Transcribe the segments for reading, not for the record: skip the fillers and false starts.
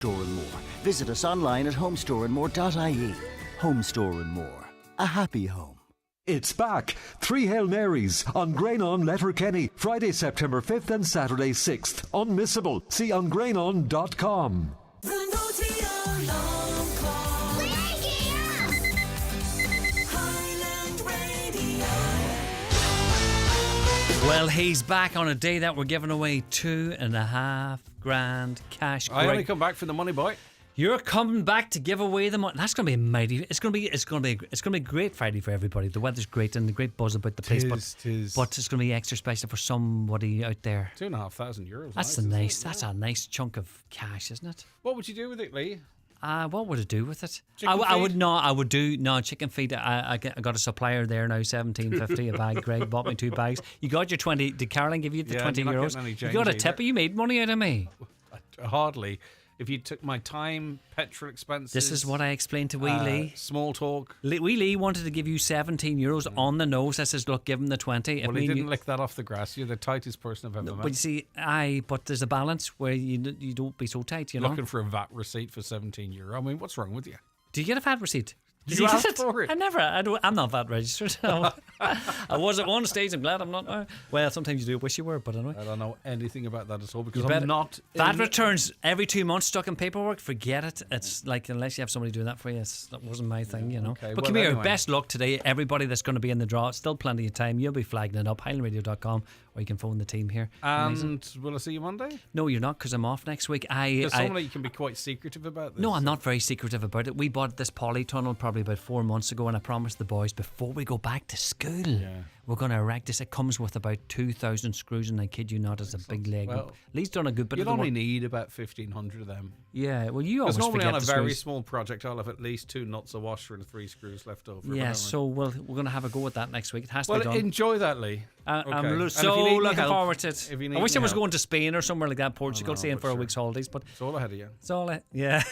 Store and More. Visit us online at homestoreandmore.ie. Home Store and More. A happy home. It's back. 3 Hail Marys on Grainon Letterkenny. Friday, September 5th and Saturday 6th. Unmissable. See on grainon.com. Well, he's back on a day that we're giving away $2,500 cash. I only come back for the money, boy. You're coming back to give away the money. That's going to be mighty. It's going to be a great Friday for everybody. The weather's great and the great buzz about the place. But it's going to be extra special for somebody out there. €2,500. That's a nice chunk of cash, isn't it? What would you do with it, Lee? What would I do with it? Chicken feed? Chicken feed. I got a supplier there now, $17.50 a bag. Greg bought me 2 bags. You got your 20. Did Caroline give you the €20? You got a tip. You made money out of me. Hardly. If you took my time, petrol expenses. This is what I explained to Wee Lee. Small talk. Wee Lee wanted to give you €17 on the nose. I says, look, give him the 20. Well, he didn't lick that off the grass. You're the tightest person I've ever met. But you see, but there's a balance where you don't be so tight, you know. Looking for a VAT receipt for €17. I mean, what's wrong with you? Do you get a VAT receipt? Did you ask for it? I'm not VAT registered. I was at one stage. I'm glad I'm not now. Well, sometimes you do wish you were, but anyway. I don't know anything about that at all because I'm not. VAT returns every 2 months stuck in paperwork. Forget it. It's like, unless you have somebody doing that for you, that wasn't my thing, you know. Okay, but well, come here, anyway. best luck today. Everybody that's going to be in the draw, still plenty of time. You'll be flagging it up, highlandradio.com, or you can phone the team here. And will I see you Monday? No, you're not, because I'm off next week. Because somebody can be quite secretive about this. No, I'm not very secretive about it. We bought this polytunnel probably about 4 months ago, and I promised the boys before we go back to school, we're going to erect this. It comes with about 2,000 screws, and I kid you not, it's a big leg. Well, Lee's done a good bit of the work. work. You'll only need about 1,500 of them. Yeah, well, you always normally forget on a the very screws. small project, I'll have at least 2 nuts, a washer, and 3 screws left over. Yeah, so we're going to have a go at that next week. It has to be well, done. enjoy that, Lee. I'm so looking forward to it. I wish I was help. going to Spain or somewhere like that, Portugal, staying for a week's holidays. But it's all ahead of you. It's all yeah.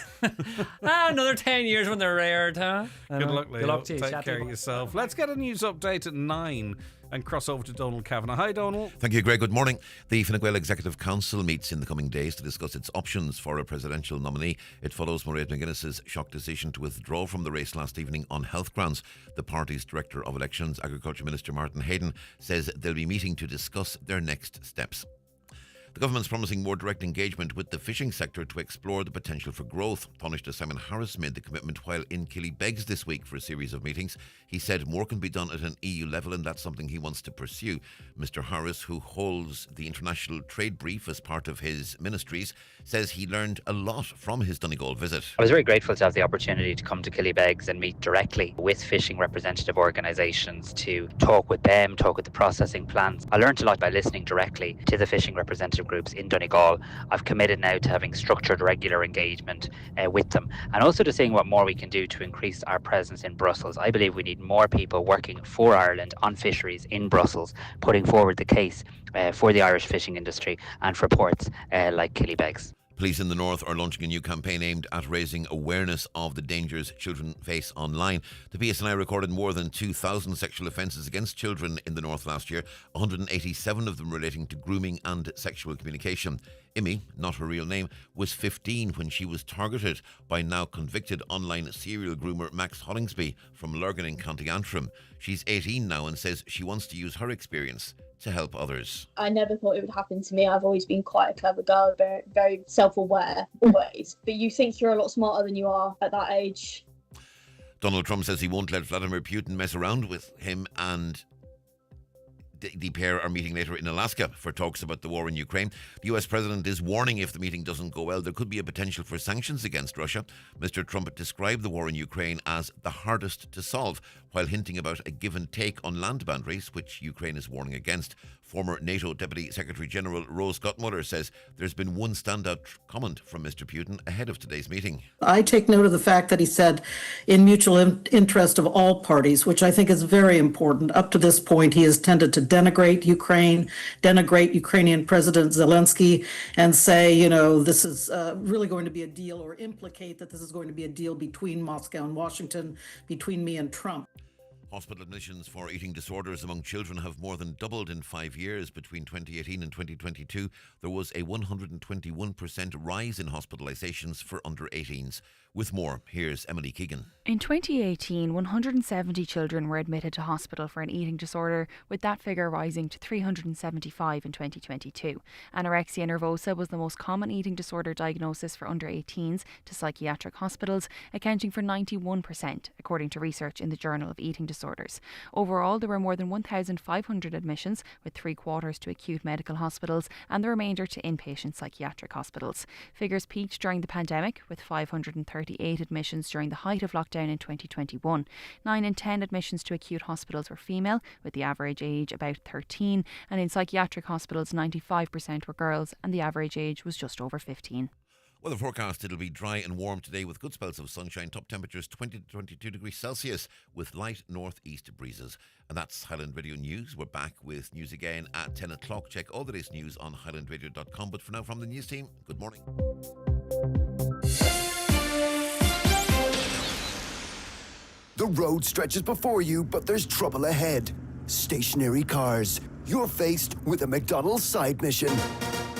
Another 10 years when they're rare, huh? Good luck, Lee. Good luck to you. Take care of yourself. Let's get a news update at 9 and cross over to Donald Kavanagh. Hi, Donald. Thank you, Greg. Good morning. The Fine Gael Executive Council meets in the coming days to discuss its options for a presidential nominee. It follows Mairead McGuinness's shock decision to withdraw from the race last evening on health grounds. The party's Director of Elections, Agriculture Minister Martin Hayden, says they'll be meeting to discuss their next steps. The government's promising more direct engagement with the fishing sector to explore the potential for growth. Taoiseach Simon Harris made the commitment while in Killybegs this week for a series of meetings. He said more can be done at an EU level, and that's something he wants to pursue. Mr Harris, who holds the international trade brief as part of his ministries, says he learned a lot from his Donegal visit. I was very grateful to have the opportunity to come to Killybegs and meet directly with fishing representative organisations to talk with them, talk with the processing plants. I learned a lot by listening directly to the fishing representative groups in Donegal. I've committed now to having structured, regular engagement with them, and also to seeing what more we can do to increase our presence in Brussels. I believe we need more people working for Ireland on fisheries in Brussels, putting forward the case for the Irish fishing industry and for ports like Killybegs. Police in the north are launching a new campaign aimed at raising awareness of the dangers children face online. The PSNI recorded more than 2,000 sexual offences against children in the north last year, 187 of them relating to grooming and sexual communication. Imi, not her real name, was 15 when she was targeted by now convicted online serial groomer Max Hollingsby from Lurgan in County Antrim. She's 18 now and says she wants to use her experience to help others. I never thought it would happen to me. I've always been quite a clever girl, very, very self-aware, always. But you think you're a lot smarter than you are at that age. Donald Trump says he won't let Vladimir Putin mess around with him, and the pair are meeting later in Alaska for talks about the war in Ukraine. The US president is warning if the meeting doesn't go well, there could be a potential for sanctions against Russia. Mr. Trump described the war in Ukraine as the hardest to solve, while hinting about a give and take on land boundaries, which Ukraine is warning against. Former NATO Deputy Secretary General Rose Gottmuller says there's been one standout comment from Mr. Putin ahead of today's meeting. I take note of the fact that he said in mutual interest of all parties, which I think is very important. Up to this point, he has tended to denigrate Ukraine, denigrate Ukrainian President Zelensky, and say, you know, this is really going to be a deal, or implicate that this is going to be a deal between Moscow and Washington, between me and Trump. Hospital admissions for eating disorders among children have more than doubled in 5 years. Between 2018 and 2022, there was a 121% rise in hospitalisations for under 18s. With more, here's Emily Keegan. In 2018, 170 children were admitted to hospital for an eating disorder, with that figure rising to 375 in 2022. Anorexia nervosa was the most common eating disorder diagnosis for under 18s to psychiatric hospitals, accounting for 91%, according to research in the Journal of Eating Disorders. Overall, there were more than 1,500 admissions, with 3/4 to acute medical hospitals and the remainder to inpatient psychiatric hospitals. Figures peaked during the pandemic, with 538 admissions during the height of lockdown in 2021. 9 in 10 admissions to acute hospitals were female, with the average age about 13, and in psychiatric hospitals 95% were girls and the average age was just over 15. Weather forecast, it'll be dry and warm today with good spells of sunshine. Top temperatures 20 to 22 degrees Celsius with light northeast breezes. And that's Highland Radio News. We're back with news again at 10 o'clock. Check all the latest news on highlandradio.com. But for now, from the news team, good morning. The road stretches before you, but there's trouble ahead. Stationary cars. You're faced with a McDonald's side mission.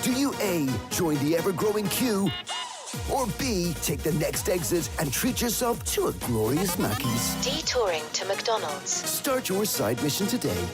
Do you A, join the ever-growing queue, or B, take the next exit and treat yourself to a glorious Mackey's? Detouring to McDonald's. Start your side mission today.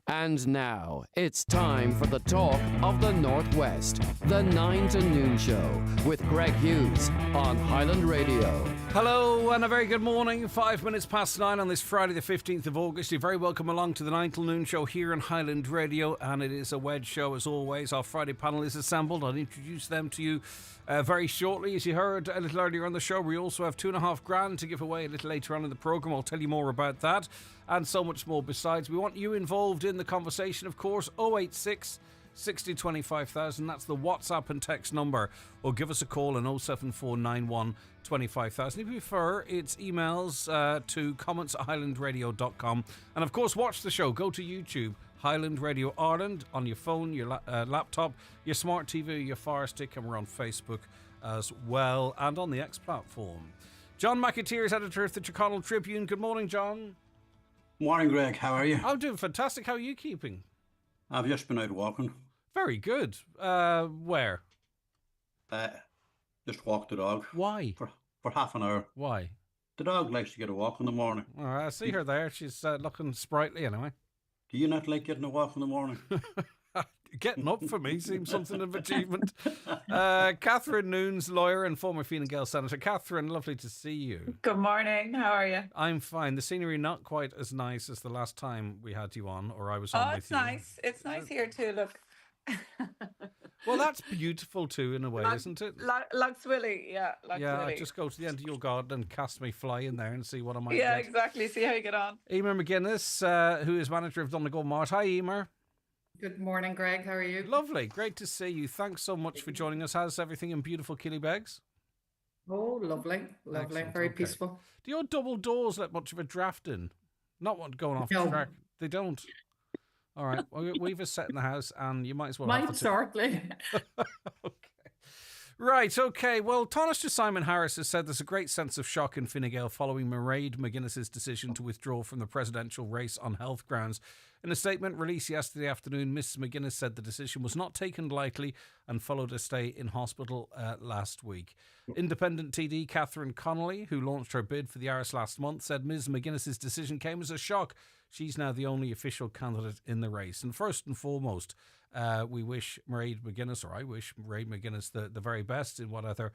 And now, it's time for the talk of the Northwest. The 9 to Noon Show with Greg Hughes on Highland Radio. Hello and a very good morning. 5 minutes past 9 on this Friday the 15th of August. You're very welcome along to the 9 till Noon Show here on Highland Radio, and it is a wedge show as always. Our Friday panel is assembled. I'll introduce them to you very shortly. As you heard a little earlier on the show, we also have $2,500 to give away a little later on in the programme. I'll tell you more about that and so much more besides. We want you involved in the conversation, of course. 086 60 25,000. That's the WhatsApp and text number. Or give us a call on 07491 25,000. If you prefer, it's emails to comments@highlandradio.com. And of course, watch the show. Go to YouTube, Highland Radio Ireland, on your phone, your laptop, your smart TV, your Fire Stick, and we're on Facebook as well and on the X platform. John McAteer is editor of the Tyrconnell Tribune. Good morning, John. Morning, Greg. How are you? I'm doing fantastic. How are you keeping? I've just been out walking. Very good. Where? Just walked the dog. Why? For half an hour. Why? The dog likes to get a walk in the morning. All right, I see her there. She's looking sprightly anyway. Do you not like getting a walk in the morning? Getting up for me seems something of achievement. Catherine Noons, lawyer and former Fine Gael senator. Catherine, lovely to see you. Good morning. How are you? I'm fine. The scenery not quite as nice as the last time we had you on, or I was on with you. Oh, it's nice. It's nice here too. Look. Well, that's beautiful too, in a way, isn't it? Lochswilly, yeah. Lochswilly. Just go to the end of your garden and cast me fly in there and see what I might Yeah, get. exactly. See how you get on. Emer McGuinness, who is manager of Donegal Mart. Hi, Emer. Good morning, Greg. How are you? Lovely. Great to see you. Thanks so much for joining us. How's everything in beautiful Killybegs? Oh, lovely. Excellent. Very Okay. peaceful. Do your double doors let much of a draft in? Not one going off No. track. They don't. All right. Well, we've a set in the house, and you might as well. Might have the shortly. Right, okay. Well, Taoiseach Simon Harris has said there's a great sense of shock in Fine Gael following Mairead McGuinness's decision to withdraw from the presidential race on health grounds. In a statement released yesterday afternoon, Ms McGuinness said the decision was not taken lightly and followed a stay in hospital last week. Independent TD Catherine Connolly, who launched her bid for the Irish last month, said Ms McGuinness's decision came as a shock. She's now the only official candidate in the race. And first and foremost, we wish Mairead McGuinness, or I wish Mairead McGuinness the very best in whatever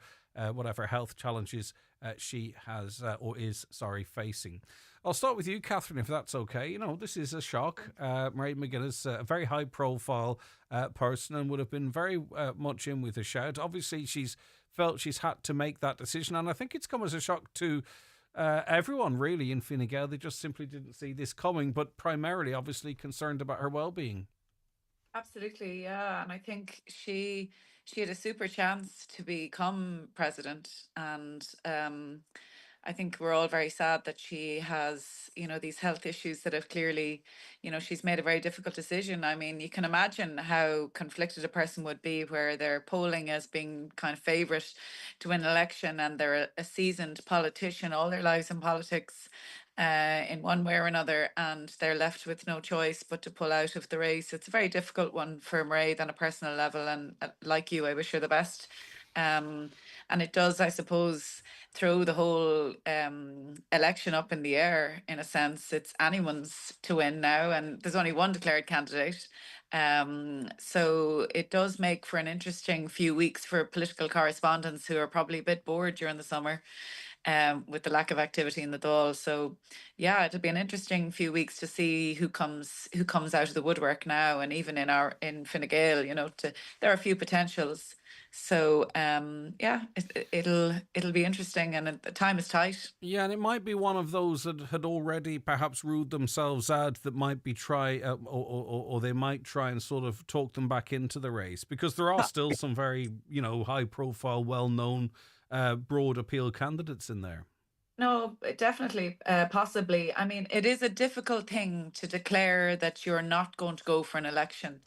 health challenges she has or is facing. I'll start with you, Catherine, if that's okay. You know, this is a shock. Mairead McGuinness, a very high-profile person, and would have been very much in with a shout. Obviously, she's felt she's had to make that decision, and I think it's come as a shock to everyone, really, in Fine Gael. They just simply didn't see this coming, but primarily, obviously, concerned about her well-being. Absolutely, yeah. And I think she had a super chance to become president, and I think we're all very sad that she has, these health issues that have clearly, she's made a very difficult decision. I mean, you can imagine how conflicted a person would be where they're polling as being kind of favourite to win an election, and they're a seasoned politician all their lives in politics, in one way or another, and they're left with no choice but to pull out of the race. It's a very difficult one for Mairead on a personal level, and like you, I wish her the best. And it does, I suppose, throw the whole election up in the air. In a sense, it's anyone's to win now, and there's only one declared candidate. So it does make for an interesting few weeks for political correspondents who are probably a bit bored during the summer, with the lack of activity in the Dáil. So yeah, it'll be an interesting few weeks to see who comes out of the woodwork now, and even in Fine Gael, there are a few potentials. So yeah, it'll be interesting, and the time is tight. Yeah, and it might be one of those that had already perhaps ruled themselves out that might be or they might try and sort of talk them back into the race, because there are still some very high profile, well known, broad appeal candidates in there. No, definitely, possibly. I mean, it is a difficult thing to declare that you're not going to go for an election,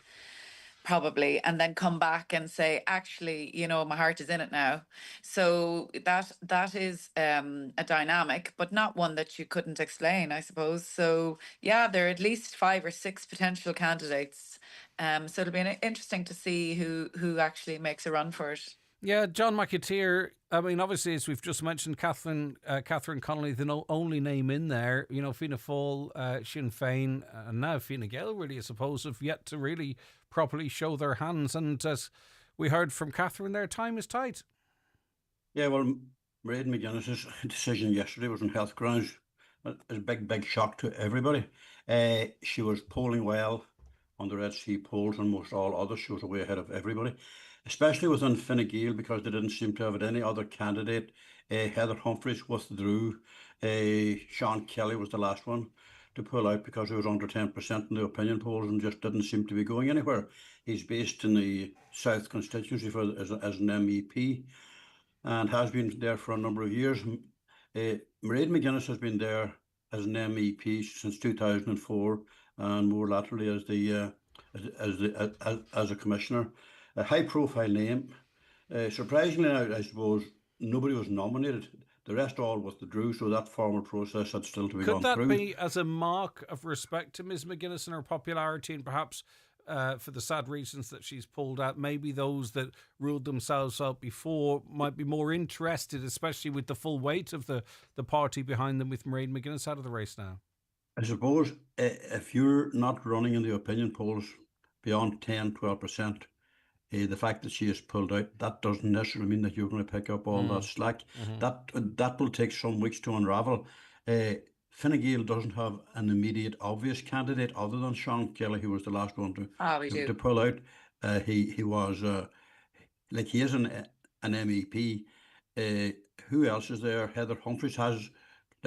probably, and then come back and say, actually, my heart is in it now. So that is a dynamic, but not one that you couldn't explain, I suppose. So yeah, there are at least 5 or 6 potential candidates. So it'll be interesting to see who actually makes a run for it. Yeah, John McAteer, I mean, obviously, as we've just mentioned, Catherine Connolly, the only name in there, Fianna Fáil, Sinn Féin, and now Fine Gael, really, I suppose, have yet to really properly show their hands. And as we heard from Catherine, their time is tight. Yeah, well, Mairead McGuinness's decision yesterday was on health grounds. It was a big shock to everybody. She was polling well on the Red C polls, and most all others. She was way ahead of everybody, especially within Fine Gael, because they didn't seem to have any other candidate. Heather Humphreys withdrew. Sean Kelly was the last one to pull out because he was under 10% in the opinion polls and just didn't seem to be going anywhere. He's based in the South constituency as an MEP, and has been there for a number of years. Mairead McGuinness has been there as an MEP since 2004, and more latterly as a commissioner. A high-profile name. Surprisingly, I suppose nobody was nominated. The rest all withdrew, so that formal process had still to be gone through. Could that be as a mark of respect to Ms McGuinness and her popularity, and perhaps for the sad reasons that she's pulled out, maybe those that ruled themselves out before might be more interested, especially with the full weight of the party behind them, with Mairead McGuinness out of the race now? I suppose if you're not running in the opinion polls beyond 10-12%, the fact that she is pulled out, that doesn't necessarily mean that you're going to pick up all that slack. That will take some weeks to unravel. Fine Gael doesn't have an immediate obvious candidate other than Sean Kelly, who was the last one to pull out. He was he is an MEP. Who else is there? Heather Humphreys has,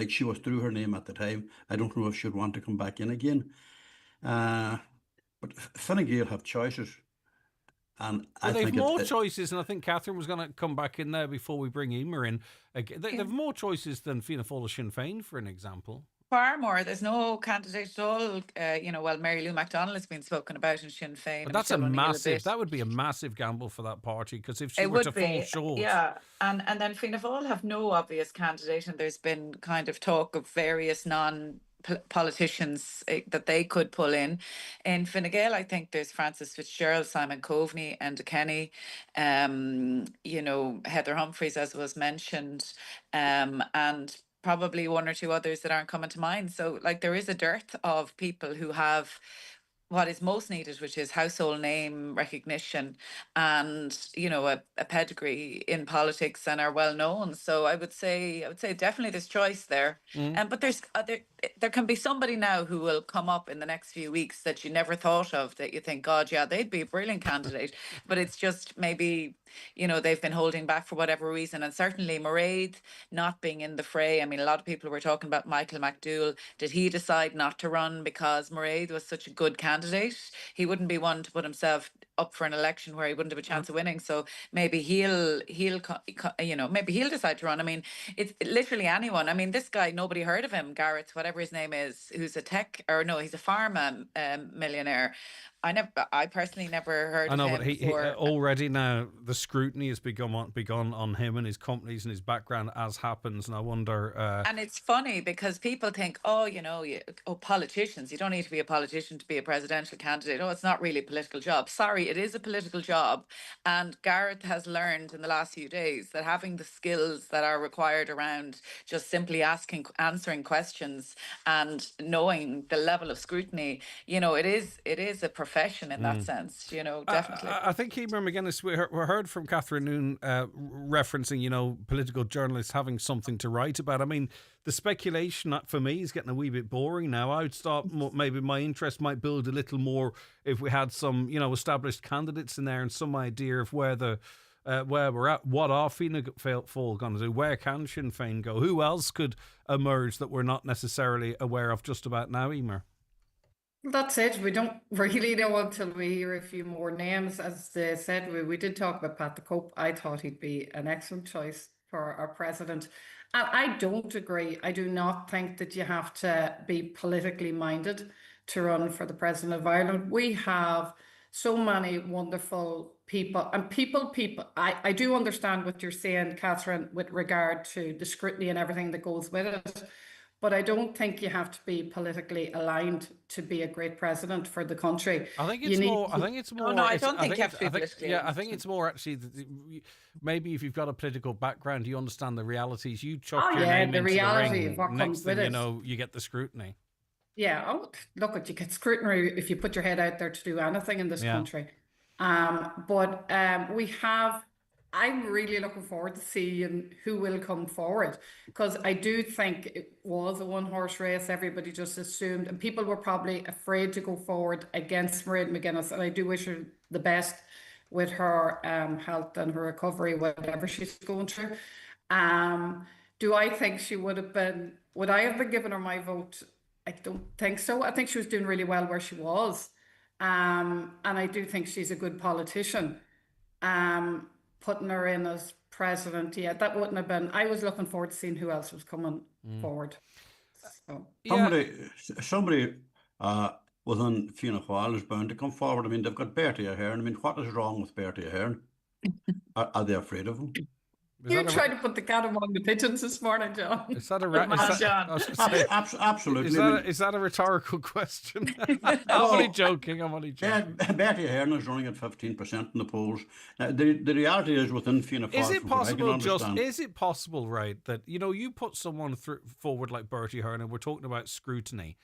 she withdrew her name at the time. I don't know if she'd want to come back in again. But Fine Gael have choices. And they've more choices, and I think Catherine was going to come back in there before we bring Emer in. They've more choices than Fianna Fáil or Sinn Féin, for an example. Far more. There's no candidate at all. Mary Lou McDonald has been spoken about in Sinn Féin. But that's that would be a massive gamble for that party, because if she were to fall short. Yeah, and then Fianna Fáil have no obvious candidate, and there's been kind of talk of various politicians that they could pull in. In Fine Gael, I think there's Frances Fitzgerald, Simon Coveney, Enda Kenny, Heather Humphreys, as was mentioned, and probably one or two others that aren't coming to mind. So there is a dearth of people who have what is most needed, which is household name recognition and, a pedigree in politics, and are well known. So I would say definitely there's choice there. But there can be somebody now who will come up in the next few weeks that you never thought of, that you think, God, yeah, they'd be a brilliant candidate. But it's just maybe, they've been holding back for whatever reason. And certainly Mairead not being in the fray. I mean, a lot of people were talking about Michael McDowell. Did he decide not to run because Mairead was such a good candidate? He wouldn't be one to put himself up for an election where he wouldn't have a chance of winning. So maybe he'll maybe he'll decide to run. I mean, it's literally anyone. I mean, this guy, nobody heard of him, Garrett, whatever his name is, who's a tech, or no, he's a pharma millionaire. I personally never heard I know, of him but he before. already now the scrutiny has begun on him and his companies and his background, as happens. And I wonder. And it's funny because people think, oh, politicians, you don't need to be a politician to be a presidential candidate. Oh, it's not really a political job. Sorry, it is a political job. And Gareth has learned in the last few days that having the skills that are required around just simply answering questions and knowing the level of scrutiny, it is a profession in that sense, definitely. I think Emer McGuinness, we heard from Catherine Noone referencing, political journalists having something to write about. I mean, the speculation for me is getting a wee bit boring now. I would start, maybe my interest might build a little more if we had some, established candidates in there and some idea of where we're at, what are Fianna Fáil going to do, where can Sinn Féin go, who else could emerge that we're not necessarily aware of just about now, Emer? That's it. We don't really know until we hear a few more names. As they said, we did talk about Pat the Cope. I thought he'd be an excellent choice for our president. And I don't agree. I do not think that you have to be politically minded to run for the president of Ireland. We have so many wonderful people and people. I do understand what you're saying, Catherine, with regard to the scrutiny and everything that goes with it. But I don't think you have to be politically aligned to be a great president for the country. I think it's more. No, I don't think you have to be politically aligned. I think it's more actually. Maybe if you've got a political background, you understand the realities. You chuck your name the into reality the ring. of what Next comes thing with you it. know, you get the scrutiny. Yeah. Oh, look, you get scrutiny if you put your head out there to do anything in this country. But we have. I'm really looking forward to seeing who will come forward, because I do think it was a one-horse race. Everybody just assumed, and people were probably afraid to go forward against Mairead McGuinness. And I do wish her the best with her health and her recovery, whatever she's going through. Do I think she would I have been giving her my vote? I don't think so. I think she was doing really well where she was. And I do think she's a good politician. Putting her in as president, that wouldn't have been. I was looking forward to seeing who else was coming forward. So. Somebody within Fianna Fáil is bound to come forward. I mean, they've got Bertie Ahern. I mean, what is wrong with Bertie Ahern? Are they afraid of him? You tried to put the cat among the pigeons this morning, John. Is that absolutely? Is that a rhetorical question? I'm only joking. Bertie Ahern is running at 15% in the polls. The reality is within Fianna Fáil. Is it possible, right, that you put someone forward like Bertie Ahern, and we're talking about scrutiny,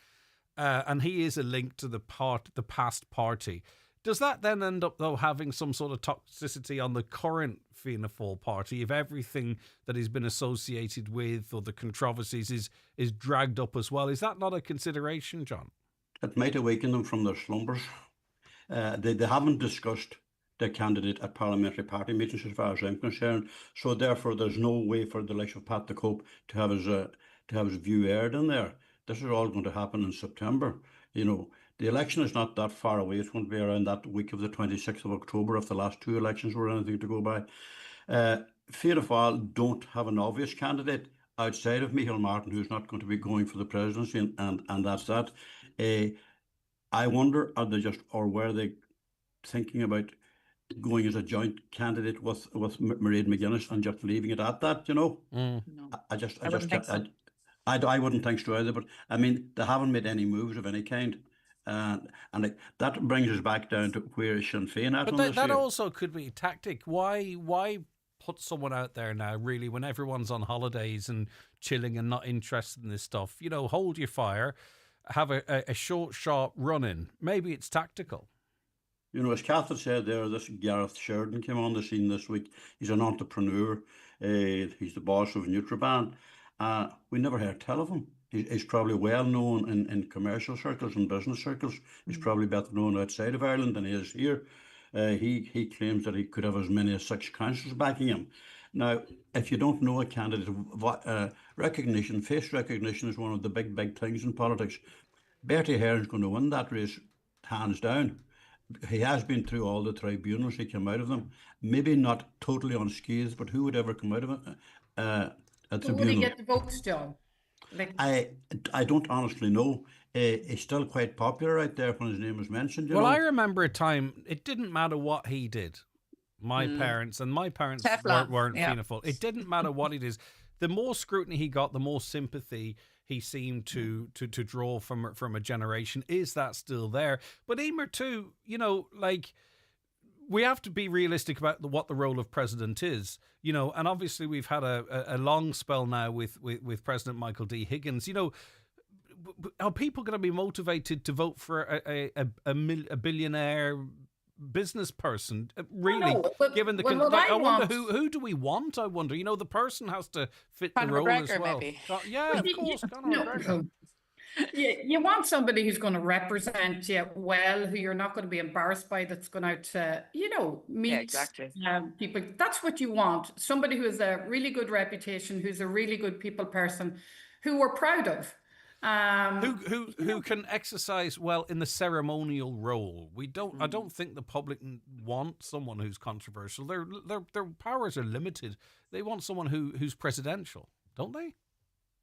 and he is a link to the past party. Does that then end up, though, having some sort of toxicity on the current Fianna Fáil party if everything that he's been associated with or the controversies is dragged up as well? Is that not a consideration, John? It might awaken them from their slumbers. They haven't discussed their candidate at parliamentary party meetings, as far as I'm concerned. So therefore, there's no way for the likes of Pat the Cope to have his view aired in there. This is all going to happen in September. The election is not that far away. It's going to be around that week of the 26th of October if the last two elections were anything to go by. Fianna Fáil don't have an obvious candidate outside of Micheál Martin, who's not going to be going for the presidency, and that's that. I wonder, were they thinking about going as a joint candidate with Mairead McGuinness and just leaving it at that, No. I wouldn't think so either, but I mean, they haven't made any moves of any kind. And that brings us back down to where is Sinn Féin at. But that also could be a tactic. Why put someone out there now, really, when everyone's on holidays and chilling and not interested in this stuff? Hold your fire, have a short, sharp run-in. Maybe it's tactical. As Catherine said there, this Gareth Sheridan came on the scene this week. He's an entrepreneur. He's the boss of Nutriband. We never heard tell of him. He's probably well known in commercial circles and business circles. He's probably better known outside of Ireland than he is here. He claims that he could have as many as 6 councillors backing him. Now, if you don't know a candidate, face recognition is one of the big things in politics. Bertie Ahern is going to win that race, hands down. he has been through all the tribunals. He came out of them, maybe not totally unscathed, but who would ever come out of it? A Who would he tribunal. get the votes, John? Like, I don't honestly know. He's still quite popular out there when his name was mentioned. You Well, know? I remember a time it didn't matter what he did. My parents Teflon, weren't yeah. Fianna Fáil. It didn't matter what he did. The more scrutiny he got, the more sympathy he seemed to draw from a generation. Is that still there? But Emer too, you know, like, we have to be realistic about what the role of president is, you know, and obviously we've had a long spell now with President Michael D. Higgins. You know, are people going to be motivated to vote for a billionaire business person? Really, given the I wonder who do we want? I wonder. You know, the person has to fit Conor the role McGregor, as well. maybe. Yeah, of course, Conor McGregor. you want somebody who's going to represent you well, who you're not going to be embarrassed by, that's going out to, you know, meet exactly. people. That's what you want. Somebody who has a really good reputation, who's a really good people person, who we're proud of. Who can exercise well in the ceremonial role. We don't. I don't think the public want someone who's controversial. Their powers are limited. They want someone who's presidential, don't they?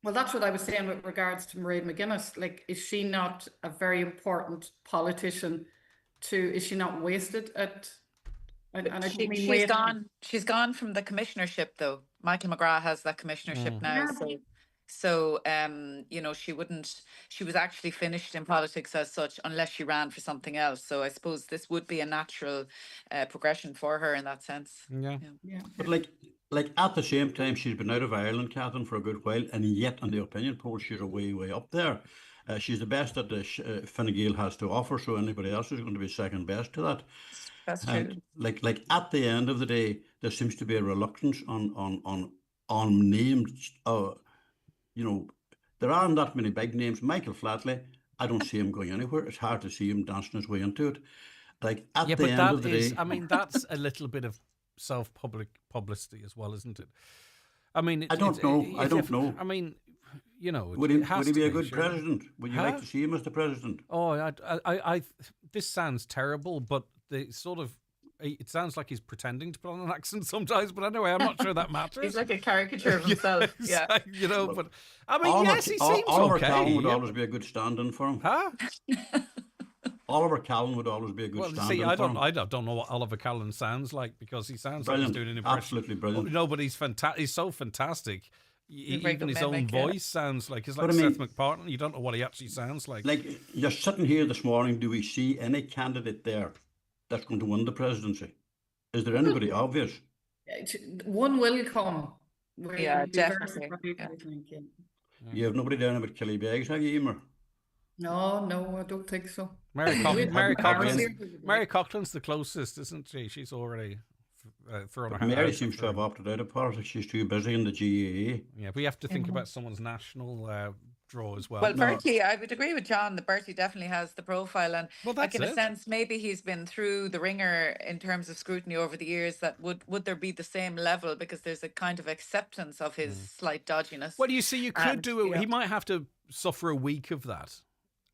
Well, that's what I was saying with regards to Mairead McGuinness. Like, is she not a very important politician? Is she not wasted at? And I don't mean She's wasted. gone. She's gone from the commissionership, though. Michael McGrath has that commissionership now. So, you know, she was actually finished in politics as such unless she ran for something else. So I suppose this would be a natural progression for her in that sense. Yeah. But like at the same time, she's been out of Ireland, Catherine, for a good while, and yet on the opinion poll, she's way up there. She's the best that the Fine Gael has to offer, so anybody else is going to be second best to that. That's true. And like at the end of the day, there seems to be a reluctance on names. You know, there aren't that many big names. Michael Flatley, I don't see him going anywhere. It's hard to see him dancing his way into it. Like at the end of the day, I mean, that's a little bit of publicity as well, isn't it? I mean, I don't know. I mean, you know, would he be a good president? Would you like to see him as the president? Oh, I this sounds terrible, but the sort of. It sounds like he's pretending to put on an accent sometimes, but anyway, I'm not sure that matters. He's like a caricature of himself. Yeah, you know, but I mean, Oliver, yes, he seems Oliver okay. Callan would always be a good stand-in for him. Huh? Oliver Callan would always be a good stand-in for him. I don't know what Oliver Callan sounds like, because he sounds brilliant. like he's doing an impression. Absolutely brilliant. No, but he's fantastic. He's so fantastic. Even his own voice sounds like, it's like But I mean, Seth MacFarlane. You don't know what he actually sounds like. Like, you're sitting here this morning, do we see any candidate there that's going to win the presidency? Is there anybody obvious? One will come. Yeah, definitely. You have nobody down about Killybegs, have you, Emer? No, I don't think so. Mary Coughlin's the closest, isn't she? She's already thrown her hand Mary out seems to for- have opted out of politics. She's too busy in the GAA. Yeah, but you have to think about someone's national draw as well. Well, Bertie, I would agree with John that Bertie definitely has the profile, and like in a sense, maybe he's been through the ringer in terms of scrutiny over the years. That would there be the same level, because there's a kind of acceptance of his slight dodginess. Well, you see, you could do it. you know. He might have to suffer a week of that,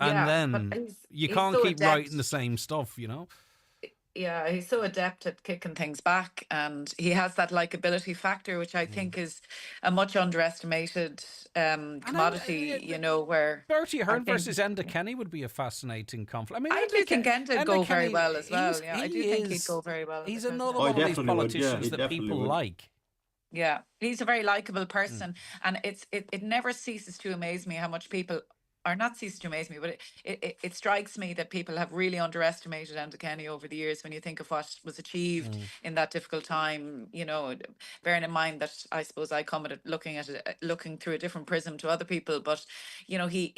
Yeah, and but then he's you can't so keep adept. writing the same stuff, you know. Yeah, he's so adept at kicking things back, and he has that likability factor, which I think is a much underestimated commodity. You know, where Bertie Ahern I think- versus Enda Kenny would be a fascinating conflict. I mean, I do think Enda would go very Kenny, well as well. he's- Yeah, I do he think he'd is- go very well. as He's a another president. one of these definitely would, yeah, politicians he that definitely people would. like. Yeah, he's a very likable person, and it never ceases to amaze me how much people. Or not ceases to amaze me, but it strikes me that people have really underestimated Enda Kenny over the years when you think of what was achieved in that difficult time. You know, bearing in mind that I suppose I come at it looking through a different prism to other people, but you know, he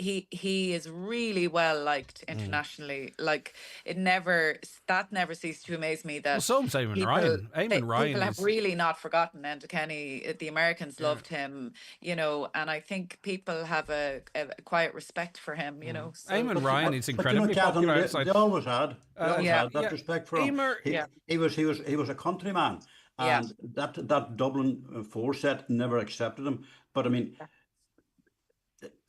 is really well liked internationally. Like that never ceased to amaze me. That Well, so's Eamon people- Ryan. they- Eamon Ryan people have is- really not forgotten Enda Kenny. The Americans loved him, you know, and I think people have a quiet respect for him, you know. So, Eamon Ryan is But incredibly Catherine, popular they, outside. they always had. They always had that yeah. respect for him. Emer- He was a countryman, Yeah. and that Dublin four set never accepted him. But I mean,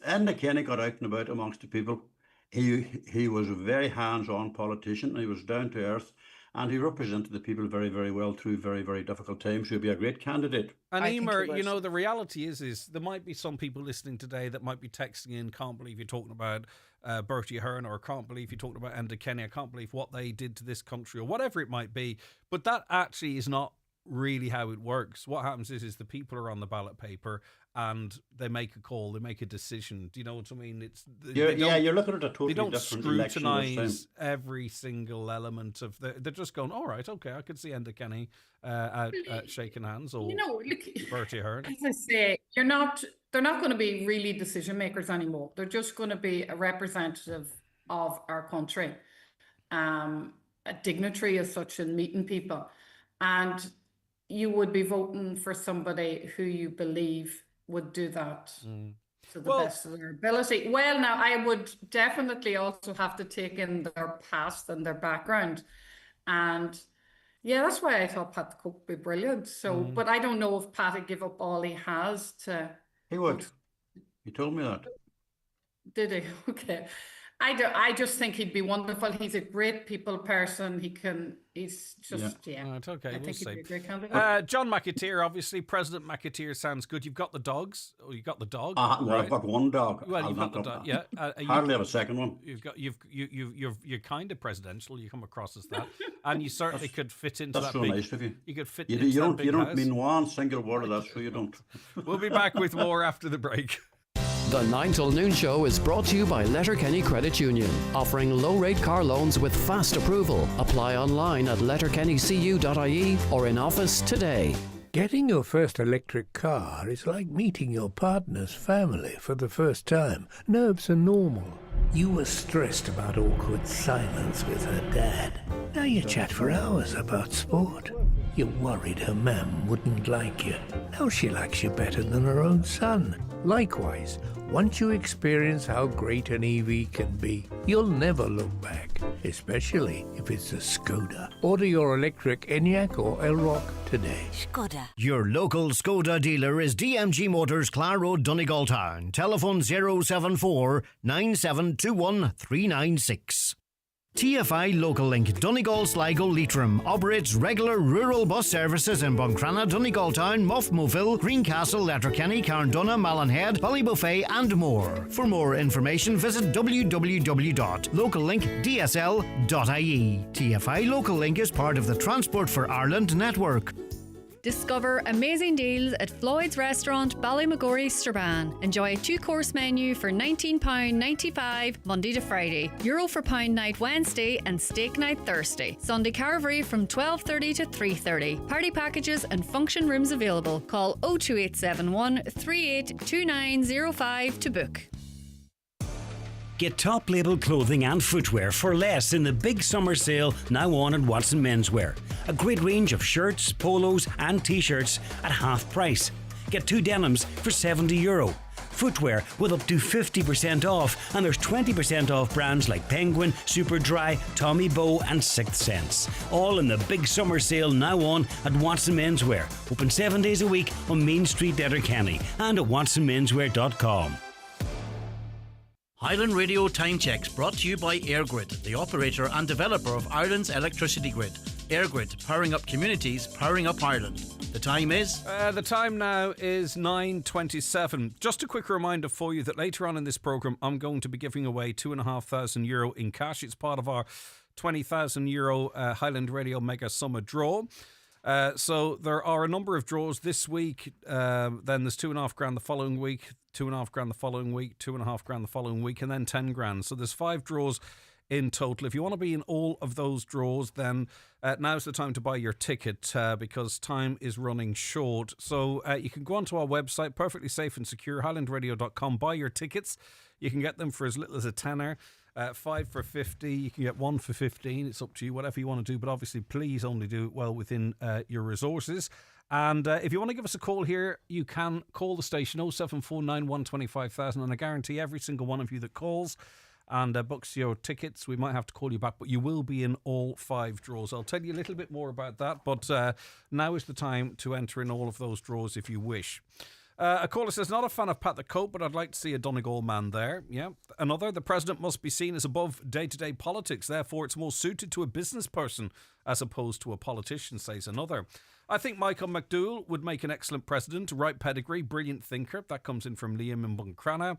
Enda Kenny got out and about amongst the people. He was a very hands-on politician. He was down to earth, and he represented the people very, very well through very, very difficult times. He'll be a great candidate. And Emer, you know, the reality is there might be some people listening today that might be texting in, can't believe you're talking about Bertie Ahern, or can't believe you're talking about Enda Kenny, I can't believe what they did to this country, or whatever it might be. But that actually is not really how it works. What happens is the people are on the ballot paper and they make a call, they make a decision. Do you know what I mean? It's you're looking at a totally different election this time. They don't scrutinise every single element of they're just going, all right, okay, I could see Enda Kenny out shaking hands, or Bertie Ahern. As I say, they're not going to be really decision makers anymore. They're just going to be a representative of our country, a dignitary as such in meeting people. And you would be voting for somebody who you believe would do that to the best of their ability. Well, now, I would definitely also have to take in their past and their background. And yeah, that's why I thought Pat the Cope would be brilliant. So, but I don't know if Pat would give up all he has to... He would. He told me that. Did he? Okay. I just think he'd be wonderful. He's a great people person. He's just, It's okay. I think see. he'd be a great candidate. John McAteer, obviously, President McAteer sounds good. You've got the dogs. Oh, you got the dog. Well, right? I've got one dog. Well, you've got the dog. Yeah. Hardly have a second one. You're kind of presidential. You come across as that, and you certainly could fit into that's that. So big, nice of you. You could fit. You into don't house. mean one single word of that, so you don't. We'll be back with more after the break. The 9 till noon show is brought to you by Letterkenny Credit Union, offering low-rate car loans with fast approval. Apply online at letterkennycu.ie or in office today. Getting your first electric car is like meeting your partner's family for the first time. Nerves are normal. You were stressed about awkward silence with her dad. Now you chat for hours about sport. You worried her mum wouldn't like you. Now she likes you better than her own son. Likewise, once you experience how great an EV can be, you'll never look back, especially if it's a Skoda. Order your electric Enyaq or Elrock today. Skoda. Your local Skoda dealer is DMG Motors, Clare Road, Donegal Town. Telephone 074 9721 396. TFI Local Link, Donegal, Sligo, Leitrim, operates regular rural bus services in Buncrana, Donegal Town, Muff, Mofil, Greencastle, Letterkenny, Carndonagh, Mallinhead, Ballybuffet and more. For more information, visit www.locallinkdsl.ie. TFI Local Link is part of the Transport for Ireland network. Discover amazing deals at Floyd's Restaurant, Ballymagori, Strabane. Enjoy a 2-course menu for £19.95 Monday to Friday, Euro for pound night Wednesday and steak night Thursday. Sunday carvery from 12:30 to 3:30. Party packages and function rooms available. Call 02871 382905 to book. Get top label clothing and footwear for less in the big summer sale now on at Watson Menswear. A great range of shirts, polos and t-shirts at half price. Get 2 denims for €70. Footwear with up to 50% off, and there's 20% off brands like Penguin, Superdry, Tommy Bow and Sixth Sense. All in the big summer sale now on at Watson Menswear. Open 7 days a week on Main Street, Letterkenny and at watsonmenswear.com. Highland Radio Time Checks brought to you by EirGrid, the operator and developer of Ireland's electricity grid. EirGrid, powering up communities, powering up Ireland. The time is? The time now is 9:27. Just a quick reminder for you that later on in this programme, I'm going to be giving away €2,500 in cash. It's part of our €20,000 Highland Radio Mega Summer Draw. So there are a number of draws this week. Then there's £2,500 the following week, £2,500 the following week, £2,500 the following week, and then £10,000. So there's 5 draws in total. If you want to be in all of those draws, then now's the time to buy your ticket because time is running short. So you can go onto our website, perfectly safe and secure, highlandradio.com, buy your tickets. You can get them for as little as a tenner. 5 for 50, you can get 1 for 15. It's up to you, whatever you want to do, but obviously please only do it well within your resources. And if you want to give us a call here, you can call the station 07491 125,000, and I guarantee every single one of you that calls and books your tickets, we might have to call you back, but you will be in all 5 draws. I'll tell you a little bit more about that, but now is the time to enter in all of those draws if you wish. A caller says, not a fan of Pat the Cope, but I'd like to see a Donegal man there. Yeah. Another, the president must be seen as above day-to-day politics. Therefore, it's more suited to a business person as opposed to a politician, says another. I think Michael McDowell would make an excellent president. Right pedigree, brilliant thinker. That comes in from Liam in Buncrana.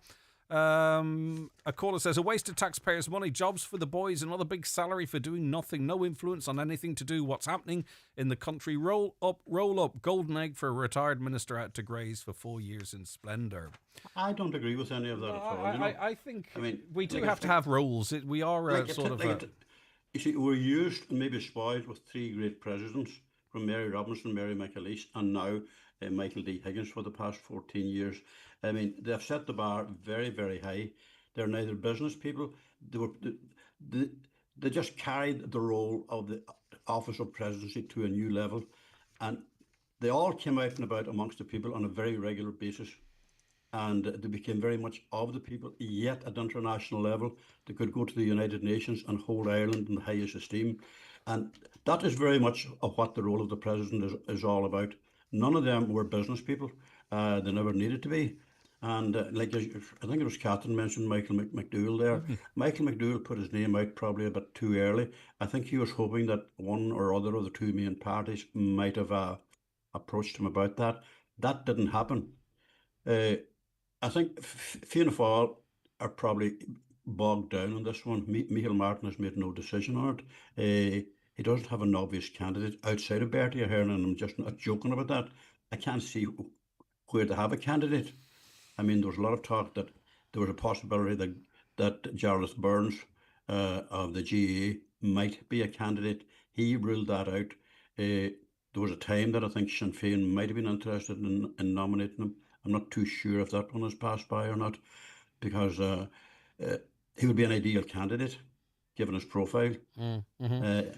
A caller says, a waste of taxpayers' money, jobs for the boys, another big salary for doing nothing, no influence on anything to do what's happening in the country. Roll up, golden egg for a retired minister out to graze for 4 years in splendour. I don't agree with any of that at all. I think we do have to have roles. We are you see, we're used and maybe spoiled with three great presidents, from Mary Robinson, Mary McAleese, and now Michael D. Higgins for the past 14 years. I mean, they've set the bar very, very high. They're neither business people. They just carried the role of the office of presidency to a new level, and they all came out and about amongst the people on a very regular basis, and they became very much of the people. Yet at international level, they could go to the United Nations and hold Ireland in the highest esteem, and that is very much of what the role of the president is all about. None of them were business people. They never needed to be. And I think it was Catherine mentioned Michael McDowell there. Mm-hmm. Michael McDowell put his name out probably a bit too early. I think he was hoping that one or other of the two main parties might have approached him about that. That didn't happen. I think Fianna Fáil are probably bogged down on this one. Michael Martin has made no decision on it. He doesn't have an obvious candidate outside of Bertie Ahern, and I'm just not joking about that. I can't see where to have a candidate. I mean, there was a lot of talk that there was a possibility that Jarlath Burns of the GAA might be a candidate. He ruled that out. There was a time that I think Sinn Féin might have been interested in nominating him. I'm not too sure if that one has passed by or not, because he would be an ideal candidate, given his profile. Mm-hmm.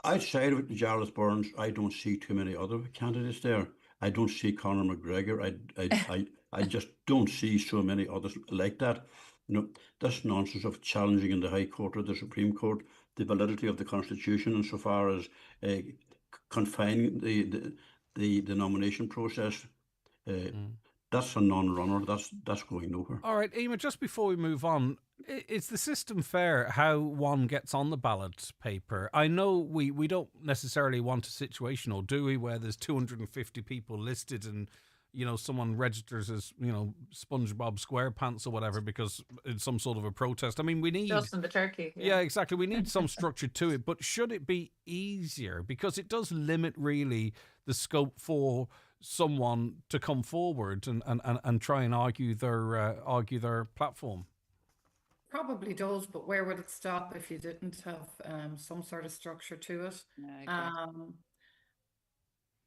Outside of Jarlath Burns, I don't see too many other candidates there. I don't see Conor McGregor. I just don't see so many others like that. You know, this nonsense of challenging in the High Court or the Supreme Court the validity of the Constitution insofar as confining the nomination process. That's a non-runner. That's going nowhere. All right, Eamon, just before we move on, is the system fair how one gets on the ballot paper? I know we don't necessarily want a situation, or do we, where there's 250 people listed and, you know, someone registers as, you know, SpongeBob SquarePants or whatever because it's some sort of a protest. I mean, we need... Justin the Turkey. Yeah, exactly. We need some structure to it, but should it be easier? Because it does limit really the scope for someone to come forward and try and argue their platform. Probably does, but where would it stop if you didn't have some sort of structure to it?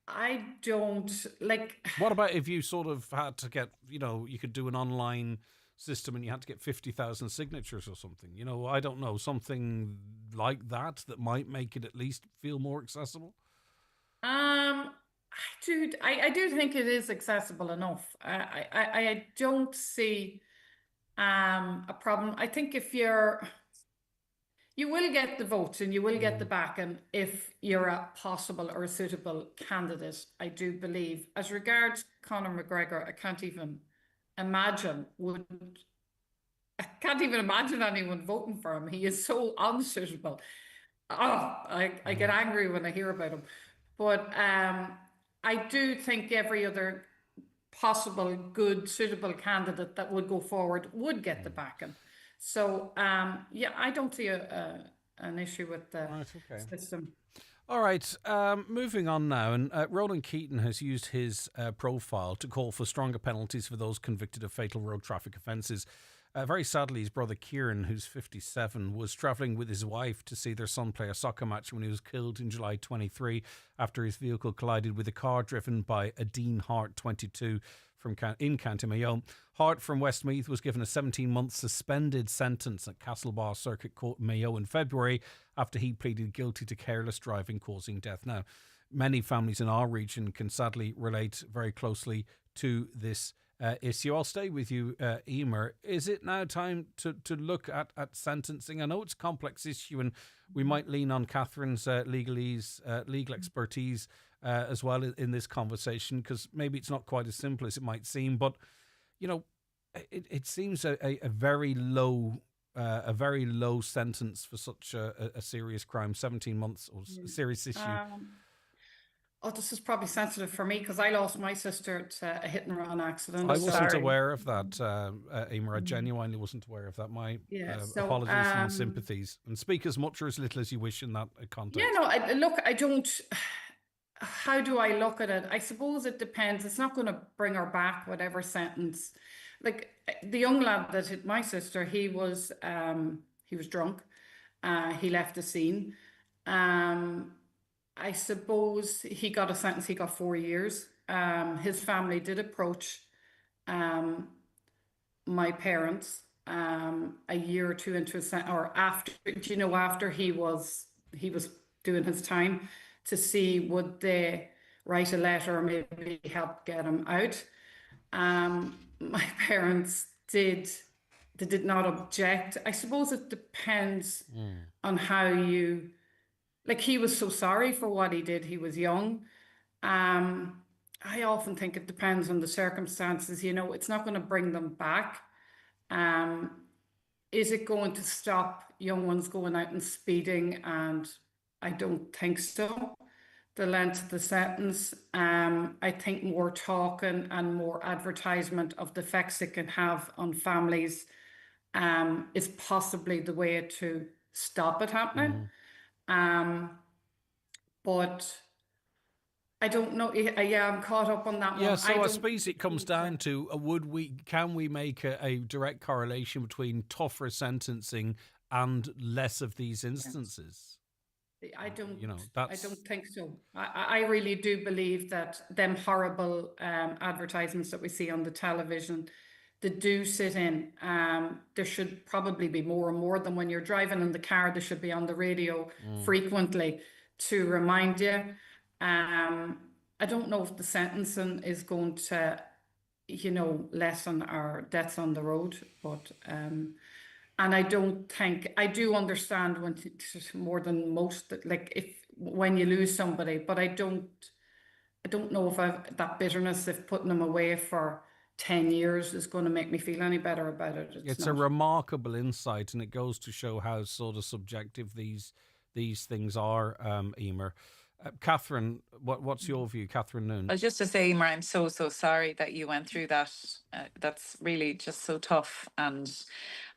I don't like. What about if you sort of had to get, you know, you could do an online system and you had to get 50,000 signatures or something? You know, I don't know, something like that might make it at least feel more accessible. I do think it is accessible enough. I don't see a problem. I think if you will get the votes and you will get the backing if you're a possible or a suitable candidate, I do believe. As regards Conor McGregor, I can't even imagine anyone voting for him. He is so unsuitable. I get angry when I hear about him. But I do think every other possible good, suitable candidate that would go forward would get the backing. So, I don't see an issue with the system. All right, moving on now. And Roland Keating has used his profile to call for stronger penalties for those convicted of fatal road traffic offences. Very sadly, his brother Kieran, who's 57, was travelling with his wife to see their son play a soccer match when he was killed in July 23 after his vehicle collided with a car driven by a Dean Hart, 22, in County Mayo. Hart from Westmeath was given a 17-month suspended sentence at Castlebar Circuit Court, Mayo, in February after he pleaded guilty to careless driving causing death. Now, many families in our region can sadly relate very closely to this issue. I'll stay with you, Emer. Is it now time to look at sentencing? I know it's a complex issue and we might lean on Catherine's legal expertise as well in this conversation, because maybe it's not quite as simple as it might seem, but it seems a very low sentence for such a serious crime, 17 months, or a serious issue. This is probably sensitive for me because I lost my sister to a hit and run accident. I wasn't aware of that, Emer. I genuinely wasn't aware of that. My apologies and sympathies. And speak as much or as little as you wish in that context. Yeah, no, I don't. How do I look at it? I suppose it depends. It's not going to bring her back, whatever sentence. Like the young lad that hit my sister, he was drunk. He left the scene. I suppose he got a sentence. He got 4 years. His family did approach my parents a year or two into his or after, after he was doing his time, to see would they write a letter or maybe help get him out. My parents did not object. I suppose it depends on how you. Like, he was so sorry for what he did. He was young. I often think it depends on the circumstances. It's not going to bring them back. Is it going to stop young ones going out and speeding? And I don't think so. The length of the sentence, I think more talking and more advertisement of the effects it can have on families is possibly the way to stop it happening. But I don't know. Yeah, I'm caught up on that one. Yeah, so I suppose it comes down to can we make a direct correlation between tougher sentencing and less of these instances? I don't think so. I really do believe that them horrible advertisements that we see on the television, they do sit in. There should probably be more and more than when you're driving in the car. They should be on the radio frequently to remind you. I don't know if the sentencing is going to, lessen our deaths on the road, but and I do understand when more than most, like when you lose somebody, but I don't know if that bitterness of putting them away for 10 years is going to make me feel any better about it. It's a remarkable insight, and it goes to show how sort of subjective these things are, Emer. Catherine, what's your view, Catherine Noon? Well, just to say, Emer, I'm so sorry that you went through that. That's really just so tough, and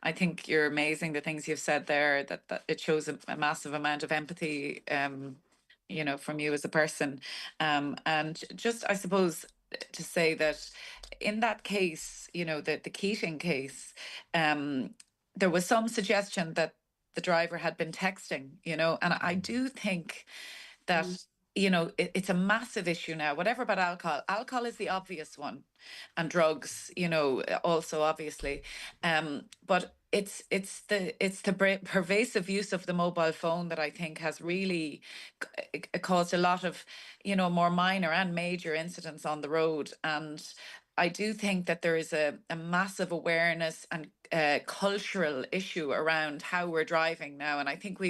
I think you're amazing. The things you've said there, that it shows a massive amount of empathy, from you as a person, and just I suppose to say that in that case, the Keating case, there was some suggestion that the driver had been texting, and I do think that, it's a massive issue now. Whatever about alcohol. Alcohol is the obvious one, and drugs, also obviously. But it's the pervasive use of the mobile phone that I think has really caused a lot of, more minor and major incidents on the road. And I do think that there is a massive awareness and cultural issue around how we're driving now, and I think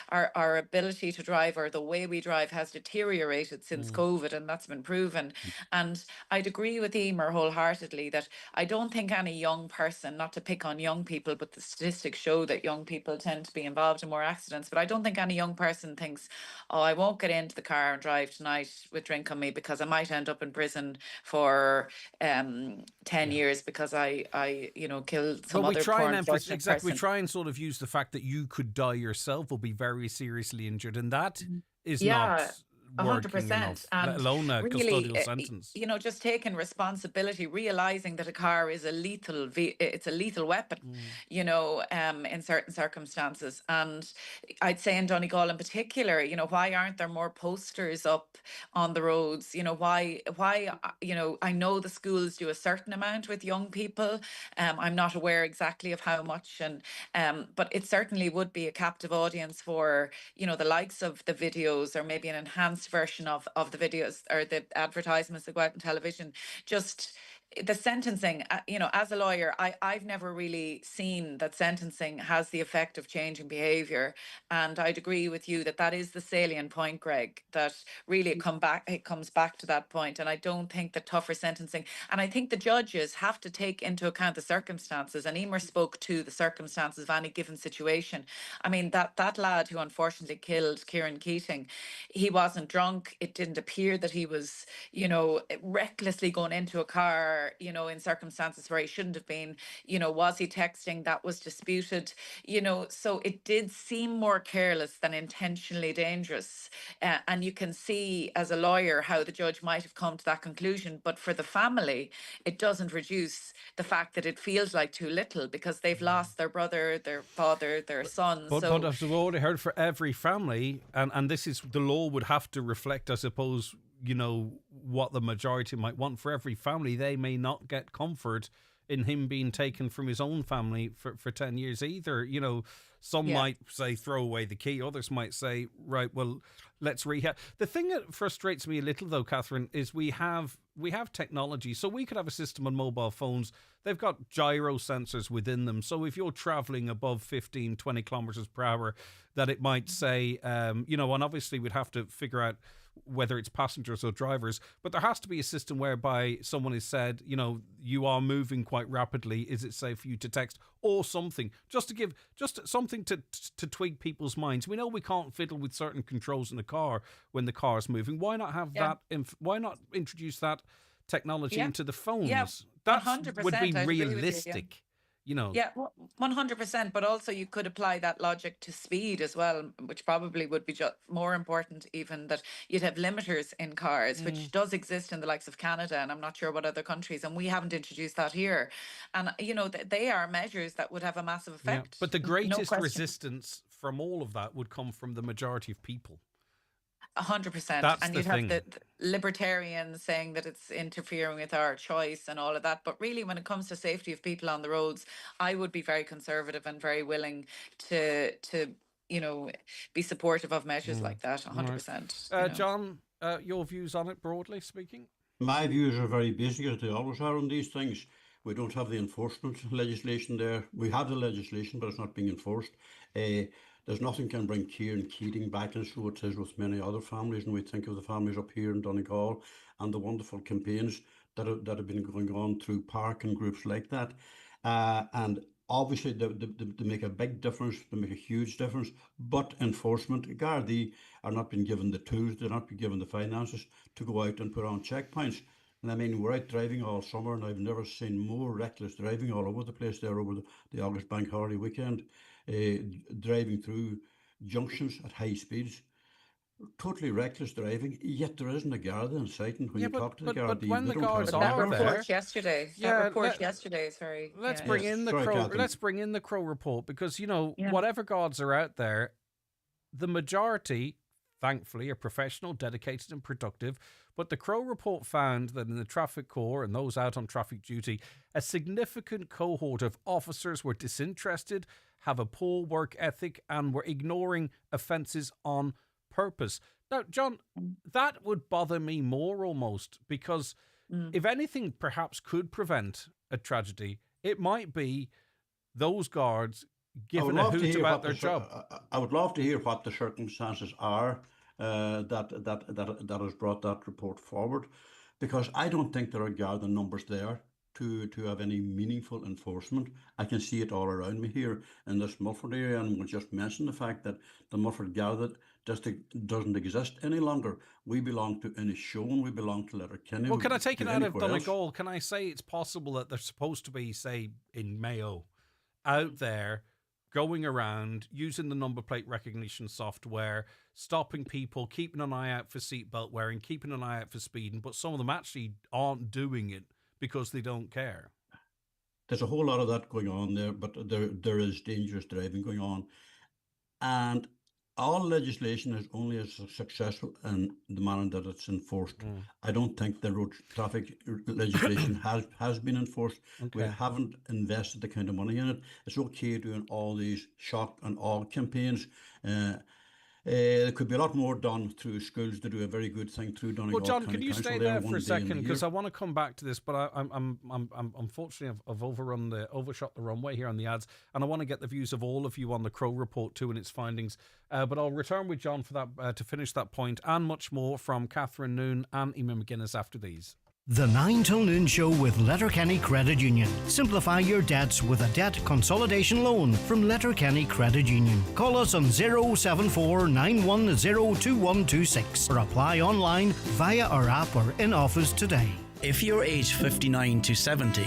our ability to drive, or the way we drive, has deteriorated since COVID, and that's been proven. And I'd agree with Emer wholeheartedly that I don't think any young person, not to pick on young people, but the statistics show that young people tend to be involved in more accidents, but I don't think any young person thinks, oh, I won't get into the car and drive tonight with drink on me because I might end up in prison for 10 years because I killed some other poor unfortunate person. We try and sort of use the fact that you could die yourself or be very seriously injured, and that is not 100%, let alone a custodial sentence. Just taking responsibility, realizing that a car is a lethal weapon, in certain circumstances. And I'd say in Donegal in particular, why aren't there more posters up on the roads? Why I know the schools do a certain amount with young people. I'm not aware exactly of how much, but it certainly would be a captive audience for, the likes of the videos, or maybe an enhanced version of the videos or the advertisements that go out on television. Just the sentencing, as a lawyer, I've never really seen that sentencing has the effect of changing behaviour. And I'd agree with you that is the salient point, Greg, that really it comes back to that point. And I don't think that tougher sentencing, and I think the judges have to take into account the circumstances. And Emer spoke to the circumstances of any given situation. I mean, that lad who unfortunately killed Kieran Keating, he wasn't drunk. It didn't appear that he was, recklessly going into a car, in circumstances where he shouldn't have been. Was he texting? That was disputed. So it did seem more careless than intentionally dangerous. And you can see as a lawyer how the judge might have come to that conclusion. But for the family, it doesn't reduce the fact that it feels like too little, because they've lost their brother, their father, their son. But as we've already heard, for every family, and this is, the law would have to reflect, I suppose, what the majority might want. For every family, they may not get comfort in him being taken from his own family for 10 years either. Some might say throw away the key, others might say, right, well, let's rehab. The thing that frustrates me a little though, Catherine, is we have technology. So we could have a system on mobile phones. They've got gyro sensors within them. So if you're traveling above 15, 20 kilometers per hour, that it might say, and obviously we'd have to figure out whether it's passengers or drivers, but there has to be a system whereby someone has said, you are moving quite rapidly. Is it safe for you to text or something? Just something to tweak people's minds. We know we can't fiddle with certain controls in the car when the car is moving. Why not have that? Why not introduce that technology into the phones? Yeah, that 100%, would be I'd agree with you, realistic. Yeah, 100%. But also you could apply that logic to speed as well, which probably would be more important even, that you'd have limiters in cars, which does exist in the likes of Canada, and I'm not sure what other countries, and we haven't introduced that here. And, they are measures that would have a massive effect. Yeah. But the greatest resistance from all of that would come from the majority of people. 100%. And you'd have the libertarians saying that it's interfering with our choice and all of that. But really, when it comes to safety of people on the roads, I would be very conservative and very willing to be supportive of measures like that. 100%. Right. John, your views on it, broadly speaking? My views are very basic, as they always are on these things. We don't have the enforcement legislation there. We have the legislation, but it's not being enforced. There's nothing can bring Kieran Keating back, and so it is with many other families. And we think of the families up here in Donegal and the wonderful campaigns that have been going on through Park and groups like that. And obviously they make a big difference, they make a huge difference. But enforcement, Gardaí are not being given the tools, they're not being given the finances to go out and put on checkpoints. And I mean, we're out driving all summer, and I've never seen more reckless driving all over the place there over the August Bank Holiday weekend. Driving through junctions at high speeds, totally reckless driving, yet there isn't a Garda in sight. And when you talk to the Garda, but when the guards that are report there, yesterday, that report yesterday is very. Let's bring in the Crow. Let's bring in the Crow report, because whatever guards are out there, the majority, thankfully, are professional, dedicated, and productive. But the Crow report found that in the traffic corps and those out on traffic duty, a significant cohort of officers were disinterested, have a poor work ethic, and were ignoring offences on purpose. Now, John, that would bother me more almost, because if anything perhaps could prevent a tragedy, it might be those guards given a hoot about their job. I would love to hear what the circumstances are that has brought that report forward, because I don't think there are Garda numbers there to have any meaningful enforcement. I can see it all around me here in this Mulford area, and we'll just mention the fact that the Mulford Garda district doesn't exist any longer. We belong to Inishowen, we belong to Letterkenny. Well, can I take it out of Donegal? Can I say it's possible that they're supposed to be, say, in Mayo, out there, going around, using the number plate recognition software, stopping people, keeping an eye out for seatbelt wearing, keeping an eye out for speeding, but some of them actually aren't doing it because they don't care? There's a whole lot of that going on there, but there is dangerous driving going on. And all legislation is only as successful in the manner that it's enforced. I don't think the road traffic legislation has been enforced. Okay. We haven't invested the kind of money in it. It's okay doing all these shock and awe campaigns. There could be a lot more done through schools to do a very good thing through Donegal Well, John, County can you Council stay there there one for a day in the second, because year. I want to come back to this, but I'm unfortunately I've overshot the runway here on the ads, and I want to get the views of all of you on the Crow Report too and its findings. But I'll return with John for that to finish that point, and much more from Catherine Noon and Eamon McGuinness after these. The 9 till noon show with Letterkenny Credit Union. Simplify your debts with a debt consolidation loan from Letterkenny Credit Union. Call us on 074 910 2126 or apply online via our app or in office today. If you're aged 59 to 70,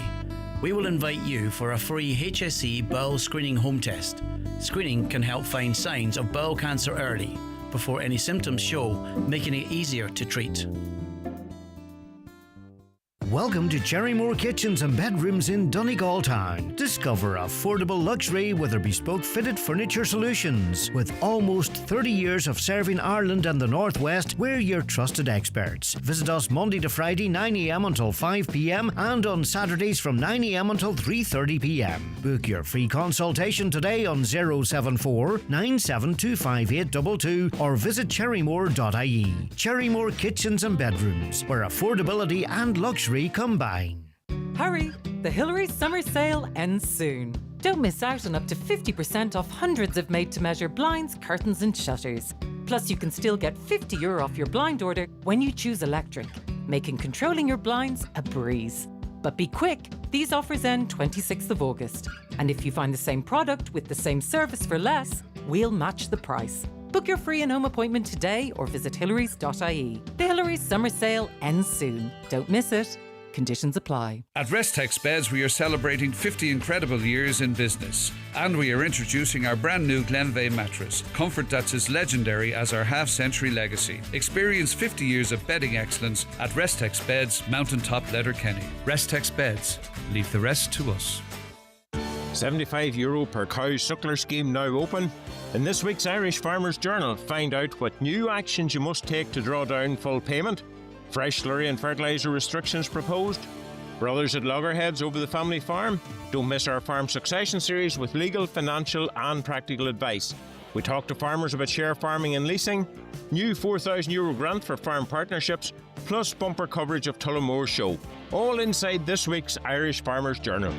we will invite you for a free HSE bowel screening home test. Screening can help find signs of bowel cancer early, before any symptoms show, making it easier to treat. Welcome to Cherrymore Kitchens and Bedrooms in Donegal Town. Discover affordable luxury with their bespoke fitted furniture solutions. With almost 30 years of serving Ireland and the Northwest, we're your trusted experts. Visit us Monday to Friday 9 a.m. until 5 p.m. and on Saturdays from 9 a.m. until 3:30 p.m. Book your free consultation today on 074 9725822 or visit cherrymore.ie. Cherrymore Kitchens and Bedrooms, where affordability and luxury combine. Hurry! The Hillary's summer sale ends soon. Don't miss out on up to 50% off hundreds of made-to-measure blinds, curtains and shutters. Plus, you can still get €50 off your blind order when you choose electric, making controlling your blinds a breeze. But be quick, these offers end 26th of August. And if you find the same product with the same service for less, we'll match the price. Book your free and home appointment today or visit hillarys.ie. The Hillary's summer sale ends soon. Don't miss it. Conditions apply. At Restex Beds, we are celebrating 50 incredible years in business. And we are introducing our brand new Glenveigh mattress, comfort that's as legendary as our half-century legacy. Experience 50 years of bedding excellence at Restex Beds, Mountaintop Letterkenny. Restex Beds, leave the rest to us. €75 per cow suckler scheme now open. In this week's Irish Farmers Journal, find out what new actions you must take to draw down full payment. Fresh slurry and fertiliser restrictions proposed. Brothers at loggerheads over the family farm. Don't miss our farm succession series with legal, financial and practical advice. We talk to farmers about share farming and leasing. New €4,000 grant for farm partnerships. Plus bumper coverage of Tullamore Show. All inside this week's Irish Farmers Journal.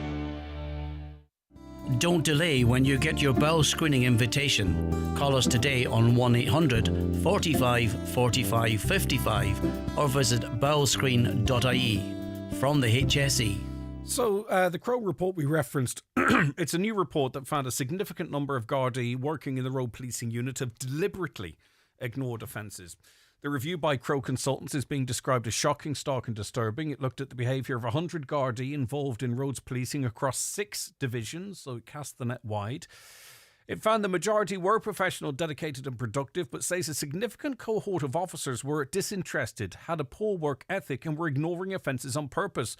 Don't delay when you get your bowel screening invitation. Call us today on 1800 45 45 55 or visit bowelscreen.ie. From the HSE. So, the Crow Report we referenced, it's a new report that found a significant number of Gardaí working in the road policing unit have deliberately ignored offences. The review by Crow Consultants is being described as shocking, stark and disturbing. It looked at the behaviour of 100 Gardaí involved in roads policing across 6 divisions, so it cast the net wide. It found the majority were professional, dedicated and productive, but says a significant cohort of officers were disinterested, had a poor work ethic and were ignoring offences on purpose.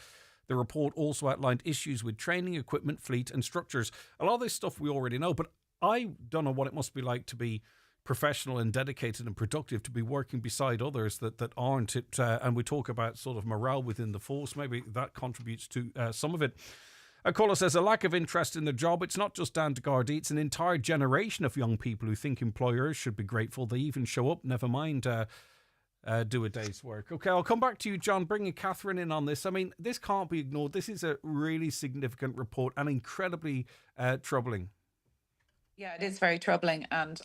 The report also outlined issues with training, equipment, fleet and structures. A lot of this stuff we already know, but I don't know what it must be like to be professional and dedicated and productive, to be working beside others that aren't it. And we talk about sort of morale within the force. Maybe that contributes to some of it. Caller says a lack of interest in the job. It's not just down to Gardaí. It's an entire generation of young people who think employers should be grateful they even show up, never mind do a day's work. Okay, I'll come back to you, John, bringing Catherine in on this. I mean, this can't be ignored. This is a really significant report and incredibly troubling. Yeah, it is very troubling, and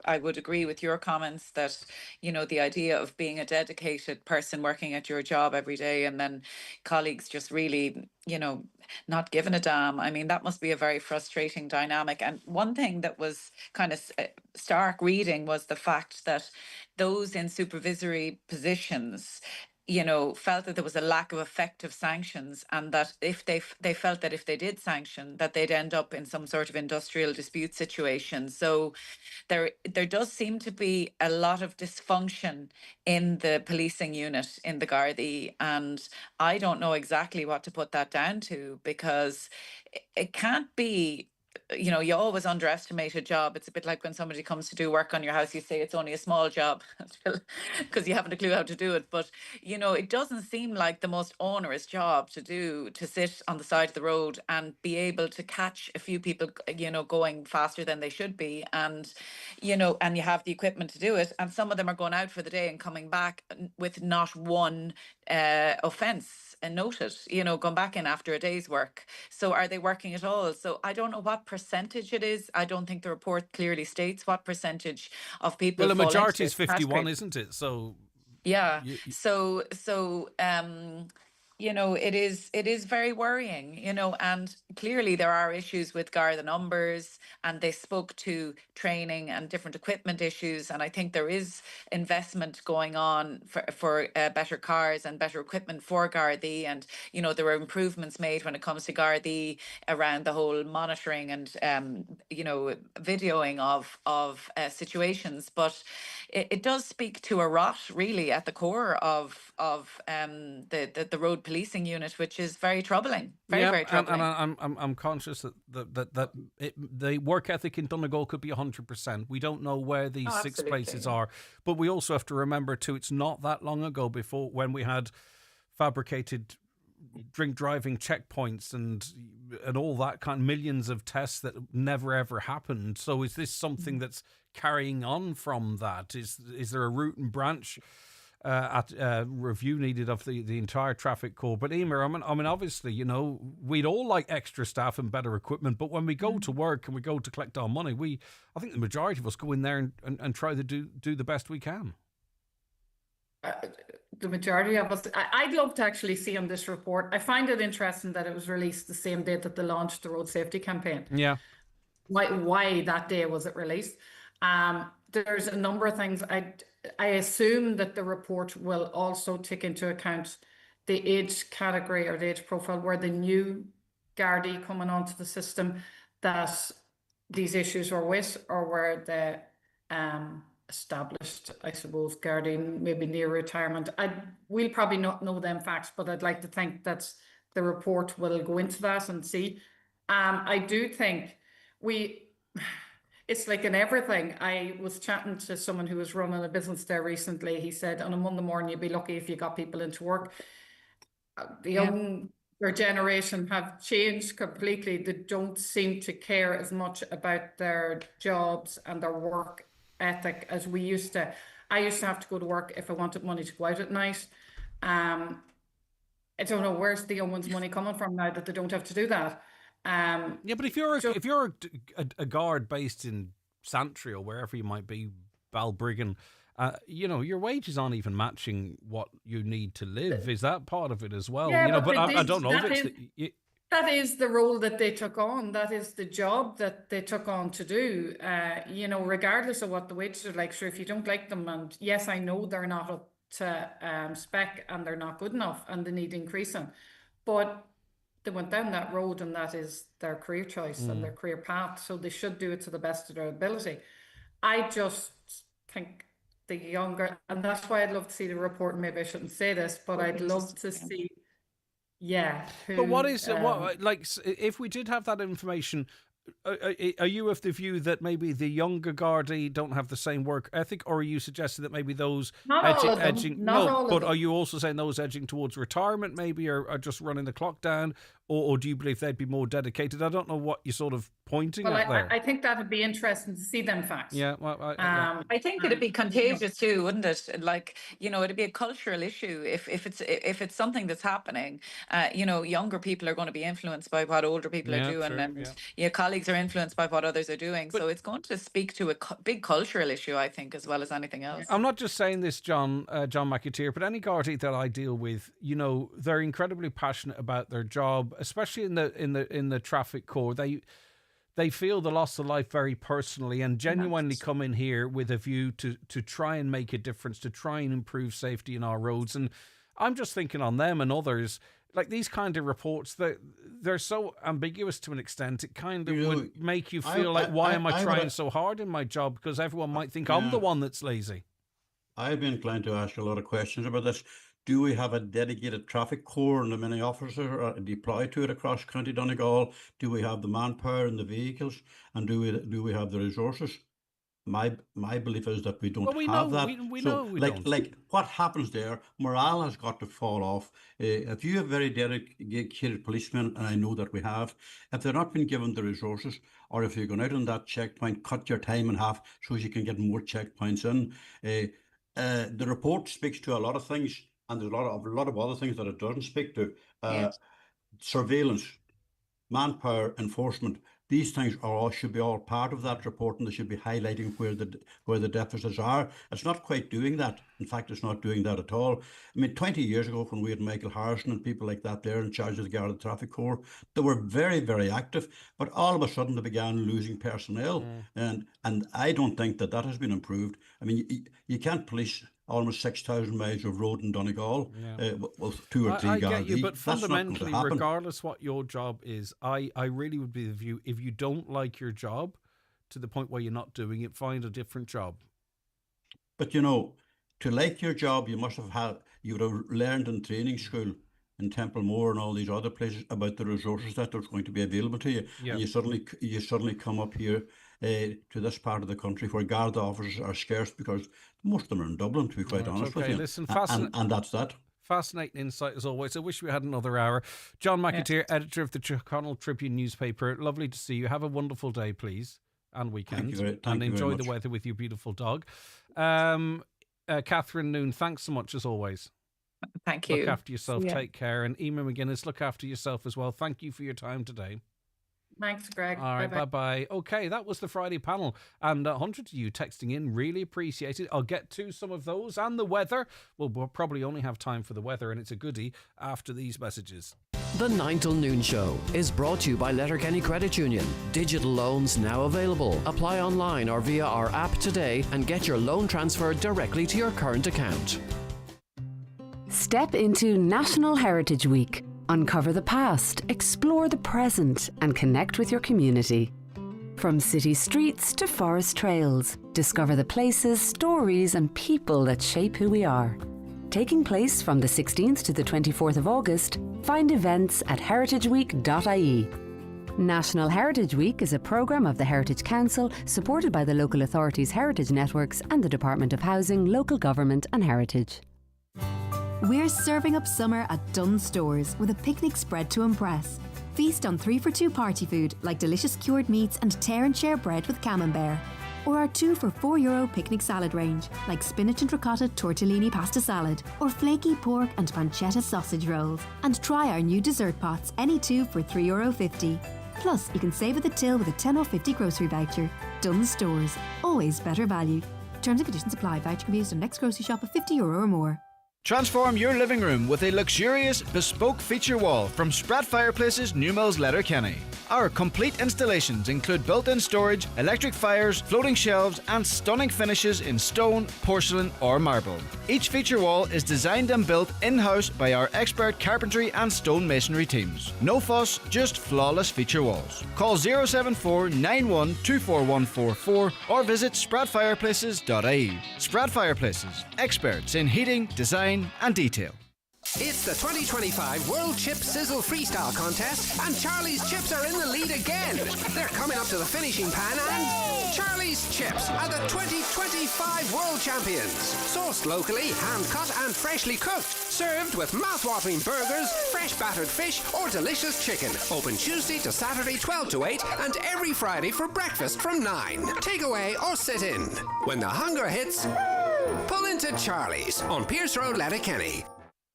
I would agree with your comments that, you know, the idea of being a dedicated person working at your job every day and then colleagues just really, you know, not giving a damn. I mean, that must be a very frustrating dynamic. And one thing that was kind of stark reading was the fact that those in supervisory positions, you know, felt that there was a lack of effective sanctions, and that if they felt that if they did sanction, that they'd end up in some sort of industrial dispute situation. So there does seem to be a lot of dysfunction in the policing unit in the Gardaí, and I don't know exactly what to put that down to, because it can't be you know, you always underestimate a job. It's a bit like when somebody comes to do work on your house, you say it's only a small job because you haven't a clue how to do it. But, you know, it doesn't seem like the most onerous job to do, to sit on the side of the road and be able to catch a few people, you know, going faster than they should be. And, you know, and you have the equipment to do it. And some of them are going out for the day and coming back with not one offence noted, you know, going back in after a day's work. So are they working at all? So I don't know what percentage it is. I don't think the report clearly states what percentage of people. Well, the fall into majority is this 51, category. isn't it? So Yeah. So you know, it is very worrying, you know, and clearly there are issues with Garda numbers, and they spoke to training and different equipment issues. And I think there is investment going on for better cars and better equipment for Gardaí. And, you know, there were improvements made when it comes to Gardaí around the whole monitoring and, you know, videoing of situations. But it does speak to a rot really at the core of the road policing unit, which is very troubling. Very troubling. And I'm conscious that the work ethic in Donegal could be 100%. We don't know where these six places are, but we also have to remember too, it's not that long ago before when we had fabricated drink driving checkpoints and all that kind of millions of tests that never ever happened. So is this something that's carrying on from that? Is there a root and branch review needed of the entire traffic corps? But Emer, I mean, obviously, you know, we'd all like extra staff and better equipment, but when we go to work and we go to collect our money, I think the majority of us go in there and try to do the best we can. The majority of us, I'd love to actually see on this report. I find it interesting that it was released the same day that they launched the road safety campaign. Yeah. Why that day was it released? There's a number of things. I assume that the report will also take into account the age category or the age profile where the new Gardaí coming onto the system that these issues are with, or where the established, I suppose, Gardaí maybe near retirement. We'll probably not know them facts, but I'd like to think that the report will go into that and see. I do think it's like in everything. I was chatting to someone who was running a business there recently. He said on a Monday morning, you'd be lucky if you got people into work. The younger generation have changed completely. They don't seem to care as much about their jobs and their work ethic as we used to. I used to have to go to work if I wanted money to go out at night. I don't know, where's the young ones' money coming from now that they don't have to do that? Yeah, but if you're a guard based in Santry or wherever you might be, Balbriggan, you know, your wages aren't even matching what you need to live. Is that part of it as well? Yeah, you know, but I don't know if it's that is the role that they took on. That is the job that they took on to do. You know, regardless of what the wages are like. Sure, if you don't like them, and yes, I know they're not up to spec and they're not good enough and they need increasing, but they went down that road and that is their career choice and their career path. So they should do it to the best of their ability. I just think the younger, and that's why I'd love to see the report. Maybe I shouldn't say this, but I'd love to see. Yeah. But what is like if we did have that information? Are you of the view that maybe the younger Gardaí don't have the same work ethic, or are you suggesting that maybe those edging? But are you also saying those edging towards retirement maybe are just running the clock down, or do you believe they'd be more dedicated? I don't know what you're sort of pointing at there. I think that would be interesting to see them facts. Yeah, well, I think it'd be contagious too, wouldn't it? Like, you know, it'd be a cultural issue if it's something that's happening. You know, younger people are going to be influenced by what older people are doing, and your colleagues are influenced by what others are doing. So it's going to speak to a big cultural issue, I think, as well as anything else. I'm not just saying this, John McAteer, but any Gardaí that I deal with, you know, they're incredibly passionate about their job, especially in the traffic corps. They feel the loss of life very personally and genuinely come in here with a view to try and make a difference, to try and improve safety in our roads. And I'm just thinking on them and others, like these kind of reports, they're so ambiguous to an extent. It kind of would make you feel like, why am I trying so hard in my job? Because everyone might think I'm the one that's lazy. I've been inclined to ask a lot of questions about this. Do we have a dedicated traffic corps and the many officers are deployed to it across County Donegal? Do we have the manpower and the vehicles? And do we have the resources? My belief is that we don't have that. We So, know we don't. like what happens there, morale has got to fall off. If you have very dedicated policemen, and I know that we have, if they're not been given the resources, or if you're going out on that checkpoint, cut your time in half so you can get more checkpoints in. The report speaks to a lot of things, and there's a lot of other things that it doesn't speak to. Surveillance, manpower, enforcement. These things should be all part of that report, and they should be highlighting where the deficits are. It's not quite doing that. In fact, it's not doing that at all. I mean, 20 years ago, when we had Michael Harrison and people like that there in charge of the Garda Traffic Corps, they were very, very active. But all of a sudden, they began losing personnel, and I don't think that has been improved. I mean, you can't police almost 6,000 miles of road in Donegal with 2 or 3 I Gardaí. get you, but That's not going to fundamentally, happen. regardless what your job is, I really would be the view, if you don't like your job to the point where you're not doing it, find a different job. But to like your job, you would have learned in training school in Templemore and all these other places about the resources that there's going to be available to you. Yeah. And you suddenly come up here to this part of the country where Garda officers are scarce because most of them are in Dublin, to be quite honest with you. Listen, and that's that. Fascinating insight as always. I wish we had another hour. John McAteer, editor of the Tyrconnell Tribune newspaper. Lovely to see you. Have a wonderful day, please, and weekend. Thank you enjoy very the much. weather with your beautiful dog. Catherine Noon, thanks so much as always. Thank you. Look after yourself. Yeah. Take care. And Emer McGuinness, look after yourself as well. Thank you for your time today. Thanks, Greg. All right, Bye-bye. bye-bye. Okay, that was the Friday panel. And hundreds of you texting in, really appreciate it. I'll get to some of those. And the weather. Well, we'll probably only have time for the weather, and it's a goodie after these messages. The 9 till noon show is brought to you by Letterkenny Credit Union. Digital loans now available. Apply online or via our app today and get your loan transferred directly to your current account. Step into National Heritage Week. Uncover the past, explore the present, and connect with your community. From city streets to forest trails, discover the places, stories, and people that shape who we are. Taking place from the 16th to the 24th of August, find events at heritageweek.ie. National Heritage Week is a programme of the Heritage Council supported by the local authorities' heritage networks and the Department of Housing, Local Government and Heritage. We're serving up summer at Dunnes Stores with a picnic spread to impress. Feast on 3 for 2 party food like delicious cured meats and tear and share bread with camembert. Or our 2 for €4 picnic salad range like spinach and ricotta tortellini pasta salad or flaky pork and pancetta sausage rolls. And try our new dessert pots, any 2 for €3.50. Plus, you can save at the till with a 10 or 50 grocery voucher. Dunnes Stores, always better value. Terms and conditions apply. Voucher can be used on next grocery shop of €50 or more. Transform your living room with a luxurious, bespoke feature wall from Spratt Fireplaces, Newmills, Letterkenny. Our complete installations include built-in storage, electric fires, floating shelves, and stunning finishes in stone, porcelain, or marble. Each feature wall is designed and built in-house by our expert carpentry and stone masonry teams. No fuss, just flawless feature walls. Call 074 91 24144 or visit spratfireplaces.ie. Spratt Fireplaces, experts in heating, design, and detail. It's the 2025 World Chip Sizzle Freestyle Contest, and Charlie's Chips are in the lead again. They're coming up to the finishing pan, and Charlie's Chips are the 2025 World Champions. Sourced locally, hand-cut and freshly cooked. Served with mouth-watering burgers, fresh battered fish, or delicious chicken. Open Tuesday to Saturday 12 to 8, and every Friday for breakfast from 9. Take away or sit in. When the hunger hits, pull into Charlie's on Pierce Road, Letterkenny.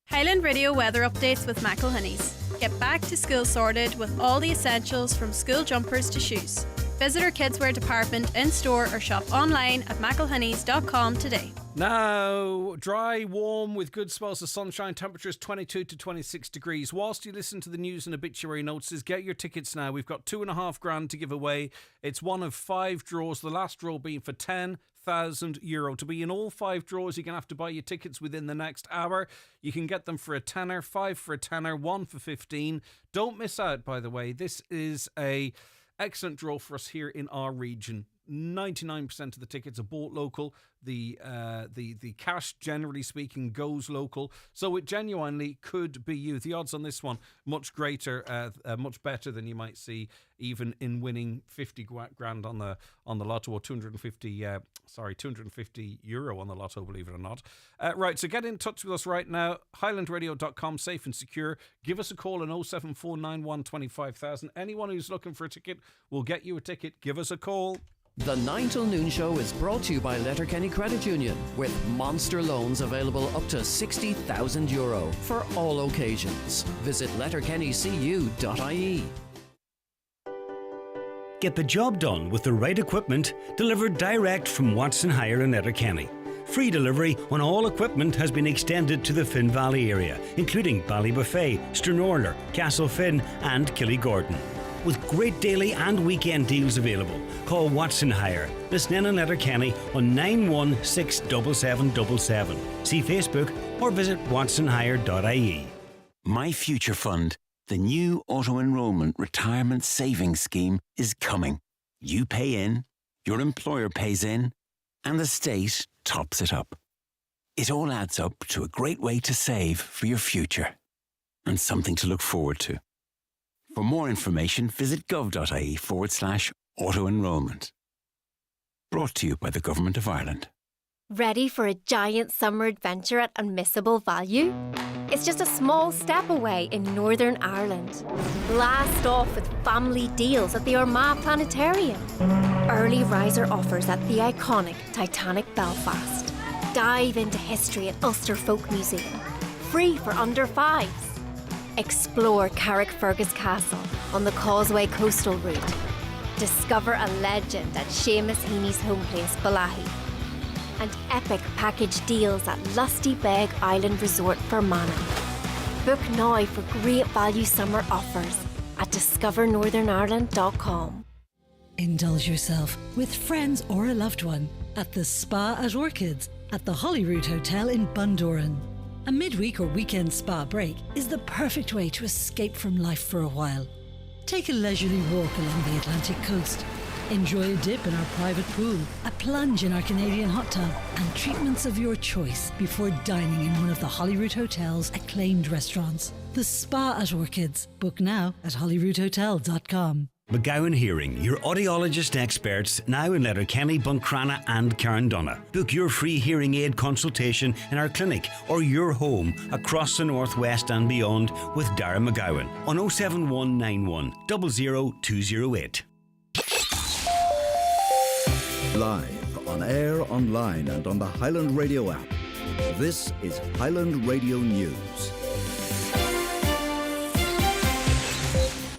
Highland Radio weather updates with McElhinney's. Get back to school sorted with all the essentials from school jumpers to shoes. Visit our kidswear department in store or shop online at mcelhenneys.com today. Now, dry, warm with good spells of sunshine, temperatures 22 to 26 degrees. Whilst you listen to the news and obituary notices, get your tickets now. We've got €2,500 to give away. It's one of 5 draws, the last draw being for €10,000. To be in all 5 draws, you're going to have to buy your tickets within the next hour. You can get them for a tenner, 5 for a tenner, 1 for 15. Don't miss out, by the way. This is a excellent draw for us here in our region. 99% of the tickets are bought local. The cash, generally speaking, goes local. So it genuinely could be you. The odds on this one much greater, much better than you might see even in winning 50 grand on the lotto, or 250 euro on the lotto, believe it or not. Right, so get in touch with us right now. Highlandradio.com, safe and secure. Give us a call on 07491 25000. Anyone who's looking for a ticket will get you a ticket. Give us a call. The 9 till noon show is brought to you by Letterkenny Credit Union, with monster loans available up to €60,000 for all occasions. Visit letterkennycu.ie. Get the job done with the right equipment delivered direct from Watson Hire in Letterkenny. Free delivery on all equipment has been extended to the Finn Valley area, including Ballybuffet, Stranorlar, Castlefin and Killygordon. With great daily and weekend deals available, call Watson Hire, Lisnen and Letterkenny on 9167777. See Facebook or visit watsonhire.ie. My Future Fund, the new auto-enrollment retirement savings scheme, is coming. You pay in, your employer pays in, and the state tops it up. It all adds up to a great way to save for your future and something to look forward to. For more information, visit gov.ie/auto-enrollment. Brought to you by the Government of Ireland. Ready for a giant summer adventure at unmissable value? It's just a small step away in Northern Ireland. Blast off with family deals at the Armagh Planetarium. Early riser offers at the iconic Titanic Belfast. Dive into history at Ulster Folk Museum. Free for under fives. Explore Carrickfergus Castle on the Causeway coastal route. Discover a legend at Seamus Heaney's homeplace, Balahi. And epic package deals at Lusty Beg Island Resort, Fermanagh. Book now for great value summer offers at discovernorthernireland.com. Indulge yourself with friends or a loved one at the Spa at Orchids at the Holyrood Hotel in Bundoran. A midweek or weekend spa break is the perfect way to escape from life for a while. Take a leisurely walk along the Atlantic coast. Enjoy a dip in our private pool, a plunge in our Canadian hot tub, and treatments of your choice before dining in one of the Holyrood Hotel's acclaimed restaurants. The Spa at Orchids. Book now at holyroodhotel.com. McGowan Hearing, your audiologist experts, now in Letterkenny, Buncrana and Carndonagh. Book your free hearing aid consultation in our clinic or your home across the northwest and beyond with Dara McGowan on 07191 00208. Live, on air, online and on the Highland Radio app. This is Highland Radio News.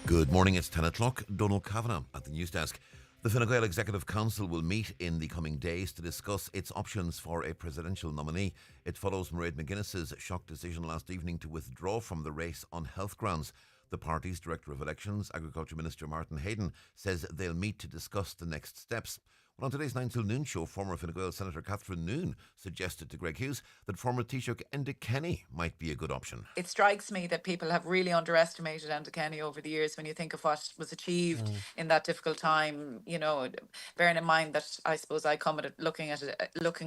Good morning, it's 10 o'clock. Donald Kavanagh at the news desk. The Fine Gael Executive Council will meet in the coming days to discuss its options for a presidential nominee. It follows Mairead McGuinness's shock decision last evening to withdraw from the race on health grounds. The party's Director of Elections, Agriculture Minister Martin Hayden, says they'll meet to discuss the next steps. Well, on today's 9 till noon show, former Fine Gael Senator Catherine Noone suggested to Greg Hughes that former Taoiseach Enda Kenny might be a good option. It strikes me that people have really underestimated Enda Kenny over the years when you think of what was achieved in that difficult time, you know, bearing in mind that I suppose I come at it looking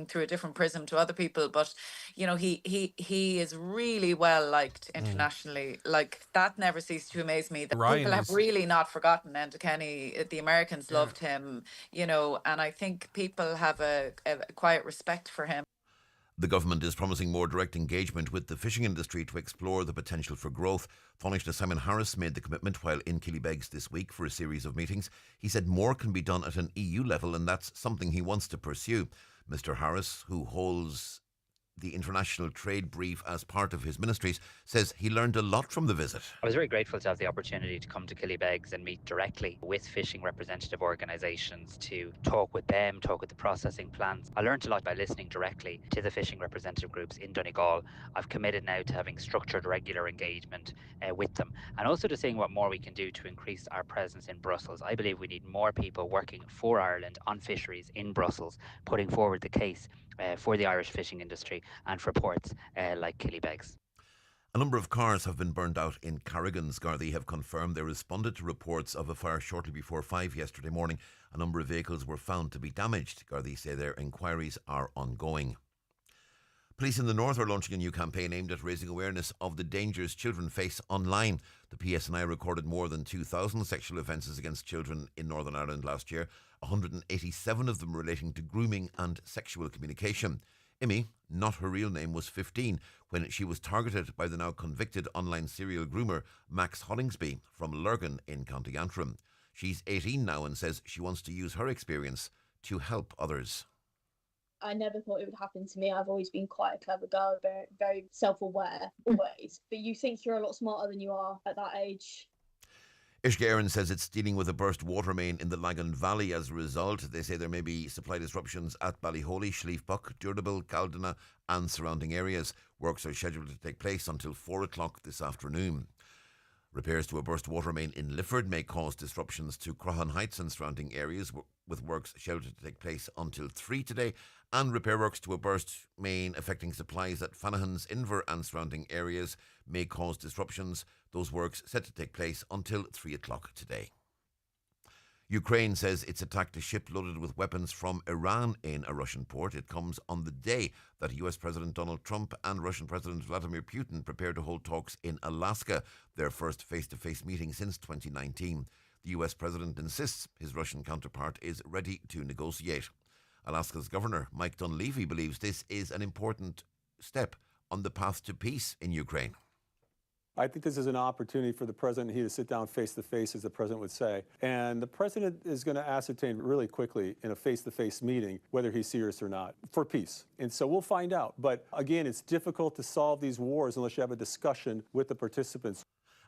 through a different prism to other people, but, you know, he is really well liked internationally. Like, that never ceased to amaze me, that people have really not forgotten Enda Kenny. The Americans loved him, you know, and I think people have a quiet respect for him. The government is promising more direct engagement with the fishing industry to explore the potential for growth. Taoiseach Simon Harris made the commitment while in Killybegs this week for a series of meetings. He said more can be done at an EU level, and that's something he wants to pursue. Mr. Harris, who holds the international trade brief as part of his ministries, says he learned a lot from the visit. I was very grateful to have the opportunity to come to Killybegs and meet directly with fishing representative organisations, to talk with them, talk with the processing plants. I learned a lot by listening directly to the fishing representative groups in Donegal. I've committed now to having structured, regular engagement with them, and also to seeing what more we can do to increase our presence in Brussels. I believe we need more people working for Ireland on fisheries in Brussels, putting forward the case for the Irish fishing industry and for ports like Killybegs. A number of cars have been burned out in Carrigans. Gardaí have confirmed they responded to reports of a fire shortly before 5 yesterday morning. A number of vehicles were found to be damaged. Gardaí say their inquiries are ongoing. Police in the North are launching a new campaign aimed at raising awareness of the dangers children face online. The PSNI recorded more than 2,000 sexual offences against children in Northern Ireland last year, 187 of them relating to grooming and sexual communication. Imi, not her real name, was 15 when she was targeted by the now convicted online serial groomer Max Hollingsby from Lurgan in County Antrim. She's 18 now and says she wants to use her experience to help others. I never thought it would happen to me. I've always been quite a clever girl, very, very self-aware always. But you think you're a lot smarter than you are at that age. Ishgaren says it's dealing with a burst water main in the Lagan Valley as a result. They say there may be supply disruptions at Ballyholy, Schliefbach, Durable, Caldana and surrounding areas. Works are scheduled to take place until 4 o'clock this afternoon. Repairs to a burst water main in Lifford may cause disruptions to Croghan Heights and surrounding areas, with works scheduled to take place until 3 today, and repair works to a burst main affecting supplies at Fanahans, Inver and surrounding areas may cause disruptions. Those works set to take place until 3 o'clock today. Ukraine says it's attacked a ship loaded with weapons from Iran in a Russian port. It comes on the day that US President Donald Trump and Russian President Vladimir Putin prepare to hold talks in Alaska, their first face-to-face meeting since 2019. The US President insists his Russian counterpart is ready to negotiate. Alaska's Governor Mike Dunleavy believes this is an important step on the path to peace in Ukraine. I think this is an opportunity for the president and he to sit down face-to-face, as the president would say. And the president is going to ascertain really quickly in a face-to-face meeting whether he's serious or not for peace. And so we'll find out. But again, it's difficult to solve these wars unless you have a discussion with the participants.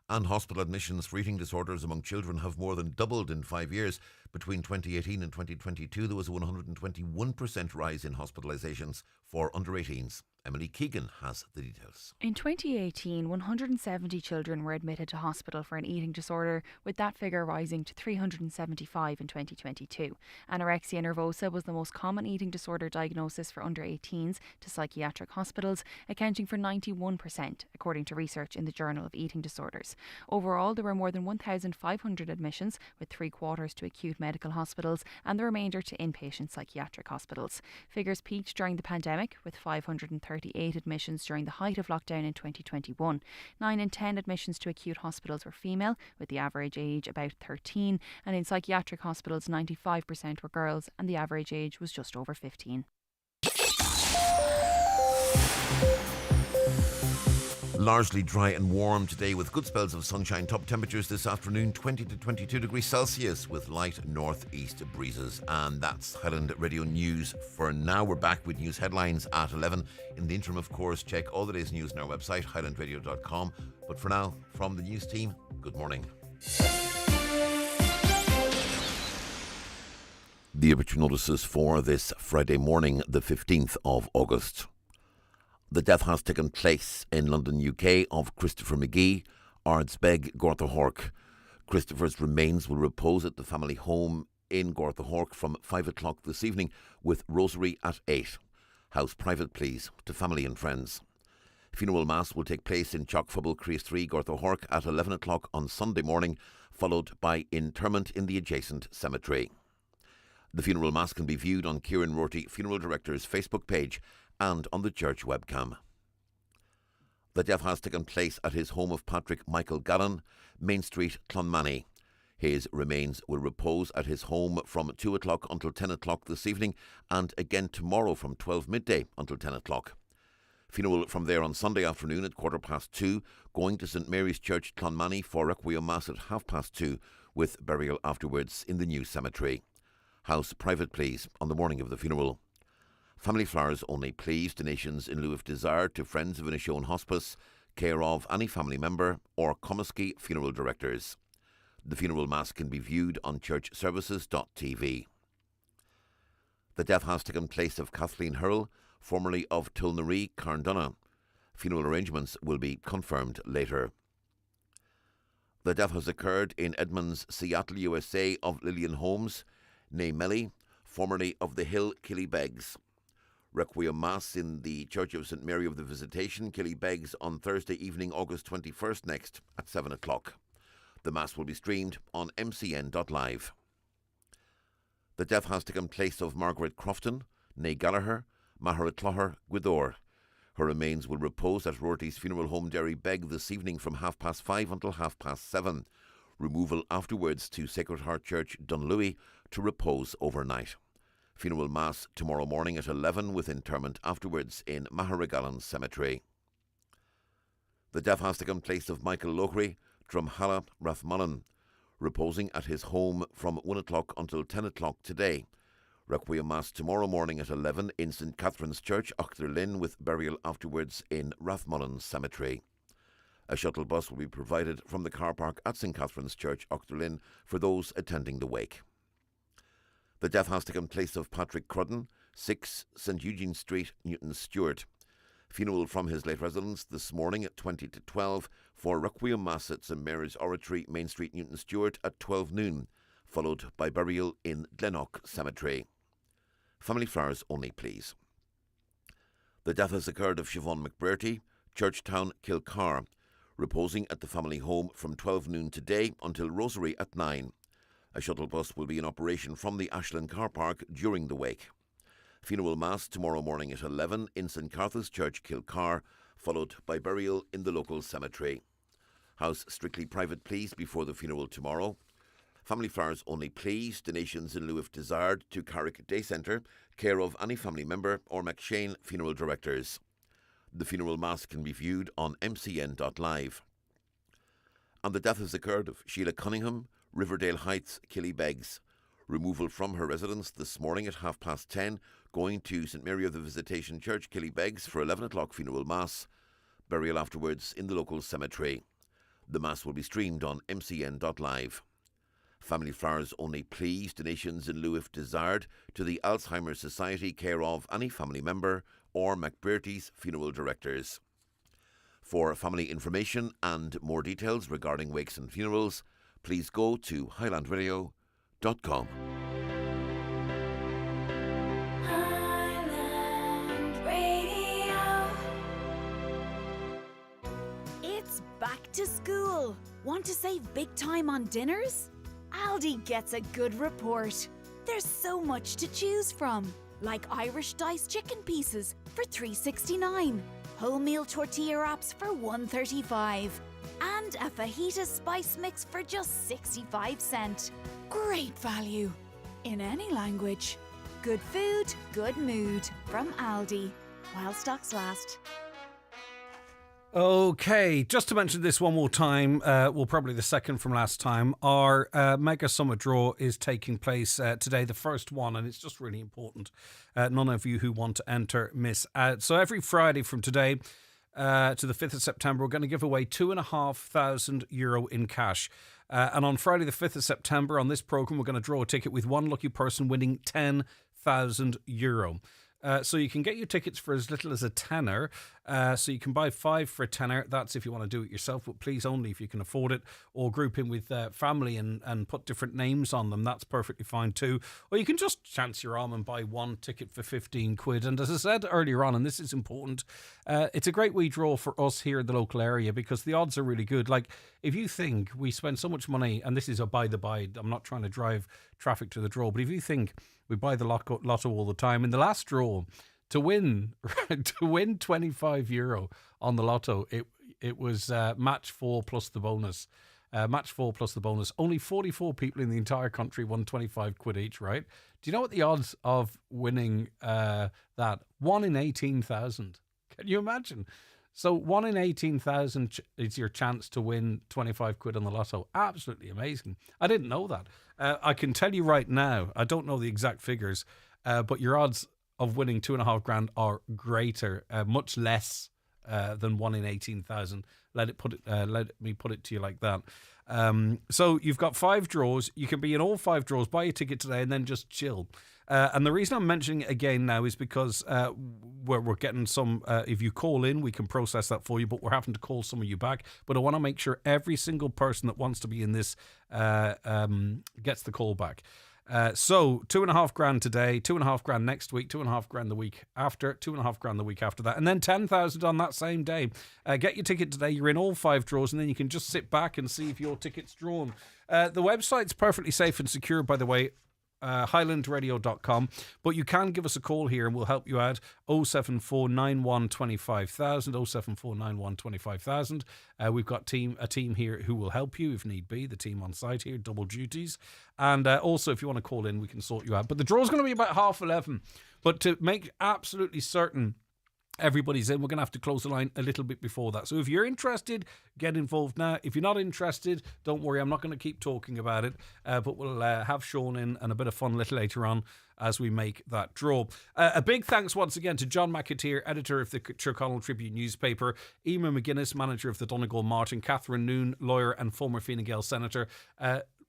And hospital admissions for eating disorders among children have more than doubled in 5 years. Between 2018 and 2022, there was a 121% rise in hospitalisations for under-18s. Emily Keegan has the details. In 2018, 170 children were admitted to hospital for an eating disorder, with that figure rising to 375 in 2022. Anorexia nervosa was the most common eating disorder diagnosis for under-18s to psychiatric hospitals, accounting for 91%, according to research in the Journal of Eating Disorders. Overall, there were more than 1,500 admissions, with 3/4 to acute medical hospitals and the remainder to inpatient psychiatric hospitals. Figures peaked during the pandemic, with 538 admissions during the height of lockdown in 2021. 9 in 10 admissions to acute hospitals were female, with the average age about 13, and in psychiatric hospitals 95% were girls and the average age was just over 15. Largely dry and warm today with good spells of sunshine. Top temperatures this afternoon 20 to 22 degrees Celsius with light northeast breezes. And that's Highland Radio News for now. We're back with news headlines at 11. In the interim, of course, check all the day's news on our website, highlandradio.com. But for now, from the news team, good morning. The obituary notices for this Friday morning, the 15th of August. The death has taken place in London, UK, of Christopher McGee, Ardsbeg, Gorthahork. Christopher's remains will repose at the family home in Gorthahork from 5 o'clock this evening, with rosary at 8. House private, please, to family and friends. Funeral mass will take place in Chockfubble, Crease 3, Gorthahork at 11 o'clock on Sunday morning, followed by interment in the adjacent cemetery. The funeral mass can be viewed on Kieran Rorty, Funeral Director's Facebook page, and on the church webcam. The death has taken place at his home of Patrick Michael Gallen, Main Street, Clonmany. His remains will repose at his home from 2 o'clock until 10 o'clock this evening, and again tomorrow from 12 midday until 10 o'clock. Funeral from there on Sunday afternoon at 2:15, going to St Mary's Church, Clonmany for Requiem Mass at 2:30, with burial afterwards in the new cemetery. House private, please, on the morning of the funeral. Family flowers only, please. Donations in lieu of desire to Friends of Inishowen Hospice, care of any family member, or Comiskey Funeral Directors. The funeral mass can be viewed on churchservices.tv. The death has taken place of Kathleen Hurrell, formerly of Tulnaree, Carndonagh. Funeral arrangements will be confirmed later. The death has occurred in Edmonds, Seattle, USA, of Lillian Holmes, née Melly, formerly of the Hill Killybegs. Requiem Mass in the Church of St Mary of the Visitation, Killybegs, on Thursday evening, August 21st next at 7 o'clock. The Mass will be streamed on mcn.live. The death has taken place of Margaret Crofton, née Gallagher, Maher Cloher, Gwyddor. Her remains will repose at Rorty's Funeral Home, Derrybeg, this evening from 5:30 until 7:30. Removal afterwards to Sacred Heart Church, Dunlewy, to repose overnight. Funeral Mass tomorrow morning at 11 with interment afterwards in Maharegallen Cemetery. The death has taken place of Michael Lochry, Drumhalla, Rathmullen, reposing at his home from 1 o'clock until 10 o'clock today. Requiem Mass tomorrow morning at 11 in St Catherine's Church, Auchterlin, with burial afterwards in Rathmullen Cemetery. A shuttle bus will be provided from the car park at St Catherine's Church, Auchterlin, for those attending the wake. The death has taken place of Patrick Crudden, 6 St Eugene Street, Newton Stewart. Funeral from his late residence this morning at 20 to 12 for Requiem Mass at St Mary's Oratory, Main Street, Newton Stewart at 12 noon, followed by burial in Glennock Cemetery. Family flowers only, please. The death has occurred of Siobhan McBrearty, Churchtown, Kilcar, reposing at the family home from 12 noon today until Rosary at 9. A shuttle bus will be in operation from the Ashland car park during the wake. Funeral Mass tomorrow morning at 11 in St Cartha's Church, Kilcar, followed by burial in the local cemetery. House strictly private, please, before the funeral tomorrow. Family flowers only, please. Donations in lieu if desired to Carrick Day Centre, care of any family member or McShane Funeral Directors. The funeral mass can be viewed on mcn.live. And the death has occurred of Sheila Cunningham, Riverdale Heights, Killybegs. Removal from her residence this morning at 10:30, going to St Mary of the Visitation Church, Killybegs, for 11 o'clock funeral mass. Burial afterwards in the local cemetery. The mass will be streamed on mcn.live. Family flowers only, please. Donations in lieu if desired to the Alzheimer's Society, care of any family member or McBrearty's Funeral Directors. For family information and more details regarding wakes and funerals, please go to highlandradio.com. It's back to school. Want to save big time on dinners? Aldi gets a good report. There's so much to choose from, like Irish diced chicken pieces for $3.69, wholemeal tortilla wraps for $1.35, and a fajita spice mix for just 65 cents. Great value. In any language. Good food, good mood. From Aldi. While stocks last. Okay, just to mention this one more time, well, probably the second from last time, our Mega Summer Draw is taking place today, the first one, and it's just really important. None of you who want to enter miss out. So every Friday from today to the 5th of September, we're going to give away €2,500 in cash. And on Friday the 5th of September, on this programme, we're going to draw a ticket with one lucky person winning €10,000. So you can get your tickets for as little as a tenner. So you can buy 5 for a tenner. That's if you want to do it yourself, but please only if you can afford it, or group in with family and put different names on them. That's perfectly fine too. Or you can just chance your arm and buy one ticket for 15 quid. And as I said earlier on, and this is important, it's a great wee draw for us here in the local area because the odds are really good. Like, if you think we spend so much money, and this is a by the by, I'm not trying to drive traffic to the draw, but if you think we buy the lotto all the time, in the last draw, to win €25 on the lotto, it was match 4 plus the bonus. Match 4 plus the bonus. Only 44 people in the entire country won 25 quid each, right? Do you know what the odds of winning that? 1 in 18,000. Can you imagine? So 1 in 18,000 is your chance to win 25 quid on the lotto. Absolutely amazing. I didn't know that. I can tell you right now, I don't know the exact figures, but your odds of winning $2,500 are greater, much less than 1 in 18,000. Let me put it to you like that. So you've got 5 draws. You can be in all 5 draws. Buy your ticket today and then just chill. And the reason I'm mentioning it again now is because we're getting some, if you call in, we can process that for you, but we're having to call some of you back. But I want to make sure every single person that wants to be in this gets the call back. So $2,500 today, $2,500 next week, $2,500 the week after, $2,500 the week after that, and then 10,000 on that same day. Get your ticket today. You're in all 5 draws, and then you can just sit back and see if your ticket's drawn. The website's perfectly safe and secure, by the way. Highlandradio.com, but you can give us a call here and we'll help you out. 07491 25000, 07491 25000. We've got a team here who will help you if need be. The team on site here, double duties. And also, if you want to call in, we can sort you out. But the draw's going to be about 11:30. But to make absolutely certain everybody's in, we're going to have to close the line a little bit before that. So if you're interested, get involved now. If you're not interested, don't worry, I'm not going to keep talking about it, but we'll have Sean in and a bit of fun a little later on as we make that draw. A big thanks once again to John McAteer, editor of the Tyrconnell Tribune newspaper, Emer McGuinness, manager of the Donegal Martin, Catherine Noon, lawyer and former Fine Gael senator.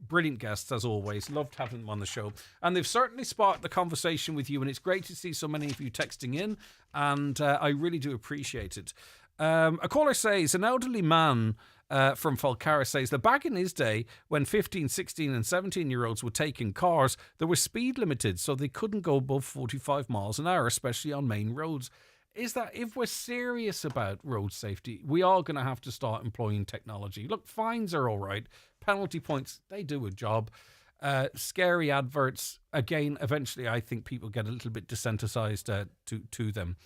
Brilliant guests as always. Loved having them on the show, and they've certainly sparked the conversation with you, and it's great to see so many of you texting in, and I really do appreciate it. A caller says an elderly man from Falcarra says that back in his day when 15, 16 and 17 year olds were taking cars, there was speed limited, so they couldn't go above 45 miles an hour, especially on main roads. Is that if we're serious about road safety, we are going to have to start employing technology. Look, fines are all right. Penalty points, they do a job. Scary adverts, again, eventually I think people get a little bit desensitized to them.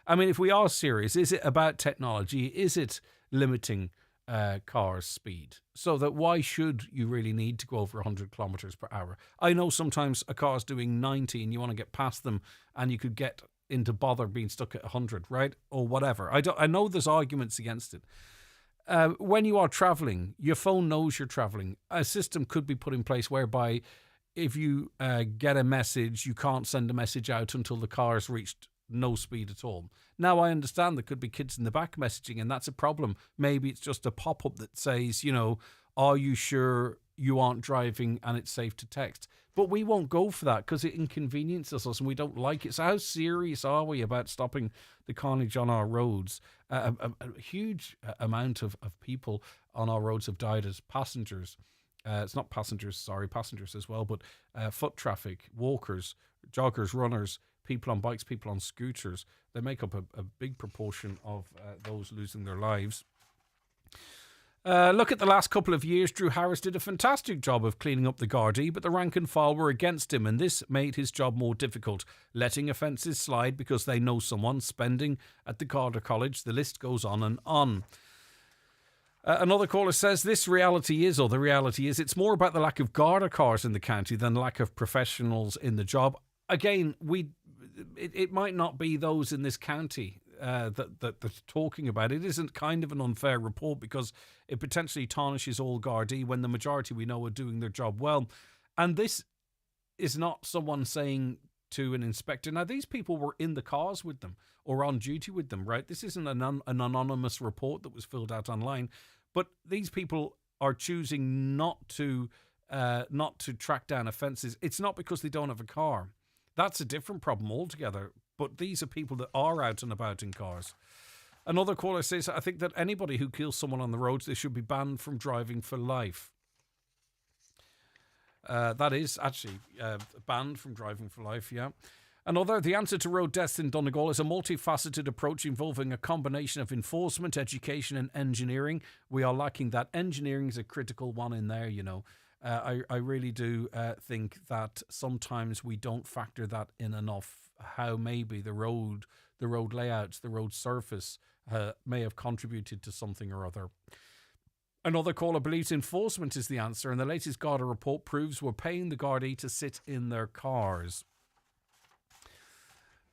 I mean, if we are serious, is it about technology? Is it limiting cars' speed? So that why should you really need to go over 100 kilometers per hour? I know sometimes a car's doing 90 and you want to get past them and you could get into bother being stuck at 100, right? Or whatever. I know there's arguments against it. When you are travelling, your phone knows you're travelling. A system could be put in place whereby if you get a message, you can't send a message out until the car's reached no speed at all. Now, I understand there could be kids in the back messaging, and that's a problem. Maybe it's just a pop-up that says, are you sure you aren't driving and it's safe to text? But we won't go for that because it inconveniences us and we don't like it. So how serious are we about stopping the carnage on our roads? A huge amount of people on our roads have died as passengers. It's not passengers, sorry, passengers as well, but foot traffic, walkers, joggers, runners, people on bikes, people on scooters. They make up a big proportion of those losing their lives. Look at the last couple of years. Drew Harris did a fantastic job of cleaning up the Gardaí, but the rank and file were against him, and this made his job more difficult. Letting offences slide because they know someone, spending at the Garda College, the list goes on and on. Another caller says the reality is it's more about the lack of Garda cars in the county than the lack of professionals in the job. Again, it might not be those in this county that that's talking about. It isn't kind of an unfair report because it potentially tarnishes all Gardaí when the majority we know are doing their job well. And this is not someone saying to an inspector, now these people were in the cars with them or on duty with them, right? This isn't an anonymous report that was filled out online, but these people are choosing not to track down offences. It's not because they don't have a car. That's a different problem altogether. But these are people that are out and about in cars. Another caller says, I think that anybody who kills someone on the roads, they should be banned from driving for life. That is actually banned from driving for life, yeah. Another, the answer to road deaths in Donegal is a multifaceted approach involving a combination of enforcement, education and engineering. We are lacking that. Engineering is a critical one in there, I really do think that sometimes we don't factor that in enough. How maybe the road layouts, the road surface may have contributed to something or other. Another caller believes enforcement is the answer, and the latest Garda report proves we're paying the Gardaí to sit in their cars.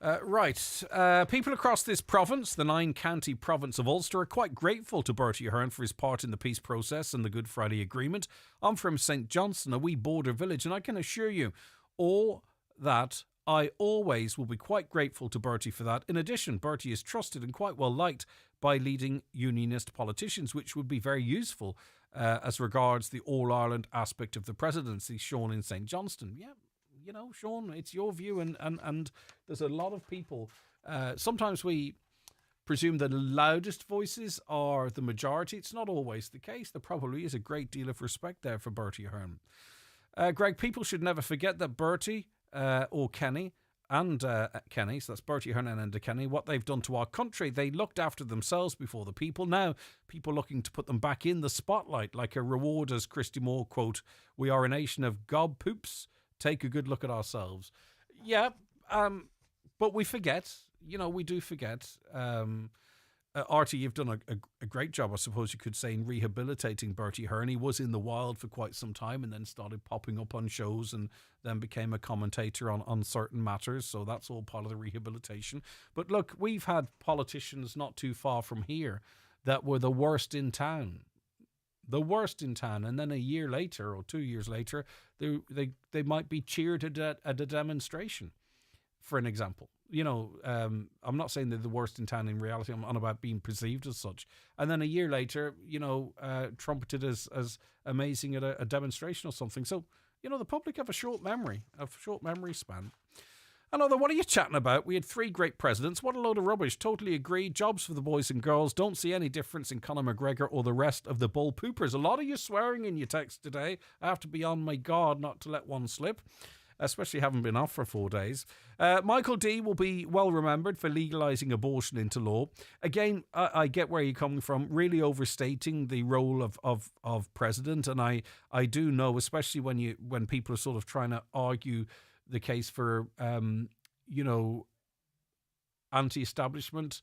People across this province, the 9-county province of Ulster, are quite grateful to Bertie Ahern for his part in the peace process and the Good Friday Agreement. I'm from St Johnstone, a wee border village, and I can assure you all that I always will be quite grateful to Bertie for that. In addition, Bertie is trusted and quite well liked by leading unionist politicians, which would be very useful as regards the All-Ireland aspect of the presidency. Sean in St Johnstone. Yeah, Sean, it's your view, and there's a lot of people. Sometimes we presume the loudest voices are the majority. It's not always the case. There probably is a great deal of respect there for Bertie Ahern. Greg, people should never forget that Bertie O'Kenny and Kenny, so that's Bertie Ahern and Kenny, what they've done to our country. They looked after themselves before the people. Now, people looking to put them back in the spotlight, like a reward, as Christy Moore, quote, "We are a nation of gob poops. Take a good look at ourselves." Yeah, but we forget. We do forget. Artie, you've done a great job, I suppose you could say, in rehabilitating Bertie Ahern. He was in the wild for quite some time and then started popping up on shows and then became a commentator on certain matters. So that's all part of the rehabilitation. But look, we've had politicians not too far from here that were the worst in town. The worst in town. And then a year later or 2 years later, they might be cheered at a demonstration, for an example. I'm not saying they're the worst in town in reality. I'm on about being perceived as such. And then a year later, trumpeted as amazing at a demonstration or something. So, the public have a short memory span. Another, what are you chatting about? We had 3 great presidents. What a load of rubbish. Totally agree. Jobs for the boys and girls. Don't see any difference in Conor McGregor or the rest of the bull poopers. A lot of you swearing in your text today. I have to be on my guard not to let one slip, especially having been off for 4 days. Michael D will be well remembered for legalising abortion into law. Again, I get where you're coming from, really overstating the role of president. And I do know, especially when people are sort of trying to argue the case for, anti-establishment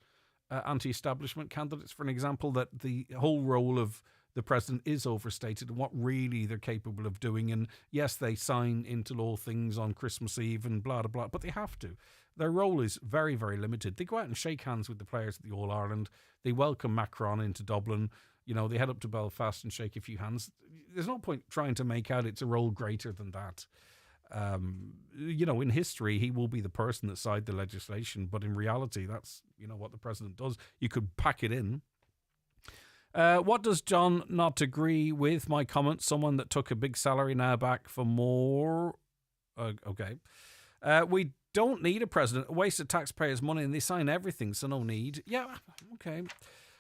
candidates, for an example, that the whole role of the president is overstated and what really they're capable of doing. And yes, they sign into law things on Christmas Eve and blah, blah, blah, but they have to. Their role is very, very limited. They go out and shake hands with the players at the All-Ireland. They welcome Macron into Dublin. They head up to Belfast and shake a few hands. There's no point trying to make out it's a role greater than that. In history, he will be the person that signed the legislation, but in reality, that's, what the president does. You could pack it in. What does John not agree with? My comment, someone that took a big salary now back for more. Okay. We don't need a president. A waste of taxpayers' money, and they sign everything, so no need. Yeah, okay.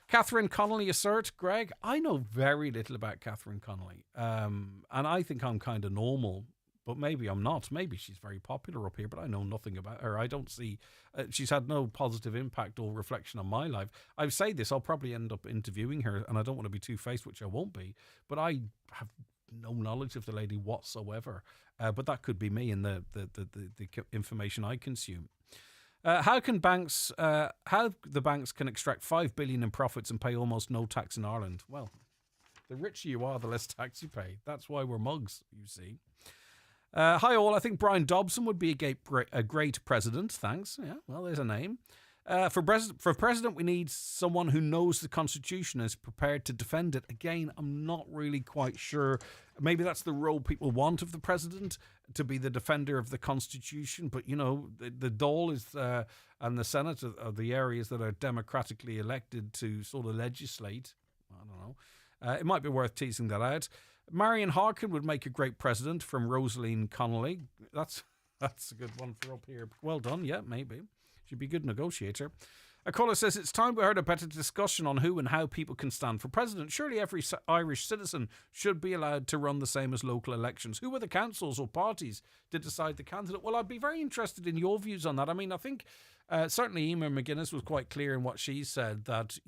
Catherine Connolly assert, Greg, I know very little about Catherine Connolly, and I think I'm kind of normal, but maybe I'm not. Maybe she's very popular up here, but I know nothing about her. I don't see, she's had no positive impact or reflection on my life. I say this, I'll probably end up interviewing her, and I don't want to be two-faced, which I won't be, but I have no knowledge of the lady whatsoever. But that could be me and the information I consume. How the banks can extract $5 billion in profits and pay almost no tax in Ireland? Well, the richer you are, the less tax you pay. That's why we're mugs, you see. Hi all, I think Brian Dobson would be a great president. Thanks. Yeah, well, there's a name. For president, we need someone who knows the Constitution and is prepared to defend it. Again, I'm not really quite sure. Maybe that's the role people want of the president, to be the defender of the Constitution. But, the Dáil is and the Senate are the areas that are democratically elected to sort of legislate. I don't know. It might be worth teasing that out. Marion Harkin would make a great president, from Rosaleen Connolly. That's a good one for up here. Well done. Yeah, maybe. She'd be a good negotiator. A caller says, it's time we heard a better discussion on who and how people can stand for president. Surely every Irish citizen should be allowed to run the same as local elections. Who are the councils or parties to decide the candidate? Well, I'd be very interested in your views on that. I mean, I think certainly Emer McGuinness was quite clear in what she said, that,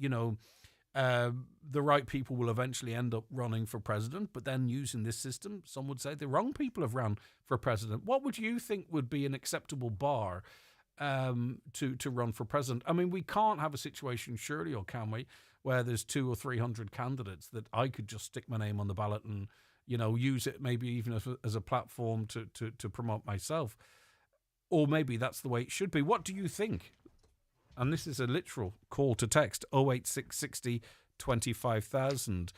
the right people will eventually end up running for president, but then using this system, some would say the wrong people have run for president. What would you think would be an acceptable bar to run for president? I mean, we can't have a situation, surely, or can we, where there's 200 or 300 candidates that I could just stick my name on the ballot and, use it maybe even as a platform to promote myself. Or maybe that's the way it should be. What do you think? And this is a literal call to text, 08660 25,000.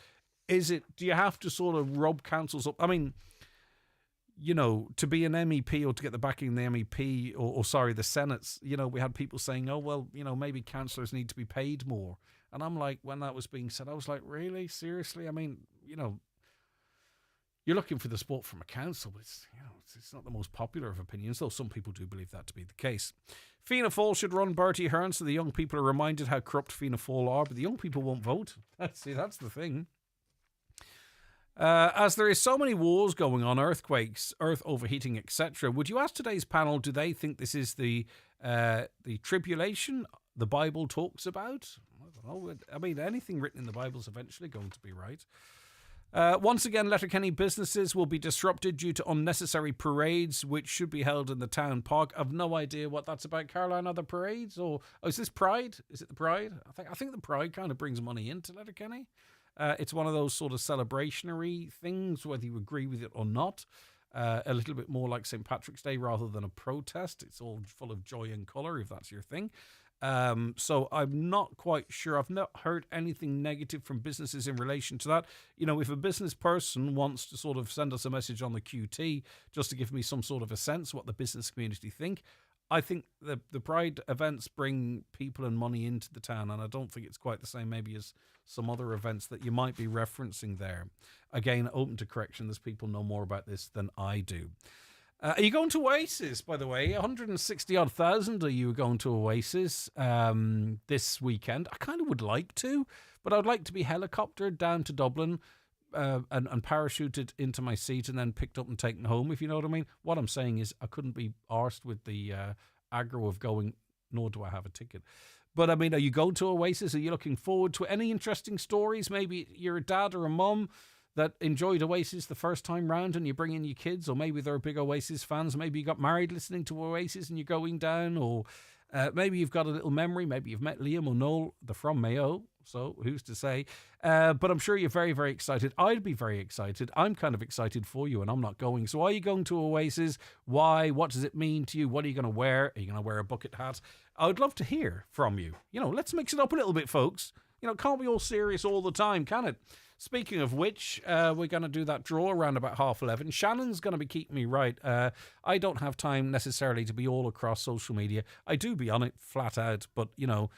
Do you have to sort of rub councils up? I mean, to be an MEP or to get the backing of the MEP or the Senate's, we had people saying, oh, well, maybe councillors need to be paid more. And I'm like, when that was being said, I was like, really? Seriously? I mean, you're looking for the support from a council, but it's not the most popular of opinions, though some people do believe that to be the case. Fianna Fáil should run Bertie Ahern so the young people are reminded how corrupt Fianna Fáil are, but the young people won't vote. See, that's the thing. As there is so many wars going on, earthquakes, earth overheating, etc., would you ask today's panel, do they think this is the tribulation the Bible talks about? I don't know. I mean, anything written in the Bible is eventually going to be right. Once again, Letterkenny businesses will be disrupted due to unnecessary parades, which should be held in the town park. I've no idea what that's about, Caroline. Are there parades? Or is this Pride? Is it the Pride? I think the Pride kind of brings money into Letterkenny. It's one of those sort of celebrationary things, whether you agree with it or not. A little bit more like St. Patrick's Day rather than a protest. It's all full of joy and colour, if that's your thing. So I'm not quite sure. I've not heard anything negative from businesses in relation to that. You know, if a business person wants to sort of send us a message on the QT just to give me some sort of a sense what the business community think, I think the Pride events bring people and money into the town, and I don't think it's quite the same maybe as some other events that you might be referencing there. Again, open to correction. There's people know more about this than I do. Are you going to Oasis, by the way? 160-odd thousand are you going to Oasis this weekend? I kind of would like to, but I'd like to be helicoptered down to Dublin and parachuted into my seat and then picked up and taken home, if you know what I mean. What I'm saying is I couldn't be arsed with the aggro of going, nor do I have a ticket. But, I mean, are you going to Oasis? Are you looking forward to any interesting stories? Maybe you're a dad or a mum that enjoyed Oasis the first time round and you bring in your kids, or maybe they're big Oasis fans. Maybe you got married listening to Oasis and you're going down, or maybe you've got a little memory. Maybe you've met Liam or Noel. They're from Mayo, so who's to say? But I'm sure you're very, very excited. I'd be very excited. I'm kind of excited for you, and I'm not going. So are you going to Oasis? Why? What does it mean to you? What are you going to wear? Are you going to wear a bucket hat? I would love to hear from you. You know, let's mix it up a little bit, folks. You know, it can't be all serious all the time, can it? Speaking of which, we're going to do that draw around about 11:30. Shannon's going to be keeping me right. I don't have time necessarily to be all across social media. I do be on it flat out, but, you know,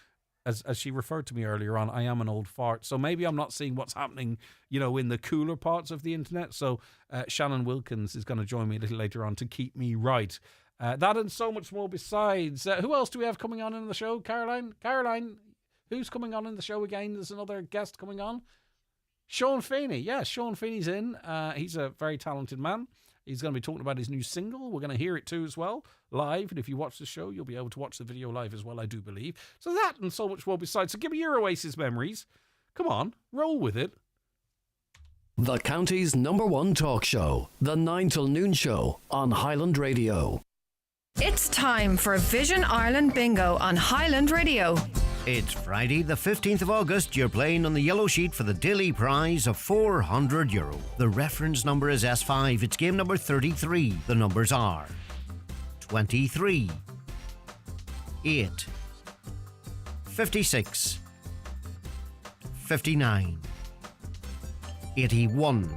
as she referred to me earlier on, I am an old fart. So maybe I'm not seeing what's happening, you know, in the cooler parts of the internet. So Shannon Wilkins is going to join me a little later on to keep me right. That and so much more besides. Who else do we have coming on in the show? Caroline, who's coming on in the show again? There's another guest coming on. Sean Feeney. Yeah, Sean Feeney's in. He's a very talented man. He's going to be talking about his new single. We're going to hear it too as well, live. And if you watch the show, you'll be able to watch the video live as well, I do believe. So that and so much more besides. So give me your Oasis memories. Come on, roll with it. The county's #1 talk show, The 9 till Noon Show on Highland Radio. It's time for Vision Ireland Bingo on Highland Radio. It's Friday the 15th of August. You're playing on the yellow sheet for the daily prize of €400. The reference number is S5. It's game number 33. The numbers are 23, 8, 56, 59, 81,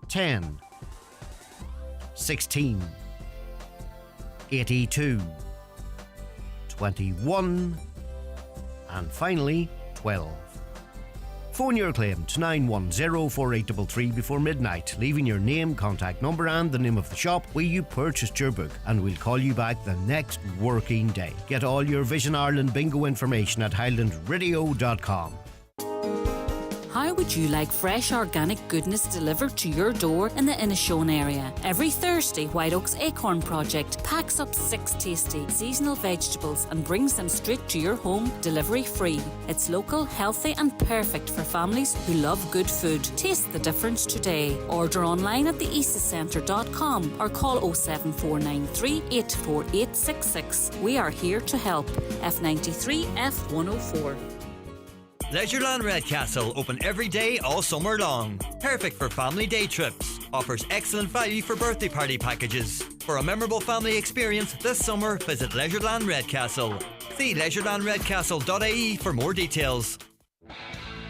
10, 16, 82, 21, and finally 12. Phone your claim to 9104833 before midnight, leaving your name, contact number and the name of the shop where you purchased your book, and we'll call you back the next working day. Get all your Vision Ireland bingo information at highlandradio.com. How would you like fresh organic goodness delivered to your door in the Inishowen area? Every Thursday, White Oak's Acorn Project packs up 6 tasty seasonal vegetables and brings them straight to your home, delivery free. It's local, healthy and perfect for families who love good food. Taste the difference today. Order online at theasacentre.com or call 07493 84866. We are here to help. F93 F104. Leisureland Redcastle open every day all summer long. Perfect for family day trips. Offers excellent value for birthday party packages. For a memorable family experience this summer, visit Leisureland Redcastle. See leisurelandredcastle.ie for more details.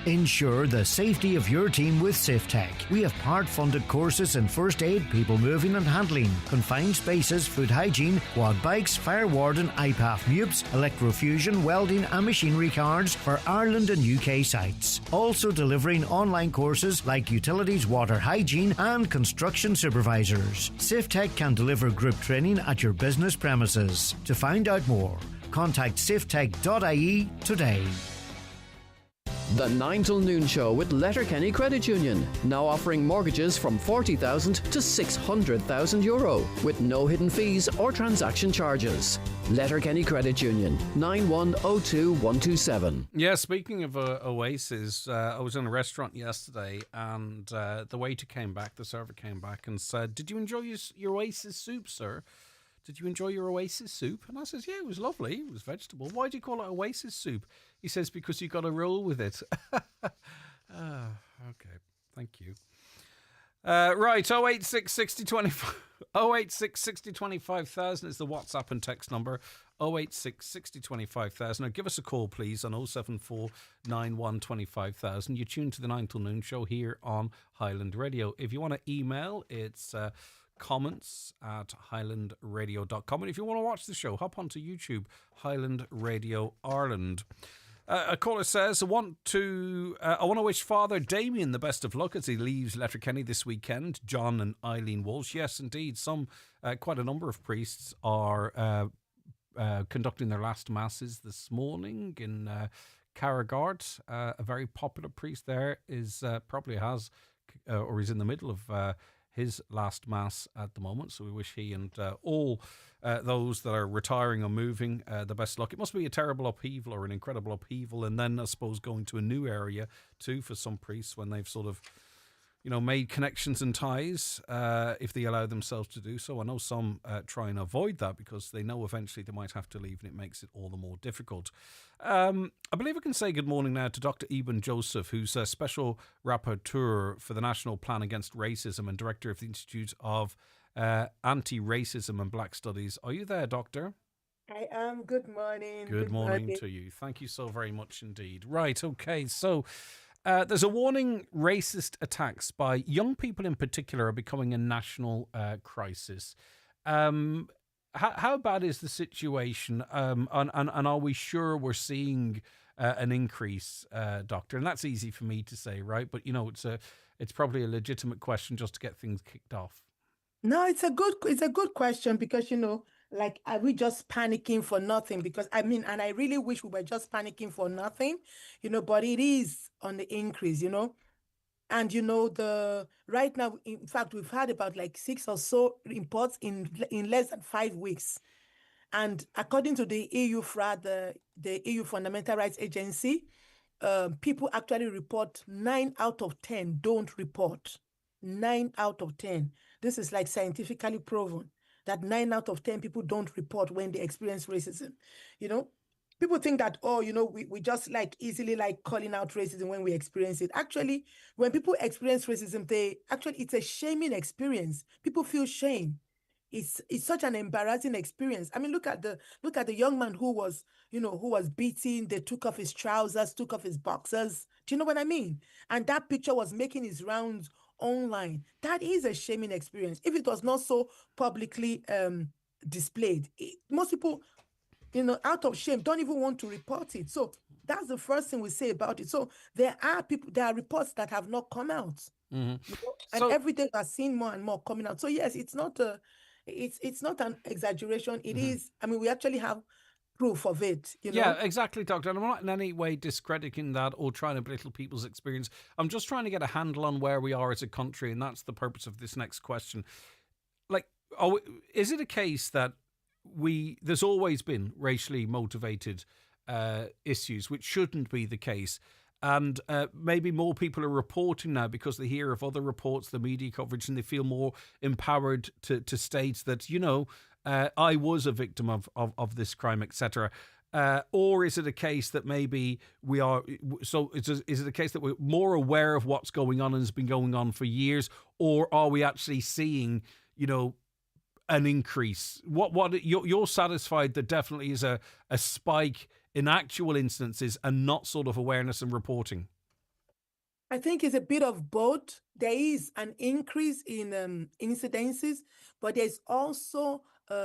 Ensure the safety of your team with SafeTech. We have part-funded courses in first aid, people moving and handling, confined spaces, food hygiene, quad bikes, fire warden, iPath MUPS, electrofusion, welding and machinery cards for Ireland and UK sites. Also delivering online courses like utilities, water hygiene and construction supervisors. SafeTech can deliver group training at your business premises. To find out more, contact safetech.ie today. The 9 till noon show with Letterkenny Credit Union, now offering mortgages from €40,000 to €600,000 with no hidden fees or transaction charges. Letterkenny Credit Union, 9102127. Yeah, speaking of Oasis, I was in a restaurant yesterday and the waiter came back, the server came back and said, "Did you enjoy your Oasis soup, sir? Did you enjoy your Oasis soup?" And I says, "Yeah, it was lovely. It was vegetable. Why do you call it Oasis soup?" He says, "Because you got to roll with it." Okay, thank you. Right, 086 60 25 086 60 25,000 is the WhatsApp and text number. 086 60 25,000. Now give us a call, please, on 074 91 25,000. You tune to the 9 till noon show here on Highland Radio. If you want to email, it's comments@highlandradio.com. And if you want to watch the show, hop onto YouTube, Highland Radio Ireland. A caller says, I want to wish Father Damien the best of luck as he leaves Letterkenny this weekend. John and Eileen Walsh. Yes, indeed. Quite a number of priests are conducting their last masses this morning in Carragard. A very popular priest there is probably has or is in the middle of his last mass at the moment. So we wish he and all those that are retiring or moving the best luck. It must be a terrible upheaval or an incredible upheaval, and then I suppose going to a new area too for some priests when they've sort of made connections and ties, if they allow themselves to do so. I know some try and avoid that because they know eventually they might have to leave, and it makes it all the more difficult. I believe I can say good morning now to Dr. Eben Joseph, who's a Special Rapporteur for the National Plan Against Racism and Director of the Institute of Anti-Racism and Black Studies. Are you there, Doctor? I am. Good morning. Good morning to you. Thank you so very much indeed. Right, okay, so there's a warning: racist attacks by young people in particular are becoming a national crisis. How bad is the situation? And are we sure we're seeing an increase, Doctor? And that's easy for me to say, right? But it's probably a legitimate question just to get things kicked off. No, it's a good question because like, are we just panicking for nothing? Because and I really wish we were just panicking for nothing, but it is on the increase, and right now, in fact, we've had about like 6 or so reports in less than 5 weeks. And according to the EU FRA, the EU Fundamental Rights Agency, people actually report 9 out of 10 don't report. 9 out of 10. This is like scientifically proven that 9 out of 10 people don't report when they experience racism. People think that, we just like easily like calling out racism when we experience it. Actually, when people experience racism, it's a shaming experience. People feel shame. It's such an embarrassing experience. I mean, look at the young man who was beaten. They took off his trousers, took off his boxers. Do you know what I mean? And that picture was making his rounds online. That is a shaming experience. If it was not so publicly displayed, most people, out of shame, don't even want to report it. So that's the first thing we say about it. So there are reports that have not come out, and every day we're seeing more and more coming out. So yes, it's not an exaggeration. It is. I mean, we actually have proof of it. Yeah, exactly, Doctor. And I'm not in any way discrediting that or trying to belittle people's experience. I'm just trying to get a handle on where we are as a country, and that's the purpose of this next question. Like, is it a case that there's always been racially motivated issues, which shouldn't be the case, and maybe more people are reporting now because they hear of other reports, the media coverage, and they feel more empowered to state that I was a victim of this crime, etc. Or is it a case that maybe we are? So is it a case that we're more aware of what's going on and has been going on for years, or are we actually seeing an increase? What you're satisfied that definitely is a spike in actual instances and not sort of awareness and reporting? I think it's a bit of both. There is an increase in incidences, but there's also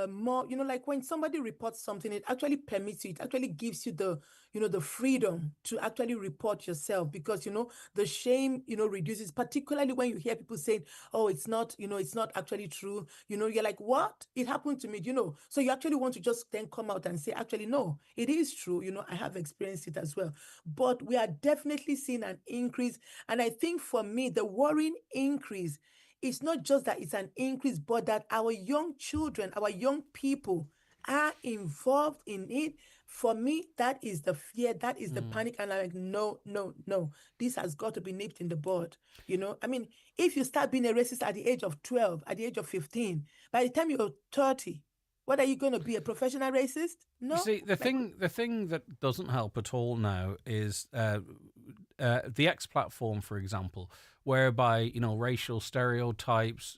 more, like when somebody reports something, it actually permits you, it actually gives you the freedom to actually report yourself, because, the shame, reduces, particularly when you hear people saying, oh, it's not, it's not actually true. You're like, what? It happened to me, So you actually want to just then come out and say, actually, no, it is true. I have experienced it as well. But we are definitely seeing an increase. And I think for me, the worrying increase, it's not just that it's an increase, but that our young children, our young people are involved in it. For me, that is the fear, that is the panic. And I'm like, no, no, no. This has got to be nipped in the bud. I mean, if you start being a racist at the age of 12, at the age of 15, by the time you're 30, what are you going to be, a professional racist? No. You see, the thing that doesn't help at all now is the X platform, for example, whereby racial stereotypes,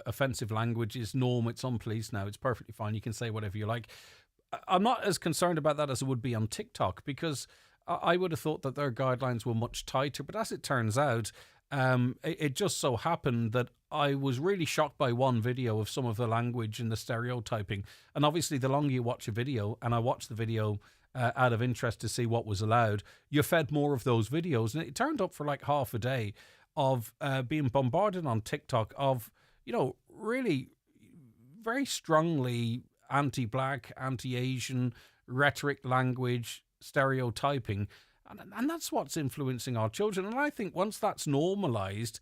offensive language is norm. It's on police now. It's perfectly fine. You can say whatever you like. I'm not as concerned about that as it would be on TikTok, because I would have thought that their guidelines were much tighter. But as it turns out, it just so happened that I was really shocked by one video of some of the language and the stereotyping. And obviously, the longer you watch a video, and I watched the video out of interest to see what was allowed, you're fed more of those videos. And it turned up for like half a day of being bombarded on TikTok of, really very strongly anti-black, anti-Asian rhetoric, language, stereotyping. And that's what's influencing our children. And I think once that's normalised,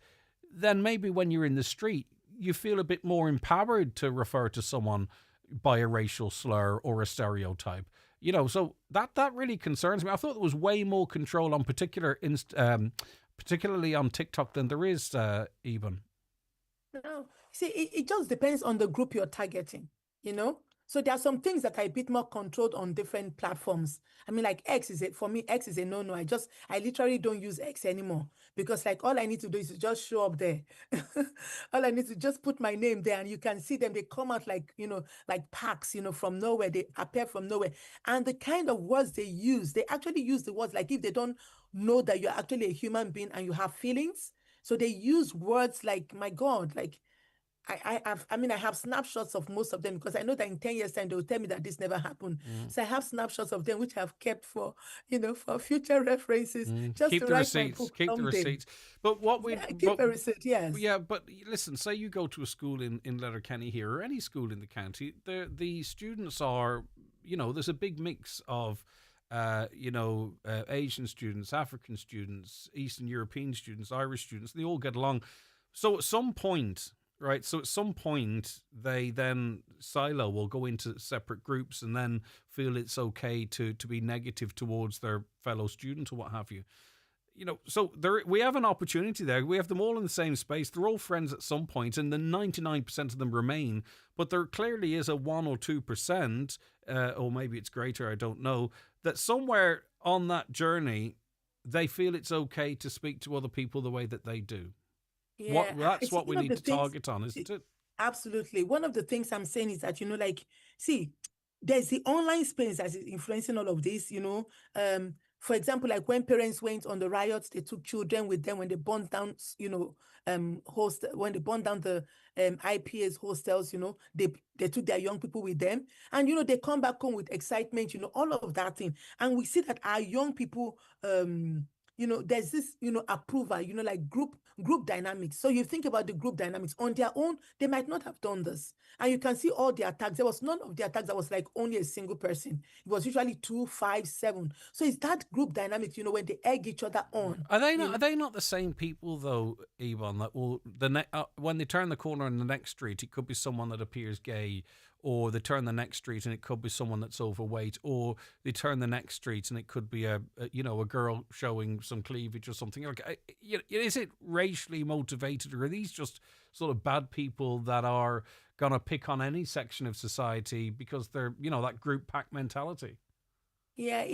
then maybe when you're in the street, you feel a bit more empowered to refer to someone by a racial slur or a stereotype. So that really concerns me. I thought there was way more control on particularly on TikTok than there is, Eben. No, see, it just depends on the group you're targeting, So there are some things that are a bit more controlled on different platforms. I mean, like X for me, X is a no-no. I literally don't use X anymore, because like all I need to do is to just show up there. All I need to just put my name there, and you can see them. They come out like, like packs, from nowhere. They appear from nowhere. And the kind of words they use, they actually use the words like if they don't know that you're actually a human being and you have feelings. So they use words like, my God, like, I have snapshots of most of them, because I know that in 10 years' time, they will tell me that this never happened. So I have snapshots of them, which I've kept for, for future references. Just keep to the write receipts. my book Keep someday. the receipts. But what we keep a receipt, yes. Yeah, but listen, say you go to a school in Letterkenny here, or any school in the county, the students are, there's a big mix of Asian students, African students, Eastern European students, Irish students. They all get along. So at some point, right? So at some point, they then silo will go into separate groups and then feel it's okay to be negative towards their fellow student or what have you. So we have an opportunity there. We have them all in the same space. They're all friends at some point, and then 99% of them remain. But there clearly is a 1 or 2%, or maybe it's greater, I don't know, that somewhere on that journey, they feel it's okay to speak to other people the way that they do. Yeah, That's what we need to target on, isn't it? Absolutely. One of the things I'm saying is that, see, there's the online space that is influencing all of this, For example, like when parents went on the riots, they took children with them when they burned down, when they burned down the IPA's hostels, they took their young people with them. And, they come back home with excitement, all of that thing. And we see that our young people, there's this, approval, like group dynamics. So you think about the group dynamics on their own, they might not have done this. And you can see all the attacks. There was none of the attacks that was like only a single person. It was usually 2, 5, 7. So it's that group dynamics, when they egg each other on. Are they not the same people though, Yvonne, that will when they turn the corner on the next street, it could be someone that appears gay, or they turn the next street and it could be someone that's overweight, or they turn the next street and it could be a girl showing some cleavage or something. Is it racially motivated, or are these just sort of bad people that are going to pick on any section of society because they're, that group pack mentality? Yeah,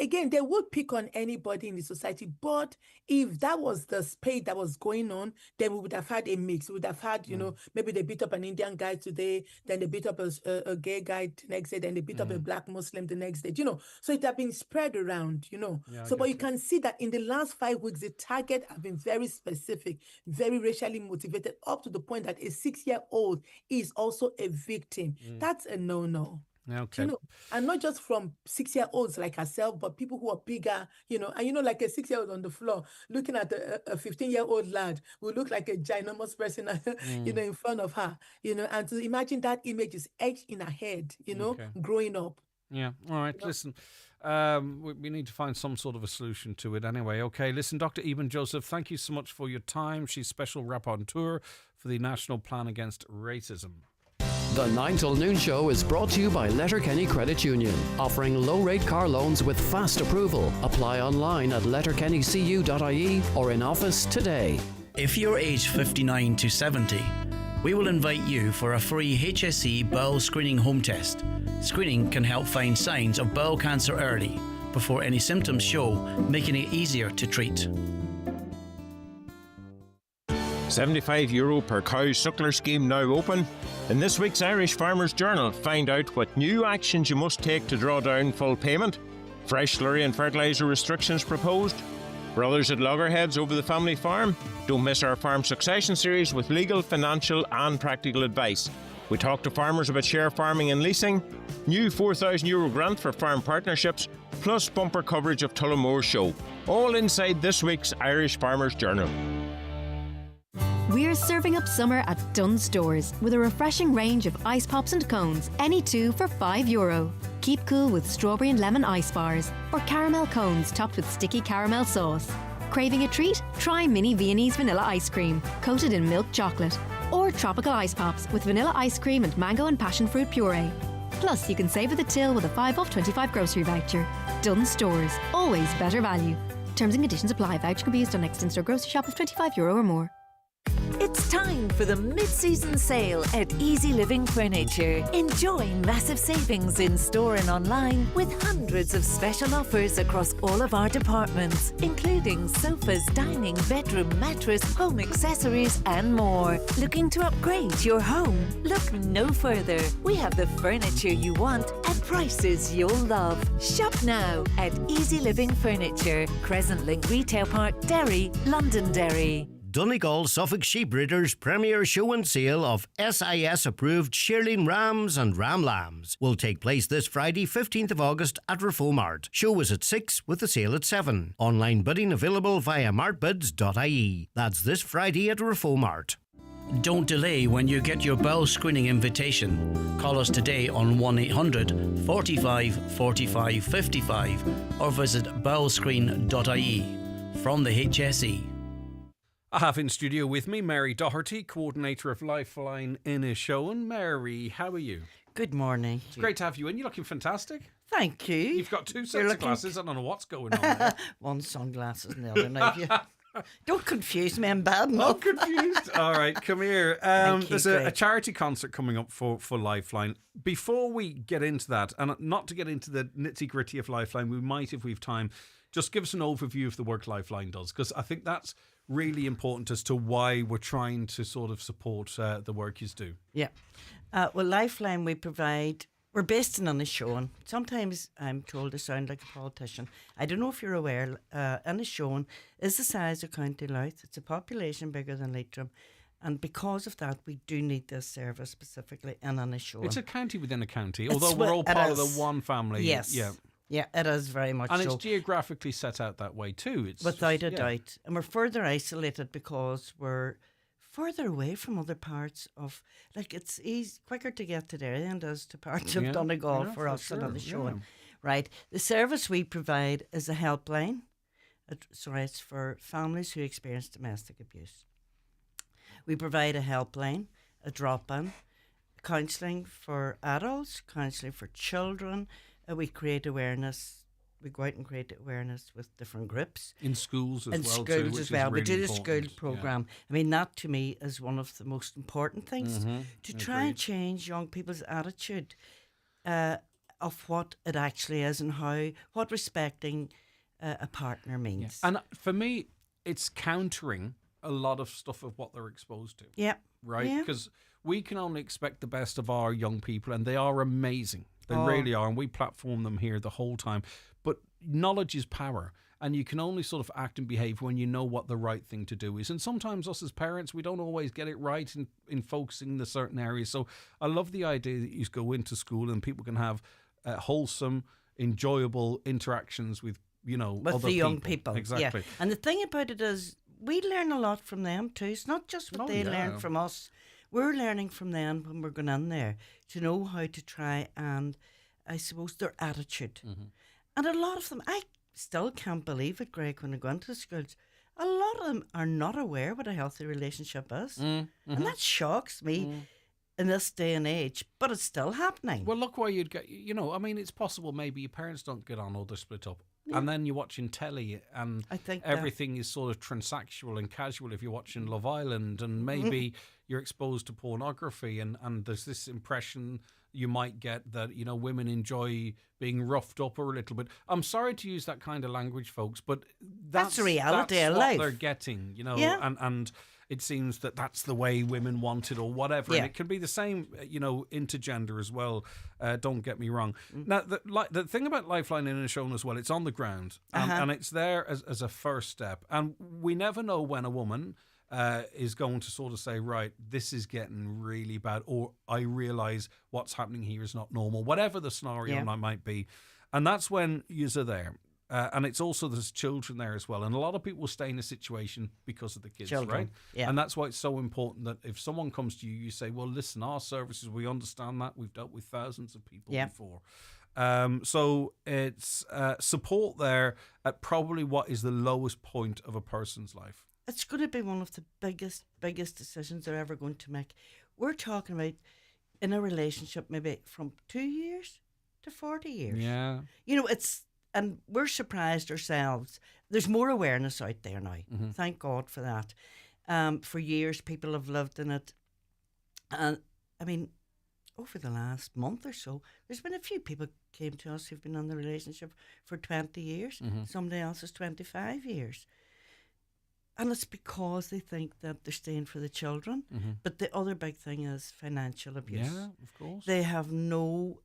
again, they would pick on anybody in the society. But if that was the spate that was going on, then we would have had a mix. We would have had, maybe they beat up an Indian guy today, then they beat up a gay guy the next day, then they beat up a black Muslim the next day. So it has been spread around. Yeah, So, but you can see that in the last 5 weeks, the target have been very specific, very racially motivated, up to the point that a 6-year-old is also a victim. That's a no-no. Okay. And not just from 6-year-olds like herself, but people who are bigger, and like a 6-year-old on the floor looking at a 15-year-old lad who look like a ginormous person, in front of her, and to imagine that image is etched in her head, growing up. Yeah. All right. Listen, we need to find some sort of a solution to it anyway. Okay. Listen, Dr. Eben Joseph, thank you so much for your time. She's Special Rapporteur for the National Plan Against Racism. The 9 till noon show is brought to you by Letterkenny Credit Union, offering low-rate car loans with fast approval. Apply online at letterkennycu.ie or in office today. If you're aged 59 to 70, we will invite you for a free HSE bowel screening home test. Screening can help find signs of bowel cancer early, before any symptoms show, making it easier to treat. €75 per cow suckler scheme now open. In this week's Irish Farmers Journal, find out what new actions you must take to draw down full payment. Fresh slurry and fertiliser restrictions proposed. Brothers at loggerheads over the family farm. Don't miss our farm succession series with legal, financial and practical advice. We talk to farmers about share farming and leasing. New €4,000 grant for farm partnerships. Plus bumper coverage of Tullamore Show. All inside this week's Irish Farmers Journal. We're serving up summer at Dunnes Stores with a refreshing range of ice pops and cones, any 2 for €5. Keep cool with strawberry and lemon ice bars or caramel cones topped with sticky caramel sauce. Craving a treat? Try mini Viennese vanilla ice cream coated in milk chocolate, or tropical ice pops with vanilla ice cream and mango and passion fruit puree. Plus, you can save at the till with a 5 off 25 grocery voucher. Dunnes Stores, always better value. Terms and conditions apply. Voucher can be used on next in-store grocery shop of €25 or more. It's time for the mid-season sale at Easy Living Furniture. Enjoy massive savings in store and online with hundreds of special offers across all of our departments, including sofas, dining, bedroom, mattress, home accessories and more. Looking to upgrade your home? Look no further. We have the furniture you want at prices you'll love. Shop now at Easy Living Furniture, Crescent Link Retail Park, Derry, Londonderry. Donegal Suffolk Sheep Breeders' premier show and sale of SIS-approved shearling rams and ram lambs will take place this Friday, 15th of August at Reform Mart. Show is at 6 with the sale at 7. Online bidding available via martbids.ie. That's this Friday at Reform Mart. Don't delay when you get your bowel screening invitation. Call us today on 1-800 45 45 55 or visit bowelscreen.ie. From the HSE. I have in studio with me Mary Doherty, coordinator of Lifeline Inishowen. Mary, how are you? Good morning. It's great to have you in. You're looking fantastic. Thank you. You've got 2 sets of glasses. I don't know what's going on there. One sunglasses and the other now. Don't confuse me, I'm bad enough. I'm confused. All right, come here. There's a charity concert coming up for Lifeline. Before we get into that, and not to get into the nitty-gritty of Lifeline, we might, if we've time, just give us an overview of the work Lifeline does, because I think that's really important as to why we're trying to sort of support the work you do. Yeah. Well, Lifeline, we're based in Inishowen. Sometimes I'm told I sound like a politician. I don't know if you're aware, Inishowen is the size of County Louth. It's a population bigger than Leitrim. And because of that, we do need this service specifically in Inishowen. It's a county within a county, although we're all part of the one family. Yes. Yeah. Yeah, it is very much and so. And it's geographically set out that way too. It's without a doubt. And we're further isolated because we're further away from other parts of, like, it's quicker to get to Derry than it is to parts of Donegal for us and Inishowen. Yeah. Right. The service we provide is a helpline. It's for families who experience domestic abuse. We provide a helpline, a drop-in, counselling for adults, counselling for children. We create awareness. We go out and create awareness with different groups. In schools as well. In schools as well. We do the school programme. Yeah. I mean, that to me is one of the most important things to try and change young people's attitude. of what it actually is and what respecting a partner means. And for me, it's countering a lot of stuff of what they're exposed to. Yeah. Right? Because we can only expect the best of our young people, and they are amazing. They really are, and we platform them here the whole time. But knowledge is power, and you can only sort of act and behave when you know what the right thing to do is. And sometimes us as parents, we don't always get it right in focusing the certain areas. So I love the idea that you go into school and people can have wholesome, enjoyable interactions with, with other the young people. Exactly. Yeah. And the thing about it is, we learn a lot from them too. It's not just what they learn from us. We're learning from them when we're going in there to know how to try and, I suppose, their attitude. Mm-hmm. And a lot of them, I still can't believe it, Greg, when I go into schools, a lot of them are not aware what a healthy relationship is. Mm-hmm. And that shocks me in this day and age, but it's still happening. Well, look where you'd get, it's possible maybe your parents don't get on or they're split up. Yeah. And then you're watching telly and I think everything is sort of transactional and casual if you're watching Love Island, and maybe you're exposed to pornography and there's this impression you might get that, women enjoy being roughed up or a little bit. I'm sorry to use that kind of language, folks, but that's the reality of life. What they're getting, and it seems that that's the way women want it or whatever. And it can be the same, intergender as well. Don't get me wrong. Now, the thing about Lifeline in Inishowen as well, it's on the ground and it's there as a first step. And we never know when a woman is going to sort of say, right, this is getting really bad, or I realise what's happening here is not normal, whatever the scenario might be. And that's when you're there. And it's also there's children there as well. And a lot of people stay in a situation because of the kids, right? Yeah. And that's why it's so important that if someone comes to you, you say, well, listen, our services, we understand that. We've dealt with thousands of people before. So it's support there at probably what is the lowest point of a person's life. It's going to be one of the biggest decisions they're ever going to make. We're talking about in a relationship maybe from 2 years to 40 years. Yeah. And we're surprised ourselves. There's more awareness out there now. Mm-hmm. Thank God for that. For years, people have lived in it. And, over the last month or so, there's been a few people came to us who've been in the relationship for 20 years. Mm-hmm. Somebody else is 25 years. And it's because they think that they're staying for the children. Mm-hmm. But the other big thing is financial abuse. Yeah, of course. They have no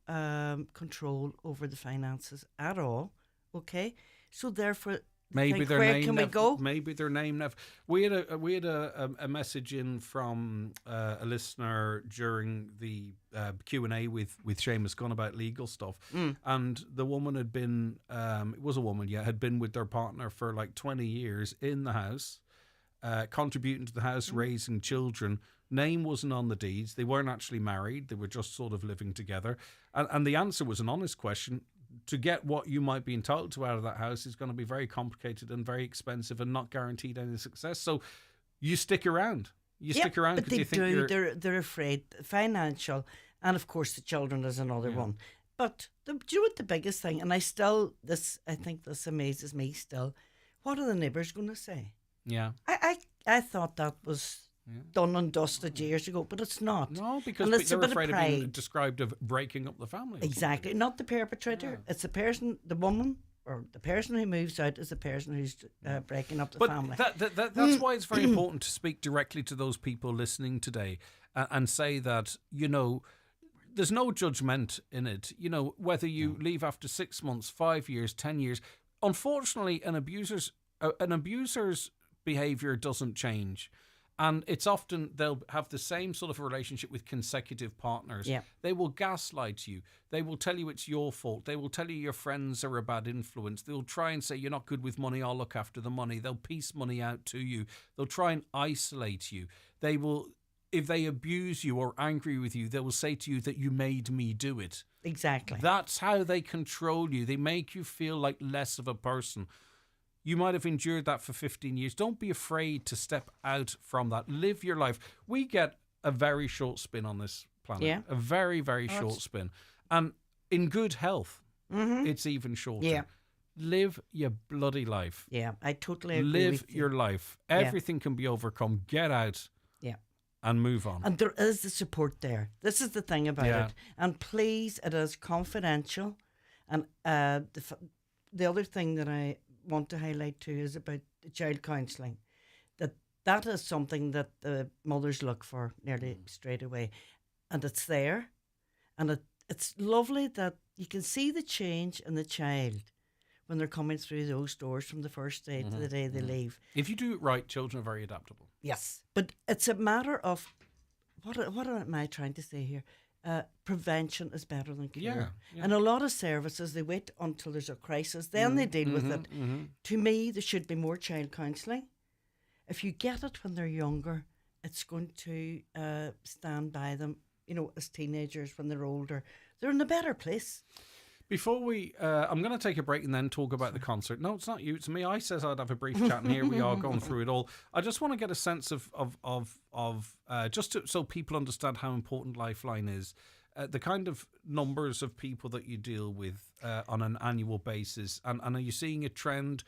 control over the finances at all. Okay? So therefore, maybe their where name can we go? Maybe their name never. We had a message in from a listener during the Q&A with Seamus Gunn about legal stuff, and the woman had been it was a woman, had been with their partner for like 20 years in the house, contributing to the house, raising children. Name wasn't on the deeds. They weren't actually married. They were just sort of living together, and the answer was an honest question. To get what you might be entitled to out of that house is going to be very complicated and very expensive and not guaranteed any success. So you stick around. Stick around because you think they're afraid. Financial, and of course the children is another one. But do you know what the biggest thing? And I think this amazes me still. What are the neighbours going to say? Yeah, I thought that was done and dusted years ago, but it's not. No, because they're afraid of being described of breaking up the family. Exactly, not the perpetrator. It's the person, the woman, or the person who moves out is the person who's breaking up the family. That's why it's very important to speak directly to those people listening today and say that, there's no judgment in it. Whether you leave after 6 months, 5 years, 10 years. Unfortunately, an abuser's behaviour doesn't change. And it's often they'll have the same sort of relationship with consecutive partners. Yeah. They will gaslight you. They will tell you it's your fault. They will tell you your friends are a bad influence. They'll try and say you're not good with money, I'll look after the money. They'll piece money out to you. They'll try and isolate you. They will, if they abuse you or angry with you, they will say to you that you made me do it. Exactly. That's how they control you. They make you feel like less of a person. You might have endured that for 15 years. Don't be afraid to step out from that. Live your life. We get a very short spin on this planet. Yeah. A very, very short spin. And in good health, it's even shorter. Yeah. Live your bloody life. Yeah, I totally agree Live with you. your life. Everything can be overcome. Get out. Yeah. And move on. And there is the support there. This is the thing about it. And please, it is confidential. And the other thing that I want to highlight too is about the child counselling. That is something that the mothers look for nearly straight away. And it's there. And it's lovely that you can see the change in the child when they're coming through those doors from the first day to the day they leave. If you do it right, children are very adaptable. Yes. But it's a matter of, what am I trying to say here? Prevention is better than cure. Yeah. And a lot of services, they wait until there's a crisis, then they deal with it. To me, there should be more child counselling. If you get it when they're younger, it's going to stand by them, as teenagers, when they're older. They're in a better place. Before we, I'm going to take a break and then talk about the concert. No, it's not you, it's me. I said I'd have a brief chat, and here we are going through it all. I just want to get a sense of so people understand how important Lifeline is. The kind of numbers of people that you deal with on an annual basis, and are you seeing a trend?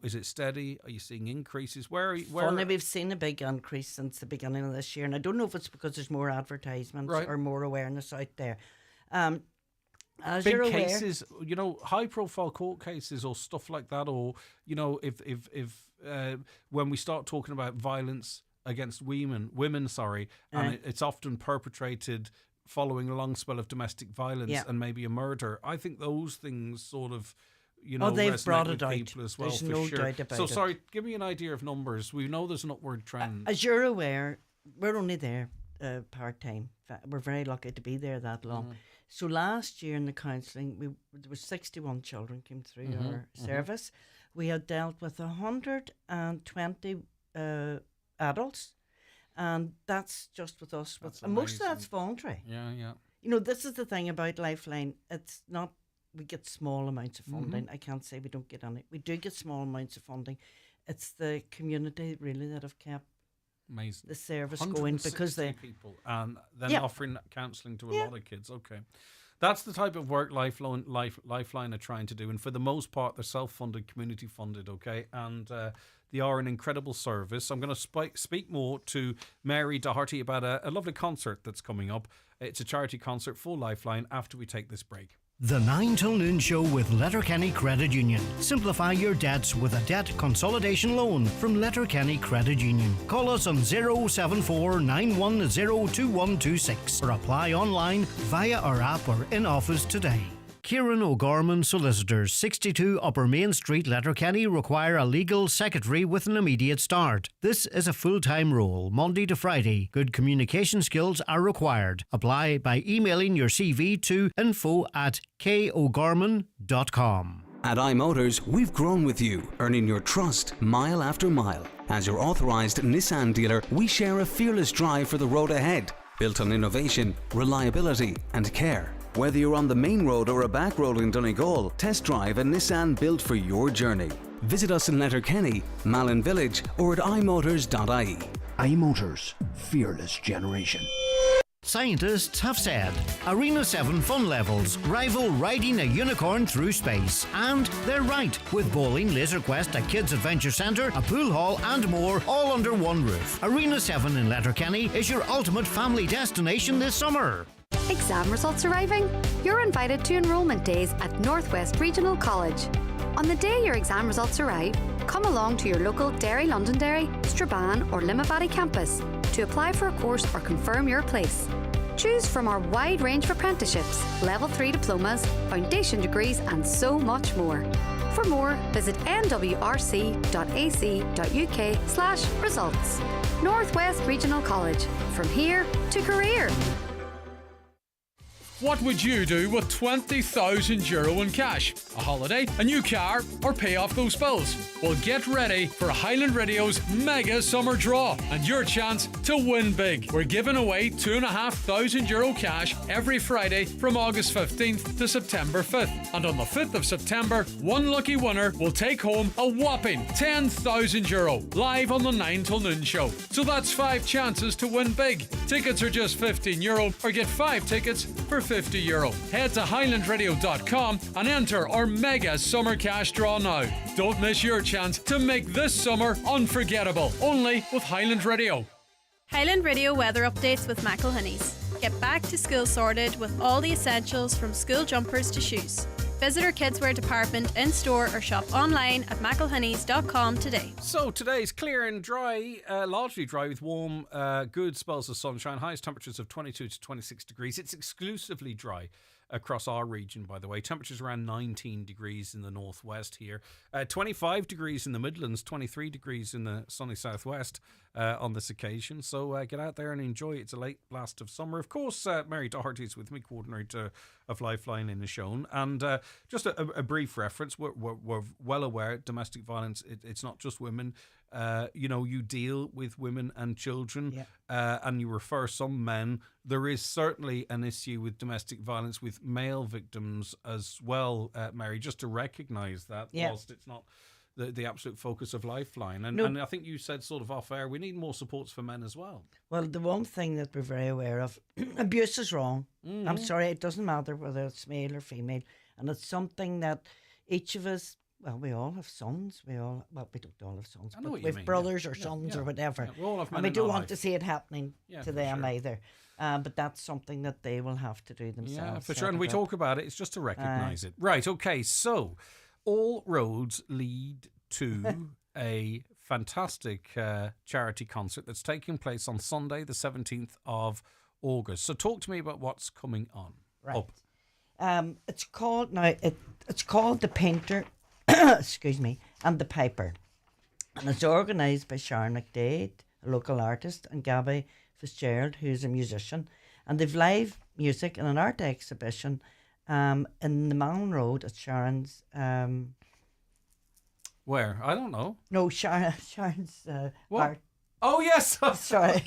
Is it steady? Are you seeing increases? Funny, we've seen a big increase since the beginning of this year, and I don't know if it's because there's more advertisements or more awareness out there. As big you're aware, cases, high-profile court cases or stuff like that, or if when we start talking about violence against women, and it's often perpetrated following a long spell of domestic violence and maybe a murder. I think those things sort of, they've brought it out as well. There's for no sure. doubt about so it. sorry, give me an idea of numbers. We know there's an upward trend. As you're aware, we're only there part-time. We're very lucky to be there that long. So last year in the counselling, there were 61 children came through our service. We had dealt with 120 adults, and that's just with us. And most of that's voluntary. Yeah. This is the thing about Lifeline. It's not, we get small amounts of funding. I can't say we don't get any. We do get small amounts of funding. It's the community really that have kept the service going, because they people and then offering counselling to a lot of kids. Okay, that's the type of work Lifeline are trying to do, and for the most part they're self-funded, community funded. Okay, and they are an incredible service. I'm going to speak more to Mary Doherty about a lovely concert that's coming up. It's a charity concert for Lifeline after we take this break. The 9 till noon show with Letterkenny Credit Union. Simplify your debts with a debt consolidation loan from Letterkenny Credit Union. Call us on 074 910 2126 or apply online via our app or in office today. Kieran O'Gorman Solicitors, 62 Upper Main Street, Letterkenny, require a legal secretary with an immediate start. This is a full-time role, Monday to Friday. Good communication skills are required. Apply by emailing your CV to info@kogorman.com. At iMotors, we've grown with you, earning your trust mile after mile. As your authorised Nissan dealer, we share a fearless drive for the road ahead, built on innovation, reliability and care. Whether you're on the main road or a back road in Donegal, test drive a Nissan built for your journey. Visit us in Letterkenny, Malin Village or at imotors.ie. iMotors, fearless generation. Scientists have said Arena 7 fun levels rival riding a unicorn through space. And they're right, with bowling, Laser Quest, a kids' adventure centre, a pool hall and more, all under one roof. Arena 7 in Letterkenny is your ultimate family destination this summer. Exam results arriving? You're invited to enrolment days at Northwest Regional College. On the day your exam results arrive, come along to your local Derry Londonderry, Strabane or Limavady campus to apply for a course or confirm your place. Choose from our wide range of apprenticeships, level 3 diplomas, foundation degrees and so much more. For more, visit nwrc.ac.uk/results. Northwest Regional College. From here to career. What would you do with €20,000 in cash? A holiday, a new car, or pay off those bills? Well, get ready for Highland Radio's mega summer draw and your chance to win big. We're giving away €2,500 cash every Friday from August 15th to September 5th. And on the 5th of September, one lucky winner will take home a whopping €10,000 live on the 9 till noon show. So that's 5 chances to win big. Tickets are just €15 or get 5 tickets for €50. Head to highlandradio.com and enter our mega summer cash draw now. Don't miss your chance to make this summer unforgettable. Only with Highland Radio. Highland Radio weather updates with McElhinney's. Get back to school sorted with all the essentials from school jumpers to shoes. Visit our kidswear department in store or shop online at mcelhinneys.com today. So today's clear and dry, largely dry with warm, good spells of sunshine. Highest temperatures of 22 to 26 degrees. It's exclusively dry across our region, by the way. Temperatures around 19 degrees in the northwest here, 25 degrees in the Midlands, 23 degrees in the sunny southwest on this occasion. So get out there and enjoy. It's a late blast of summer. Of course, Mary Doherty's with me, coordinator of Lifeline in Inishowen. And just a brief reference, we're well aware domestic violence, it's not just women. You deal with women and children, and you refer some men. There is certainly an issue with domestic violence with male victims as well, Mary, just to recognise that, whilst it's not the absolute focus of Lifeline. And I think you said sort of off air, we need more supports for men as well. Well, the one thing that we're very aware of, abuse is wrong. Mm-hmm. I'm sorry, it doesn't matter whether it's male or female. And it's something that each of us, well, we all have sons. We don't all have sons, but we have brothers or sons or whatever. Yeah, we all have men and we in don't our want life. to see it happening to them sure. either. But that's something that they will have to do themselves. Yeah, for sure. And we talk about it. It's just to recognise it. Right, okay. So all roads lead to a fantastic charity concert that's taking place on Sunday, the 17th of August. So talk to me about what's coming on. Right. It's called it's called The Painter, excuse me, and the Piper. And it's organised by Sharon McDade, a local artist, and Gabby Fitzgerald, who's a musician. And they've live music and an art exhibition in the Mountain Road at Sharon's. Where? I don't know. No, Sharon's what? art. Oh, yes. Sorry.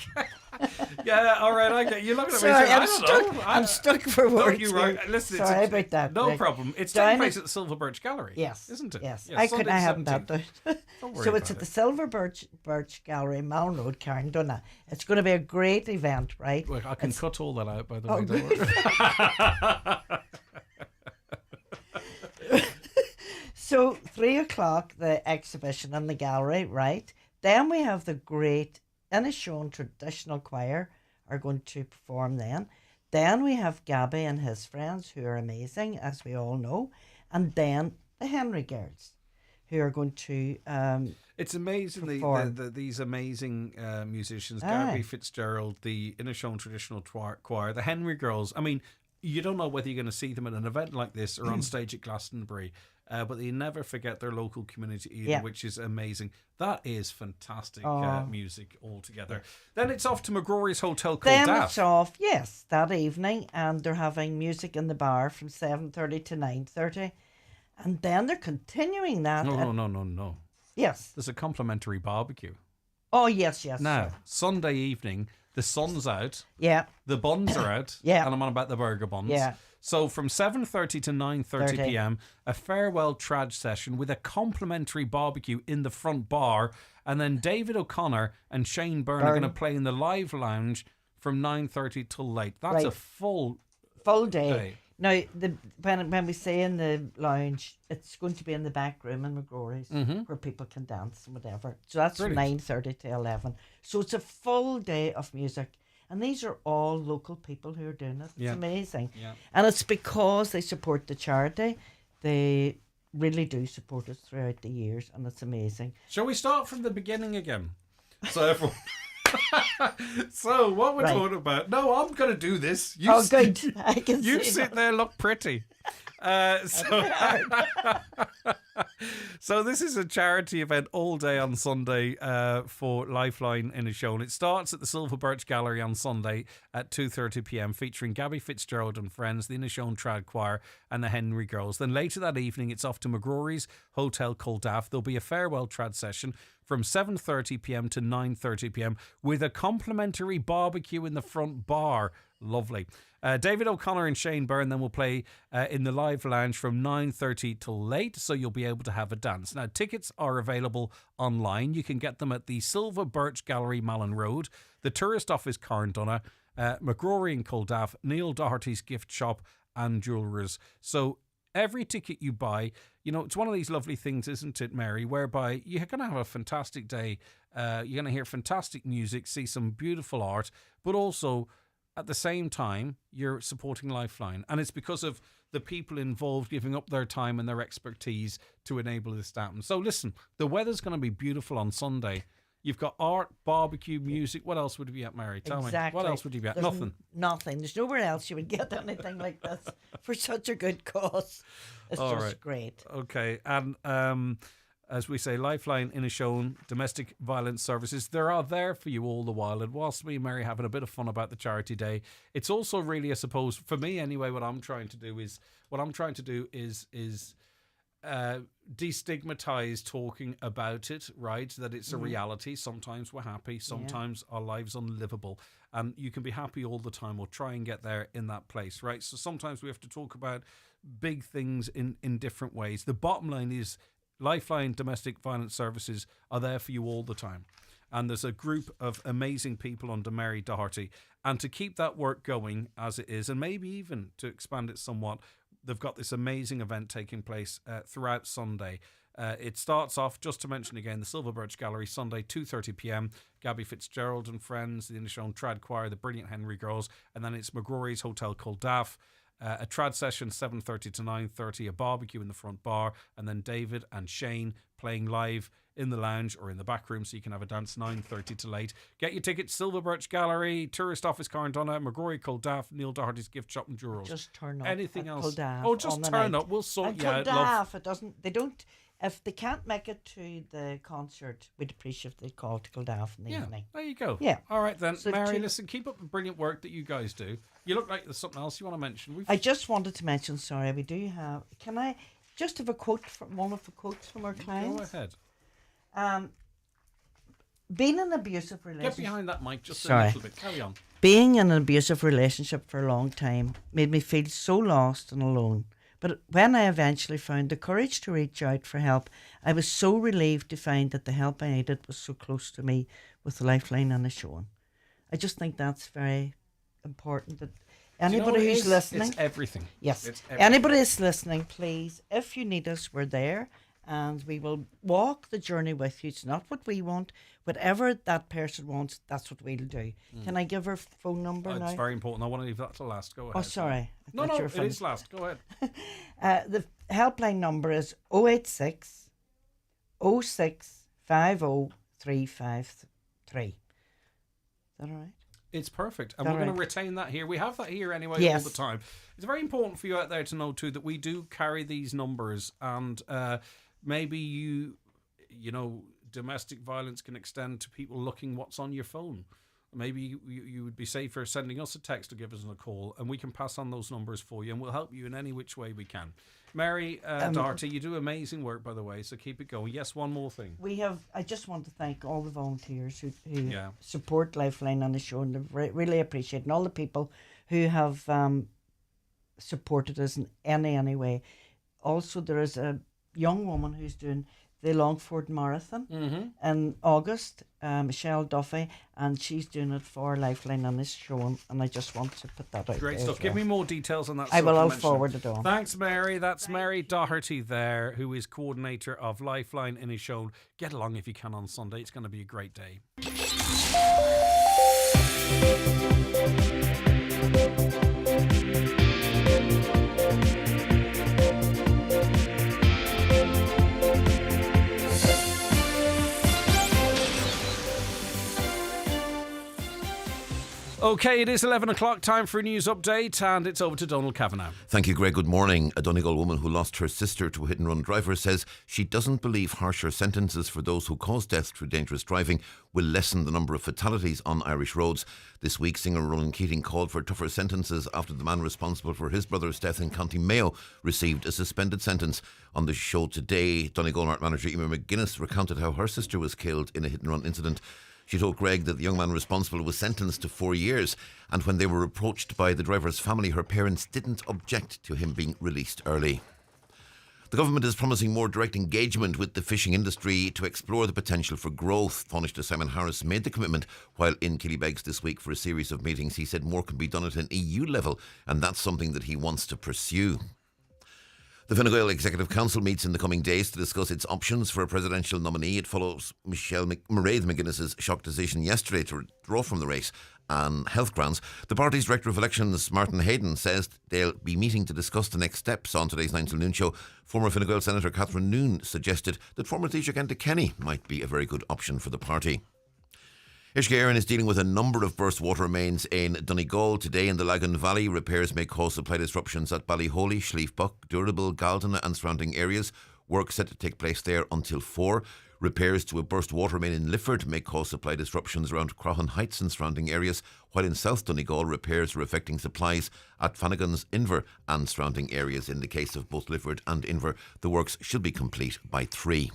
Yeah, all right. I get you. Looking at me. Sorry, saying, I'm stuck for words. You're right. here. Listen, Sorry about that. No Right. problem. It's Down taking place at the Silver Birch Gallery. Yes. Isn't it? Yes. Yeah, I Sunday haven't the that 17th. down. Don't worry So it's about at the it. Silver Birch Gallery, Mound Road, Carndunna. It's going to be a great event, right? Look, I can cut all that out, by the Oh, way. Don't worry. So 3:00, the exhibition in the gallery, right? Then we have the great Inishowen Traditional Choir are going to perform then. Then we have Gabby and his friends who are amazing, as we all know. And then the Henry Girls who are going to It's amazing perform. these amazing musicians, Aye. Gabby Fitzgerald, the Inishowen Traditional Choir, the Henry Girls. I mean, you don't know whether you're going to see them at an event like this or on stage at Glastonbury, but they never forget their local community either, Yeah. which is amazing. That is fantastic Oh. music altogether. Then it's off to McGrory's Hotel called Then Daft. it's off, yes, that evening, and they're having music in the bar from 7:30 to 9:30. And then they're continuing that. No. Yes. There's a complimentary barbecue. Oh, yes. Now, Sunday evening, the sun's out. Yeah. The buns are out. Yeah. And I'm on about the burger buns. Yeah. So from 7:30 to 9:30 30. p.m, a farewell trad session with a complimentary barbecue in the front bar. And then David O'Connor and Shane Byrne are going to play in the live lounge from 9:30 till late. That's Right. a full day. Now, when we say in the lounge, it's going to be in the back room in McGrory's where people can dance and whatever. So that's from Brilliant. 9:30 to 11. So it's a full day of music. And these are all local people who are doing it. It's Yeah. amazing. Yeah. And it's because they support the charity. They really do support us throughout the years, and it's amazing. Shall we start from the beginning again? So everyone... So what we're Right. talking about? No, I'm going to do this. Oh, good. I can You see sit that. there, look pretty. So this is a charity event all day on Sunday for Lifeline Inishowen. It starts at the Silver Birch Gallery on Sunday at 2:30 p.m, featuring Gabby Fitzgerald and friends, the Inishowen Trad Choir and the Henry Girls. Then later that evening, it's off to McGrory's Hotel Culdaff. There'll be a farewell trad session from 7:30 p.m. to 9:30 p.m. with a complimentary barbecue in the front bar. Lovely. David O'Connor and Shane Byrne then will play in the live lounge from 9:30 till late, so you'll be able to have a dance. Now, tickets are available online. You can get them at the Silver Birch Gallery, Malin Road, the Tourist Office, Carndunna, McGrory and Culdaff, Neil Doherty's Gift Shop and Jeweller's. So every ticket you buy, you know, it's one of these lovely things, isn't it, Mary, whereby you're going to have a fantastic day. You're going to hear fantastic music, see some beautiful art, but also at the same time, you're supporting Lifeline. And it's because of the people involved giving up their time and their expertise to enable this to happen. So listen, the weather's going to be beautiful on Sunday. You've got art, barbecue, music. What else would you be at, Mary? Tell me. What else would you be at? There's Nothing. Nothing. There's nowhere else you would get anything like this for such a good cause. It's All just right. great. Okay. And as we say, Lifeline, Inishowen, Domestic Violence Services, they are there for you all the while. And whilst me and Mary are having a bit of fun about the Charity Day, it's also really, I suppose, for me anyway, what I'm trying to do is destigmatize talking about it, right? That it's a reality. Sometimes we're happy, sometimes our lives unlivable, and you can be happy all the time or try and get there in that place, right? So sometimes we have to talk about big things in different ways. The bottom line is Lifeline Domestic Violence Services are there for you all the time. And there's a group of amazing people under Mary Doherty. And to keep that work going as it is, and maybe even to expand it somewhat, they've got this amazing event taking place throughout Sunday. It starts off, just to mention again, the Silver Birch Gallery, Sunday, 2:30 p.m. Gabby Fitzgerald and friends, the Inishowen Trad Choir, the Brilliant Henry Girls, and then it's McGrory's Hotel Culdaff. A trad session 7:30 to 9:30, a barbecue in the front bar, and then David and Shane playing live in the lounge or in the back room so you can have a dance 9:30 to late. Get your tickets, Silver Birch Gallery, Tourist Office Carndonna, McGrory Culdaff, Neil Doherty's Gift Shop and Jewels. Just turn up. Anything at else? Culdaff Oh, just on the turn night. up. We'll sort And you out. Love. Culdaff, it doesn't. They don't. If they can't make it to the concert, we'd appreciate if they call to Culdaff in the evening. There you go. Yeah. All right then, So Mary. to- Listen, keep up the brilliant work that you guys do. You look like there's something else you want to mention. I just wanted to mention. Sorry, we do have. Can I just have a quote from one of the quotes from our clients? Go ahead. Being in an abusive relationship. Get behind that mic just Sorry. a little bit. Carry on. Being in an abusive relationship for a long time made me feel so lost and alone. But when I eventually found the courage to reach out for help, I was so relieved to find that the help I needed was so close to me with the Lifeline Inishowen. I just think that's very important. That anybody it who's is? listening, It's everything. Yes, It's everything. anybody is listening, please. If you need us, we're there, and we will walk the journey with you. It's not what we want. Whatever that person wants, that's what we'll do. Can I give her phone number now? It's very important. I want to leave that to last. Go ahead. Oh, sorry. I No, thought no, you were it finished. is last. Go ahead. The helpline number is 086 06 50 353. Is that all right? It's perfect. And All we're going right. to retain that here. We have that here anyway Yes. all the time. It's very important for you out there to know too that we do carry these numbers, and maybe you know, domestic violence can extend to people looking what's on your phone. Maybe you would be safer sending us a text or give us a call, and we can pass on those numbers for you, and we'll help you in any which way we can. Mary Doherty, you do amazing work, by the way, so keep it going. Yes, one more thing. I just want to thank all the volunteers who Yeah. support Lifeline on the show, and really appreciate it. And all the people who have supported us in any way. Also, there is a young woman who's doing the Longford Marathon in August, Michelle Duffy, and she's doing it for Lifeline on this show, and I just want to put that out Great there stuff. as Give well. me more details on that. I will. I'll mention. forward it on. Thanks, Mary. That's Mary Doherty there, who is coordinator of Lifeline Inishowen. Get along if you can on Sunday. It's going to be a great day. Okay, it is 11 o'clock, time for a news update, and it's over to Donald Kavanagh. Thank you, Greg. Good morning. A Donegal woman who lost her sister to a hit-and-run driver says she doesn't believe harsher sentences for those who cause death through dangerous driving will lessen the number of fatalities on Irish roads. This week, singer Roland Keating called for tougher sentences after the man responsible for his brother's death in County Mayo received a suspended sentence. On the show today, Donegal Mart manager Emer McGuinness recounted how her sister was killed in a hit-and-run incident. She told Greg that the young man responsible was sentenced to 4 years, and when they were approached by the driver's family, her parents didn't object to him being released early. The government is promising more direct engagement with the fishing industry to explore the potential for growth. Taoiseach Simon Harris made the commitment while in Killybegs this week for a series of meetings. He said more can be done at an EU level, and that's something that he wants to pursue. The Fine Gael Executive Council meets in the coming days to discuss its options for a presidential nominee. It follows Mairead McGuinness's shock decision yesterday to withdraw from the race on health grounds. The party's Director of Elections, Martin Hayden, says they'll be meeting to discuss the next steps. On today's 9 till noon show, former Fine Gael Senator Catherine Noone suggested that former Taoiseach Enda Kenny might be a very good option for the party. Uisce Éireann is dealing with a number of burst water mains in Donegal. Today in the Lagan Valley, repairs may cause supply disruptions at Ballyholy, Schliefbuck, Durable, Galdana and surrounding areas. Work set to take place there until 4. Repairs to a burst water main in Lifford may cause supply disruptions around Croghan Heights and surrounding areas, while in South Donegal, repairs are affecting supplies at Fannigan's, Inver and surrounding areas. In the case of both Lifford and Inver, the works should be complete by 3.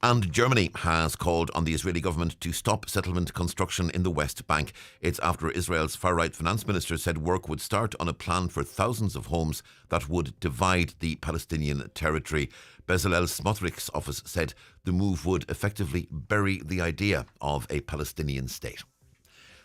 And Germany has called on the Israeli government to stop settlement construction in the West Bank. It's after Israel's far-right finance minister said work would start on a plan for thousands of homes that would divide the Palestinian territory. Bezalel Smotrich's office said the move would effectively bury the idea of a Palestinian state.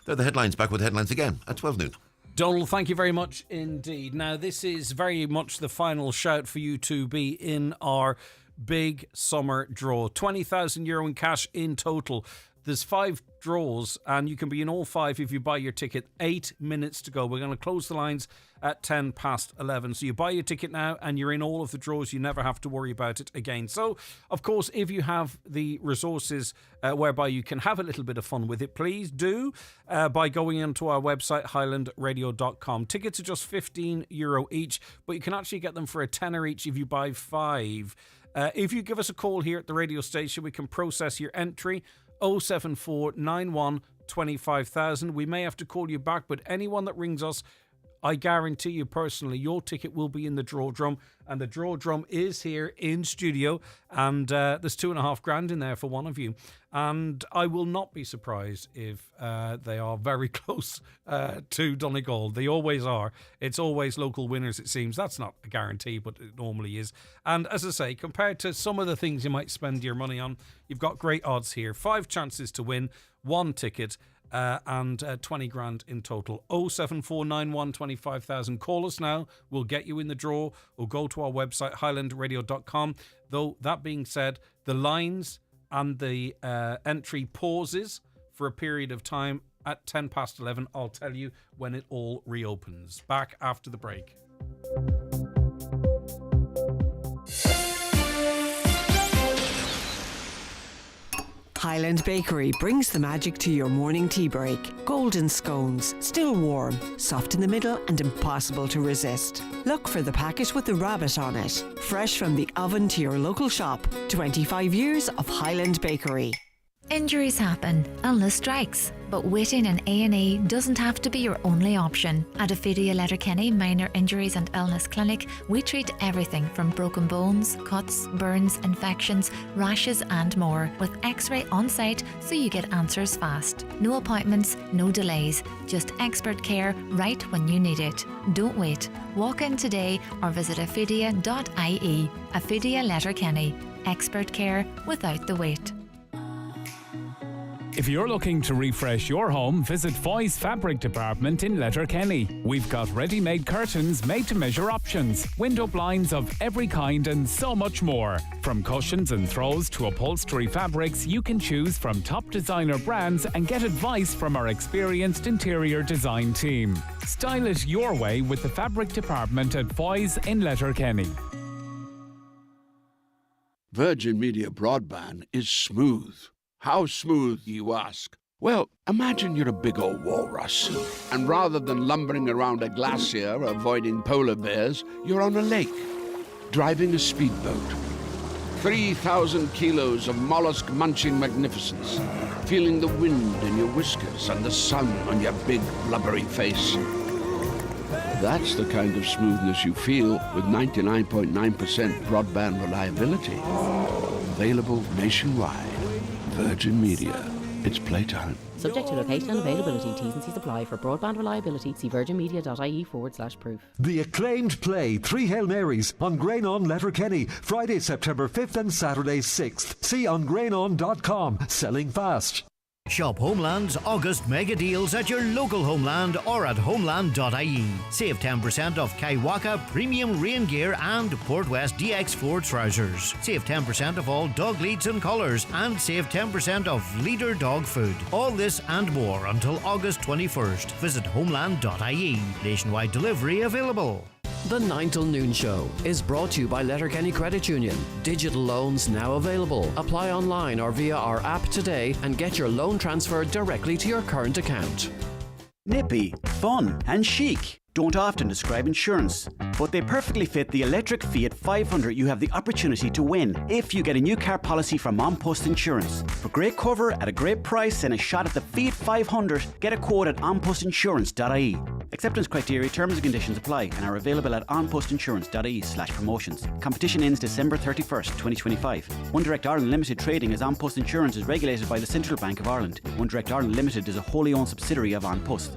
They're the headlines. Back with headlines again at 12 noon. Donald, thank you very much indeed. Now, this is very much the final shout for you to be in our big summer draw. €20,000 in cash in total. There's 5 draws and you can be in all 5 if you buy your ticket. 8 minutes to go. We're going to close the lines at 11:10. So you buy your ticket now and you're in all of the draws. You never have to worry about it again. So, of course, if you have the resources whereby you can have a little bit of fun with it, please do by going onto our website, highlandradio.com. Tickets are just €15 each, but you can actually get them for a tenner each if you buy 5. If you give us a call here at the radio station, we can process your entry. 07491 25,000. We may have to call you back, but anyone that rings us, I guarantee you personally, your ticket will be in the draw drum, and the draw drum is here in studio, and there's $2,500 in there for one of you. And I will not be surprised if they are very close to Donegal. They always are. It's always local winners, it seems. That's not a guarantee, but it normally is. And as I say, compared to some of the things you might spend your money on, you've got great odds here. 5 chances to win, 1 ticket. And 20 grand in total. 07491 25,000. Call us now. We'll get you in the draw, or go to our website, highlandradio.com. Though, that being said, the lines and the entry pauses for a period of time at 11:10. I'll tell you when it all reopens. Back after the break. Highland Bakery brings the magic to your morning tea break. Golden scones, still warm, soft in the middle and impossible to resist. Look for the packet with the rabbit on it. Fresh from the oven to your local shop. 25 years of Highland Bakery. Injuries happen, illness strikes, but waiting in A&E doesn't have to be your only option. At Ophidia Letterkenny Minor Injuries and Illness Clinic, we treat everything from broken bones, cuts, burns, infections, rashes and more, with X-ray on site so you get answers fast. No appointments, no delays, just expert care right when you need it. Don't wait. Walk in today or visit ophidia.ie. Ophidia Letterkenny. Expert care without the wait. If you're looking to refresh your home, visit Foy's Fabric Department in Letterkenny. We've got ready-made curtains, made-to-measure options, window blinds of every kind and so much more. From cushions and throws to upholstery fabrics, you can choose from top designer brands and get advice from our experienced interior design team. Style it your way with the Fabric Department at Foy's in Letterkenny. Virgin Media Broadband is smooth. How smooth, you ask? Well, imagine you're a big old walrus, and rather than lumbering around a glacier avoiding polar bears, you're on a lake, driving a speedboat. 3,000 kilos of mollusk-munching magnificence, feeling the wind in your whiskers and the sun on your big, blubbery face. That's the kind of smoothness you feel with 99.9% broadband reliability. Available nationwide. Virgin Media. It's playtime. Subject to location and availability. T's and C's apply. For broadband reliability, see virginmedia.ie/proof. The acclaimed play Three Hail Marys on Grainon Letterkenny, Friday, September 5th and Saturday 6th. See on grainon.com. Selling fast. Shop Homeland's August mega deals at your local Homeland or at homeland.ie. Save 10% off Kaiwaka premium rain gear and Port West DX4 trousers. Save 10% off all dog leads and collars and save 10% off leader dog food. All this and more until August 21st. Visit homeland.ie. Nationwide delivery available. The 9 till noon show is brought to you by Letterkenny Credit Union. Digital loans now available. Apply online or via our app today and get your loan transferred directly to your current account. Nippy, fun and chic don't often describe insurance, but they perfectly fit the electric Fiat 500 you have the opportunity to win if you get a new car policy from An Post Insurance. For great cover at a great price and a shot at the Fiat 500, get a quote at anpostinsurance.ie. Acceptance criteria, terms and conditions apply and are available at anpostinsurance.ie/promotions. Competition ends December 31st, 2025. One Direct Ireland Limited trading as An Post Insurance is regulated by the Central Bank of Ireland. One Direct Ireland Limited is a wholly owned subsidiary of An Post.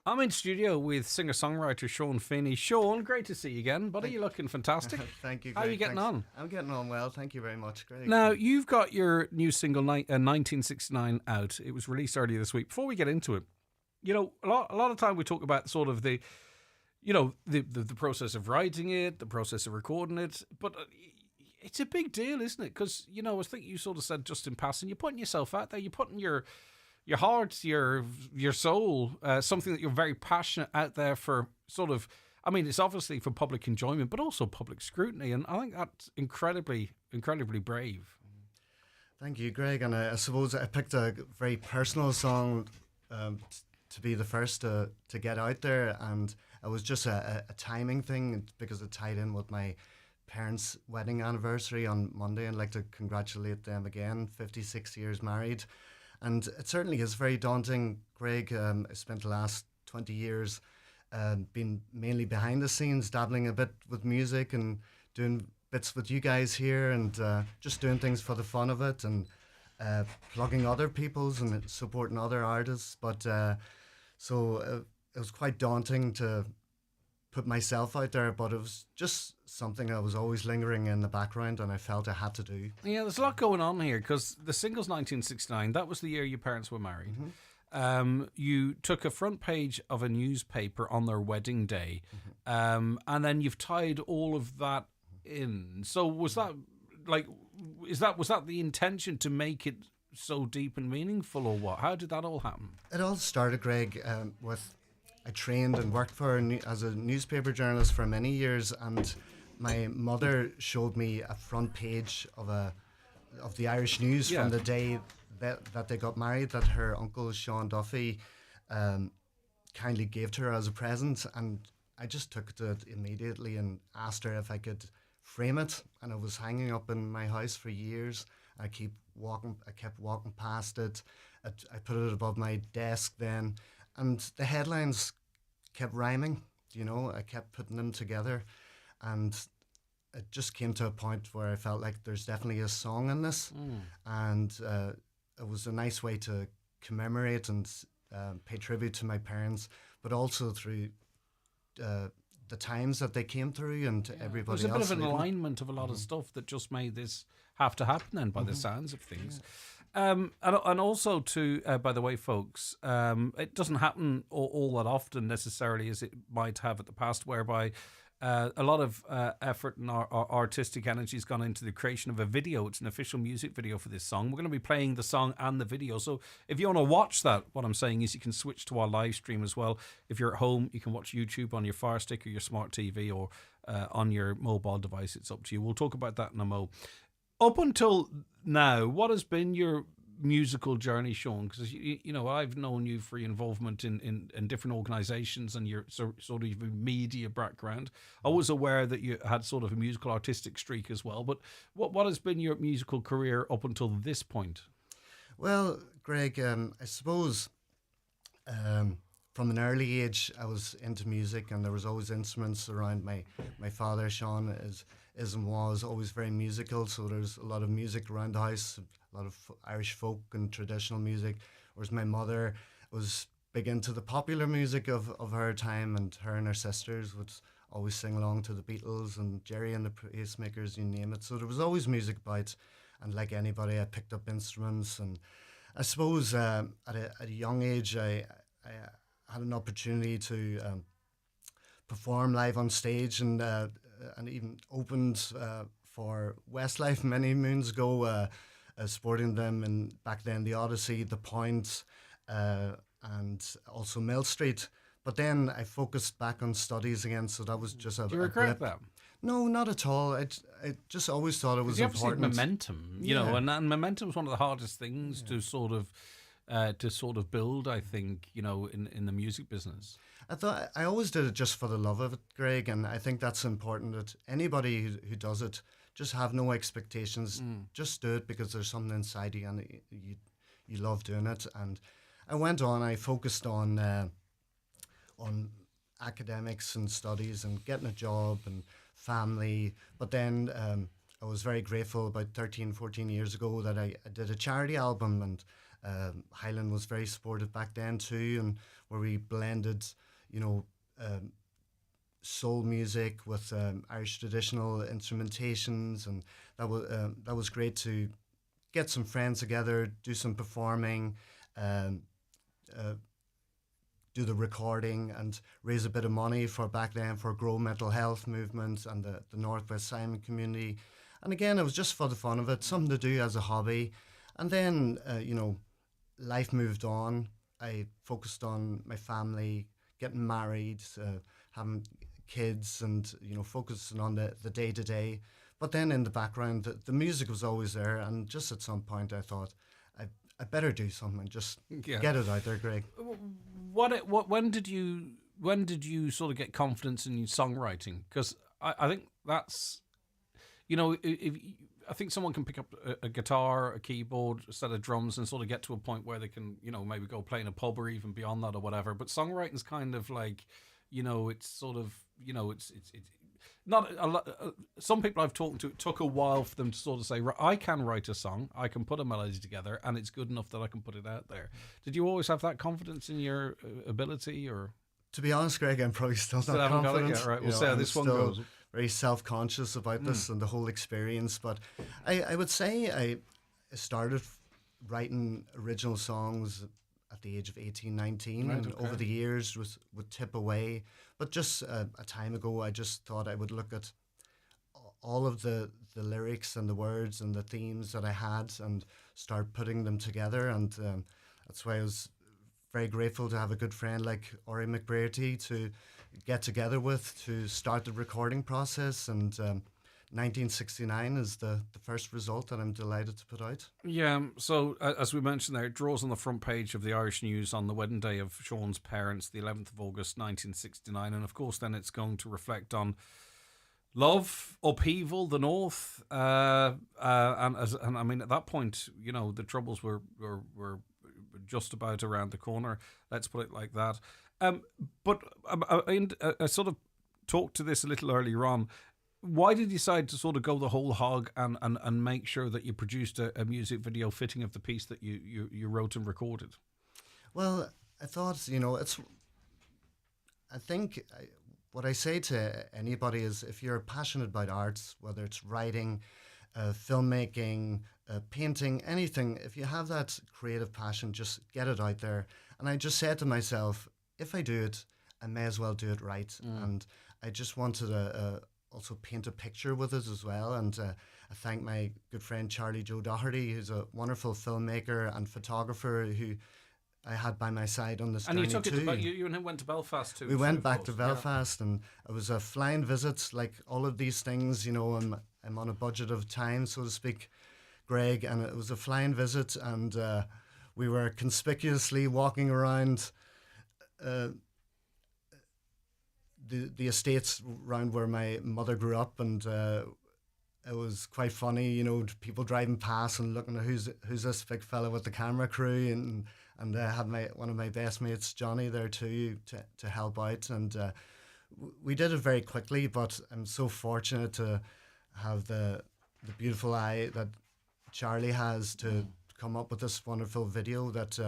I'm in studio with singer-songwriter Sean Finney. Sean, great to see you again, buddy. You're looking fantastic. Thank you. How are you getting on? I'm getting on well. Thank you very much, Greg. Now, you've got your new single, 1969, out. It was released earlier this week. Before we get into it, you know, a lot of time we talk about sort of the process of writing it, the process of recording it, but it's a big deal, isn't it? Because, you know, I think you sort of said just in passing, you're putting yourself out there, you're putting your heart, your soul, something that you're very passionate out there for. Sort of, I mean, it's obviously for public enjoyment, but also public scrutiny, and I think that's incredibly brave. Thank you, Greg. And I suppose I picked a very personal song to be the first to get out there, and it was just a timing thing because it tied in with my parents' wedding anniversary on Monday, and I'd like to congratulate them again, 56 years married. And it certainly is very daunting, Greg. I spent the last 20 years being mainly behind the scenes, dabbling a bit with music and doing bits with you guys here, and just doing things for the fun of it, and plugging other people's and supporting other artists. But so it was quite daunting to put myself out there, but it was just something that was always lingering in the background, and I felt I had to do. Yeah, there's a lot going on here, because the single's 1969. That was the year your parents were married. Mm-hmm. You took a front page of a newspaper on their wedding day, and then you've tied all of that in. So was that was that the intention to make it so deep and meaningful, or what? How did that all happen? It all started, Greg, with I trained and worked as a newspaper journalist for many years, and my mother showed me a front page of the Irish News from the day that they got married, that her uncle Sean Duffy kindly gave to her as a present, and I just took it immediately and asked her if I could frame it, and it was hanging up in my house for years. I kept walking past it. I put it above my desk then. And the headlines kept rhyming, you know, I kept putting them together, and it just came to a point where I felt like there's definitely a song in this, and it was a nice way to commemorate and pay tribute to my parents, but also through the times that they came through and everybody else. There's a bit of an alignment of a lot of stuff that just made this have to happen then, by the sounds of things. And also too, by the way, folks, it doesn't happen all that often necessarily as it might have at the past, whereby a lot of effort and artistic energy has gone into the creation of a video. It's an official music video for this song. We're going to be playing the song and the video. So if you want to watch that, what I'm saying is you can switch to our live stream as well. If you're at home, you can watch YouTube on your Fire Stick or your smart TV, or on your mobile device. It's up to you. We'll talk about that in a mo. Up until now, what has been your musical journey, Sean? Because you know, I've known you for your involvement in different organisations and your sort of media background. I was aware that you had sort of a musical artistic streak as well. But what has been your musical career up until this point? Well, Greg, I suppose from an early age I was into music, and there was always instruments around. My father, Sean, is and was always very musical, so there's a lot of music around the house, a lot of Irish folk and traditional music, whereas my mother was big into the popular music of her time, and her and her sisters would always sing along to the Beatles and Jerry and the Pacemakers, you name it. So there was always music about, and like anybody, I picked up instruments, and I suppose at a young age, I had an opportunity to perform live on stage, and even opened for Westlife many moons ago, supporting them, and back then the Odyssey, the Point, and also Mill Street. But then I focused back on studies again, so that was just a. Do you regret that? No, not at all. I just always thought it was you important. You have to see momentum, you know, and momentum is one of the hardest things to sort of build, I think, you know, in the music business. I thought I always did it just for the love of it, Greg, and I think that's important. That anybody who does it, just have no expectations. Just do it because there's something inside you, and you love doing it. And I went on. I focused on academics and studies and getting a job and family. But then I was very grateful about 13, 14 years ago that I did a charity album, and Highland was very supportive back then too, and where we blended, you know, soul music with Irish traditional instrumentations, and that was great to get some friends together, do some performing, do the recording, and raise a bit of money for back then for Grow Mental Health Movement and the Northwest Simon community. And again, it was just for the fun of it, something to do as a hobby. And then, you know, life moved on. I focused on my family, getting married, having kids, and, you know, focusing on the day-to-day. But then in the background, the music was always there, and just at some point I thought, I better do something, just get it out there, Greg. When did you sort of get confidence in your songwriting? Because I think that's, you know, I think someone can pick up a guitar, a keyboard, a set of drums, and sort of get to a point where they can, you know, maybe go play in a pub or even beyond that or whatever. But songwriting's kind of like, you know, it's sort of, you know, it's not a lot. Some people I've talked to, it took a while for them to sort of say, I can write a song, I can put a melody together, and it's good enough that I can put it out there. Did you always have that confidence in your ability, or? To be honest, Greg, I'm probably still not confident. Right, we'll see how this one goes. Very self-conscious about this and the whole experience, but I would say I started writing original songs at the age of 18, 19, right, and over the years would tip away. But just a time ago, I just thought I would look at all of the lyrics and the words and the themes that I had and start putting them together. And that's why I was very grateful to have a good friend like Ori McBrearty to get together with to start the recording process. And 1969 is the first result that I'm delighted to put out. Yeah, so as we mentioned there, it draws on the front page of the Irish News on the wedding day of Sean's parents, the 11th of August 1969, and of course then it's going to reflect on love, upheaval, the North, and I mean at that point, you know, the troubles were just about around the corner, let's put it like that. But I sort of talked to this a little earlier on. Why did you decide to sort of go the whole hog and make sure that you produced a music video fitting of the piece that you wrote and recorded? Well, I thought, you know, what I say to anybody is if you're passionate about arts, whether it's writing, filmmaking, painting, anything, if you have that creative passion, just get it out there. And I just said to myself, if I do it, I may as well do it right. And I just wanted to also paint a picture with it as well. And I thank my good friend Charlie Joe Doherty, who's a wonderful filmmaker and photographer who I had by my side on this journey too. And you took it you and him went to Belfast too. We went back to Belfast, and it was a flying visit, like all of these things, you know, I'm on a budget of time, so to speak, Greg, and it was a flying visit, and we were conspicuously walking around the estates around where my mother grew up, and it was quite funny, you know, people driving past and looking at who's this big fella with the camera crew, and I had one of my best mates, Johnny, there too to help out, and we did it very quickly. But I'm so fortunate to have the beautiful eye that Charlie has to come up with this wonderful video that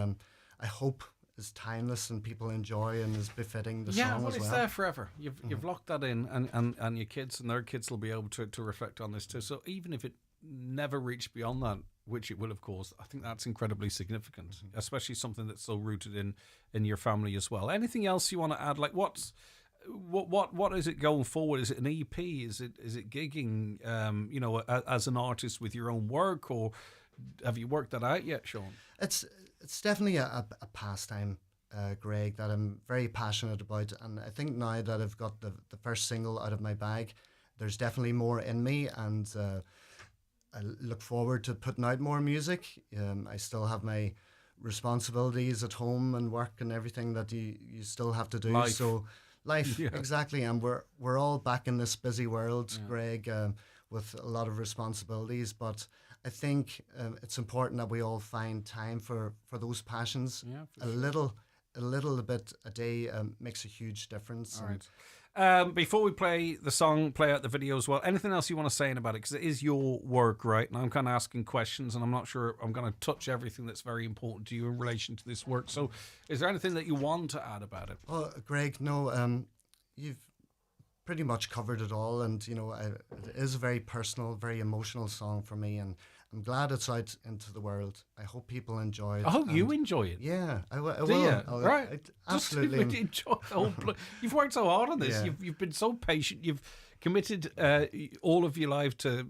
I hope is timeless and people enjoy and is befitting the song as well. Yeah, well, it's there forever. You've locked that in, and your kids and their kids will be able to reflect on this too. So even if it never reached beyond that, which it will, of course, I think that's incredibly significant, especially something that's so rooted in your family as well. Anything else you want to add? Like, what is it going forward? Is it an EP? Is it gigging? As an artist with your own work, or have you worked that out yet, Sean? It's definitely a pastime, Greg, that I'm very passionate about, and I think now that I've got the first single out of my bag, there's definitely more in me, and I look forward to putting out more music. I still have my responsibilities at home and work and everything that you still have to do. Life, yeah. Exactly, and we're all back in this busy world, yeah. Greg, with a lot of responsibilities, but I think it's important that we all find time for those passions. Yeah, a little bit a day makes a huge difference. All right. Before we play the song, play out the video as well, anything else you want to say about it? Because it is your work, right? And I'm kind of asking questions, and I'm not sure I'm going to touch everything that's very important to you in relation to this work. So is there anything that you want to add about it? Oh, Greg, no, you've pretty much covered it all. And, it is a very personal, very emotional song for me. And I'm glad it's out into the world. I hope people enjoy it. I hope you enjoy it. Yeah, I will. Do you? Right. Absolutely. Just enjoy the whole You've worked so hard on this. Yeah. You've been so patient. You've committed all of your life to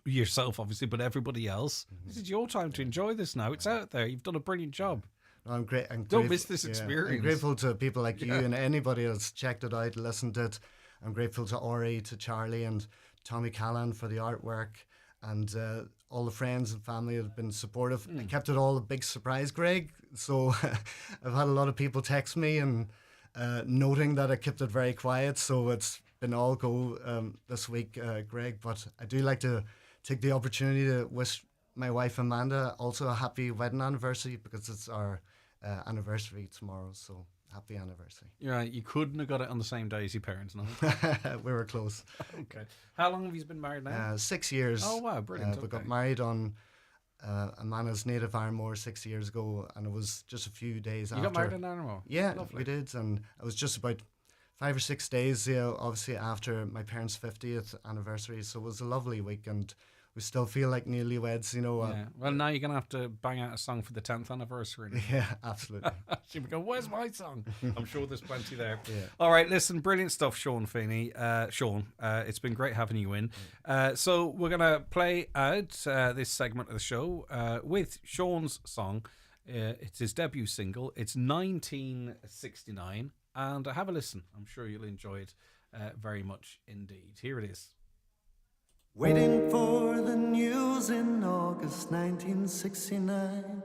yourself, obviously, but everybody else. Mm-hmm. This is your time to enjoy this now. It's out there. You've done a brilliant job. I'm great. Don't miss this experience. I'm grateful to people like you and anybody that's checked it out, listened to it. I'm grateful to Ori, to Charlie, and Tommy Callan for the artwork, and all the friends and family that have been supportive. I kept it all a big surprise, Greg. So I've had a lot of people text me and noting that I kept it very quiet. So it's been all go this week, Greg. But I do like to take the opportunity to wish my wife Amanda also a happy wedding anniversary, because it's our anniversary tomorrow. So happy anniversary. Yeah, you couldn't have got it on the same day as your parents, no? We were close. Okay. How long have you been married now? 6 years. Oh, wow, brilliant. We got married on Amana's native Armore 6 years ago, and it was just a few days after. You got married in Armore? Yeah, lovely. We did, and it was just about 5 or 6 days, obviously after my parents' 50th anniversary, so it was a lovely week, and we still feel like newlyweds, Yeah. Well, now you're going to have to bang out a song for the 10th anniversary. Yeah, absolutely. She'll be going, where's my song? I'm sure there's plenty there. Yeah. All right, listen, brilliant stuff, Sean Feeney. Sean, it's been great having you in. So we're going to play out this segment of the show with Sean's song. It's his debut single. It's 1969. And have a listen. I'm sure you'll enjoy it very much indeed. Here it is. Waiting for the news in August 1969.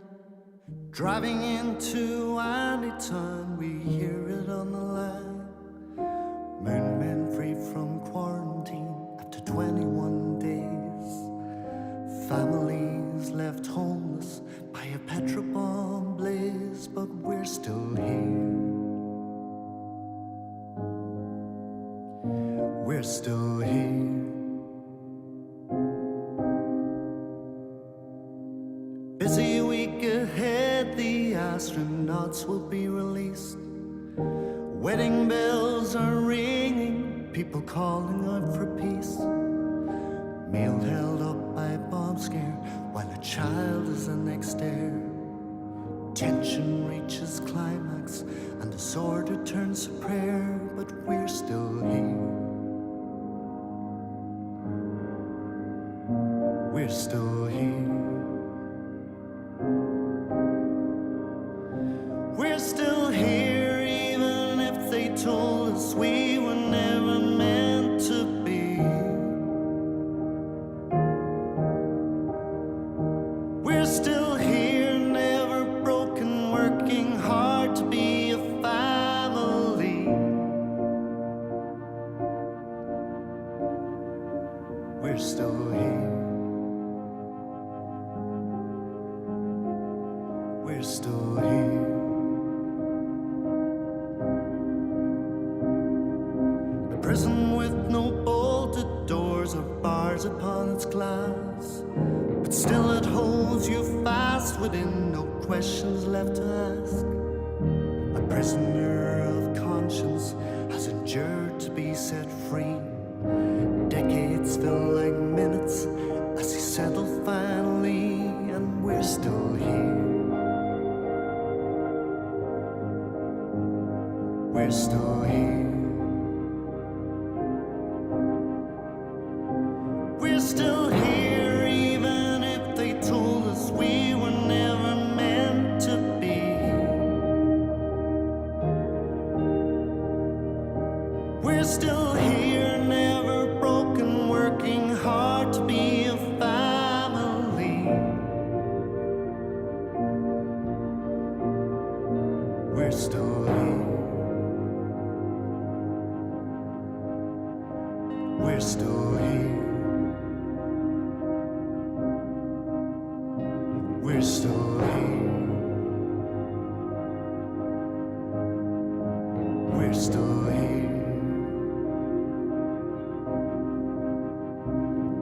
Driving into Anytown, we hear it on the line. Moon men free from quarantine after 21 days. Families left homeless by a petrol bomb blaze, but we're still here. We're still here. Busy week ahead, the astronauts will be released. Wedding bells are ringing, people calling out for peace. Mail held up by a bomb scare, while a child is annexed there. Tension reaches climax, and disorder turns to prayer, but we're still here. We're still here. We're still here, even if they told us we were never meant to be. We're still here, never broken, working hard to be a family. We're still here. We're still here. A prison with no bolted doors or bars upon its glass, but still it holds you fast within, no questions left to ask. A prisoner of conscience has endured to be set free. Decades feel like minutes as he settles we're still here. We're still here, even if they told us we were never meant to be. We're still here, never broken, working hard to be a family. We're still here. We're still here. We're still here. We're still here.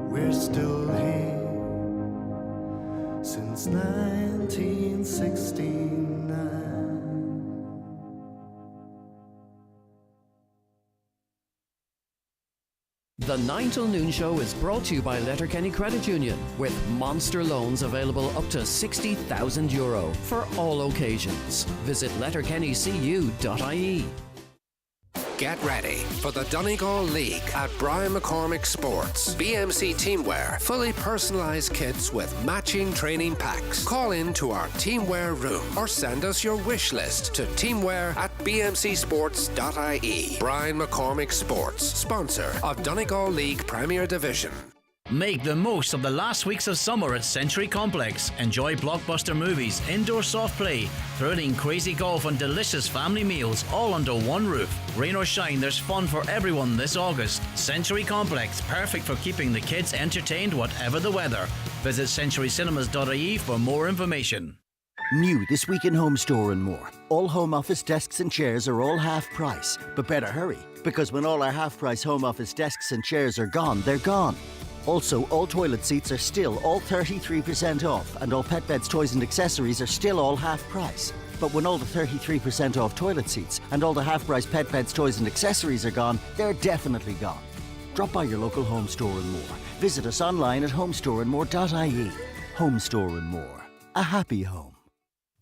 We're still here since 1969. The 9 till noon show is brought to you by Letterkenny Credit Union, with monster loans available up to €60,000 for all occasions. Visit letterkennycu.ie. Get ready for the Donegal League at Brian McCormick Sports. BMC Teamwear, fully personalised kits with matching training packs. Call in to our Teamwear room or send us your wish list to teamwear@bmcsports.ie. Brian McCormick Sports, sponsor of Donegal League Premier Division. Make the most of the last weeks of summer at Century Complex. Enjoy blockbuster movies, indoor soft play, thrilling crazy golf and delicious family meals all under one roof. Rain or shine, there's fun for everyone this August. Century Complex, perfect for keeping the kids entertained whatever the weather. Visit centurycinemas.ie for more information. New this week in Home Store and More. All home office desks and chairs are all half price. But better hurry, because when all our half price home office desks and chairs are gone, they're gone. Also, all toilet seats are still all 33% off, and all pet beds, toys and accessories are still all half price. But when all the 33% off toilet seats and all the half price pet beds, toys and accessories are gone, they're definitely gone. Drop by your local Home Store and More. Visit us online at homestoreandmore.ie. Home Store and More. A happy home.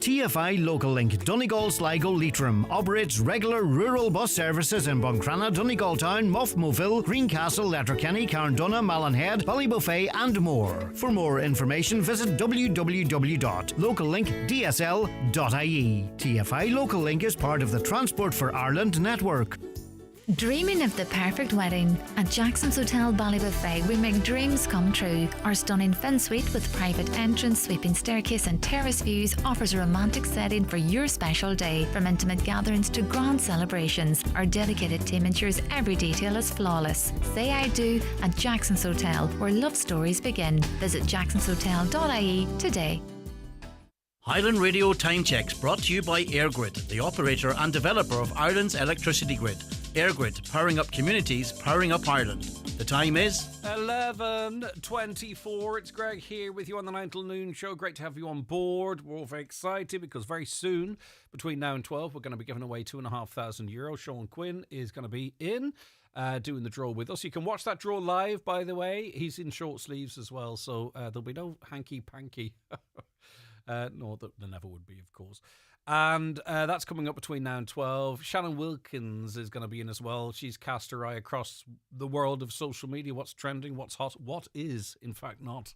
TFI Local Link Donegal Sligo Leitrim operates regular rural bus services in Buncrana, Donegal Town, Muff, Moville, Greencastle, Letterkenny, Carndonagh, Mallinhead, Ballybuffet and more. For more information visit www.locallinkdsl.ie. TFI Local Link is part of the Transport for Ireland network. Dreaming of the perfect wedding? At Jackson's Hotel Ballybuffet, we make dreams come true. Our stunning Fin Suite with private entrance, sweeping staircase and terrace views offers a romantic setting for your special day. From intimate gatherings to grand celebrations, our dedicated team ensures every detail is flawless. Say I do at Jackson's Hotel, where love stories begin. Visit jacksonshotel.ie today. Highland Radio Time Checks brought to you by EirGrid, the operator and developer of Ireland's electricity grid. EirGrid, powering up communities, powering up Ireland. The time is 11:24. It's Greg here with you on the 9 till noon show. Great to have you on board. We're all very excited because very soon, between now and 12, we're going to be giving away €2,500. Sean Quinn is going to be in doing the draw with us. You can watch that draw live, by the way. He's in short sleeves as well, so there'll be no hanky-panky. No, there never would be, of course. And that's coming up between now and 12. Shannon Wilkins is going to be in as well. She's cast her eye across the world of social media. What's trending, what's hot, what is, in fact, not.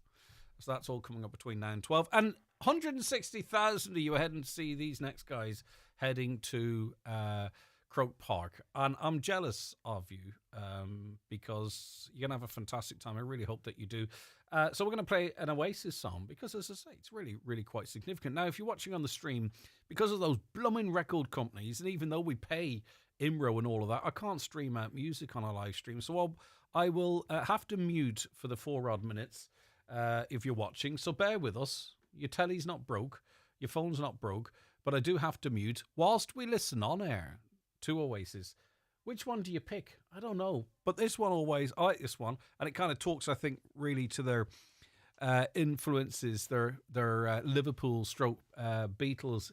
So that's all coming up between now and 12. And 160,000 of you are heading to see these next guys heading to Croke Park. And I'm jealous of you because you're going to have a fantastic time. I really hope that you do. So we're going to play an Oasis song because, as I say, it's really, really quite significant. Now, if you're watching on the stream, because of those blooming record companies, and even though we pay IMRO and all of that, I can't stream out music on a live stream. So I will have to mute for the 4 odd minutes if you're watching. So bear with us. Your telly's not broke. Your phone's not broke. But I do have to mute whilst we listen on air to Oasis. Which one do you pick? I don't know. But this one always, I like this one. And it kind of talks, I think, really to their influences, their Liverpool stroke Beatles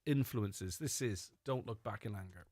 influences. This is Don't Look Back in Anger.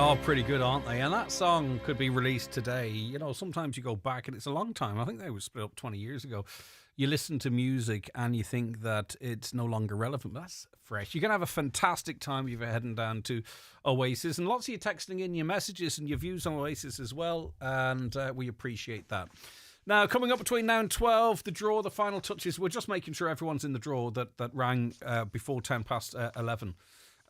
are pretty good, aren't they? And that song could be released today. You know, sometimes you go back and it's a long time. I think they were split up 20 years ago. You listen to music and you think that it's no longer relevant, but that's fresh. You're going to have a fantastic time if you're heading down to Oasis. And lots of you texting in your messages and your views on Oasis as well. And we appreciate that. Now, coming up between now and 12, the draw, the final touches. We're just making sure everyone's in the draw that rang before 10 past 11.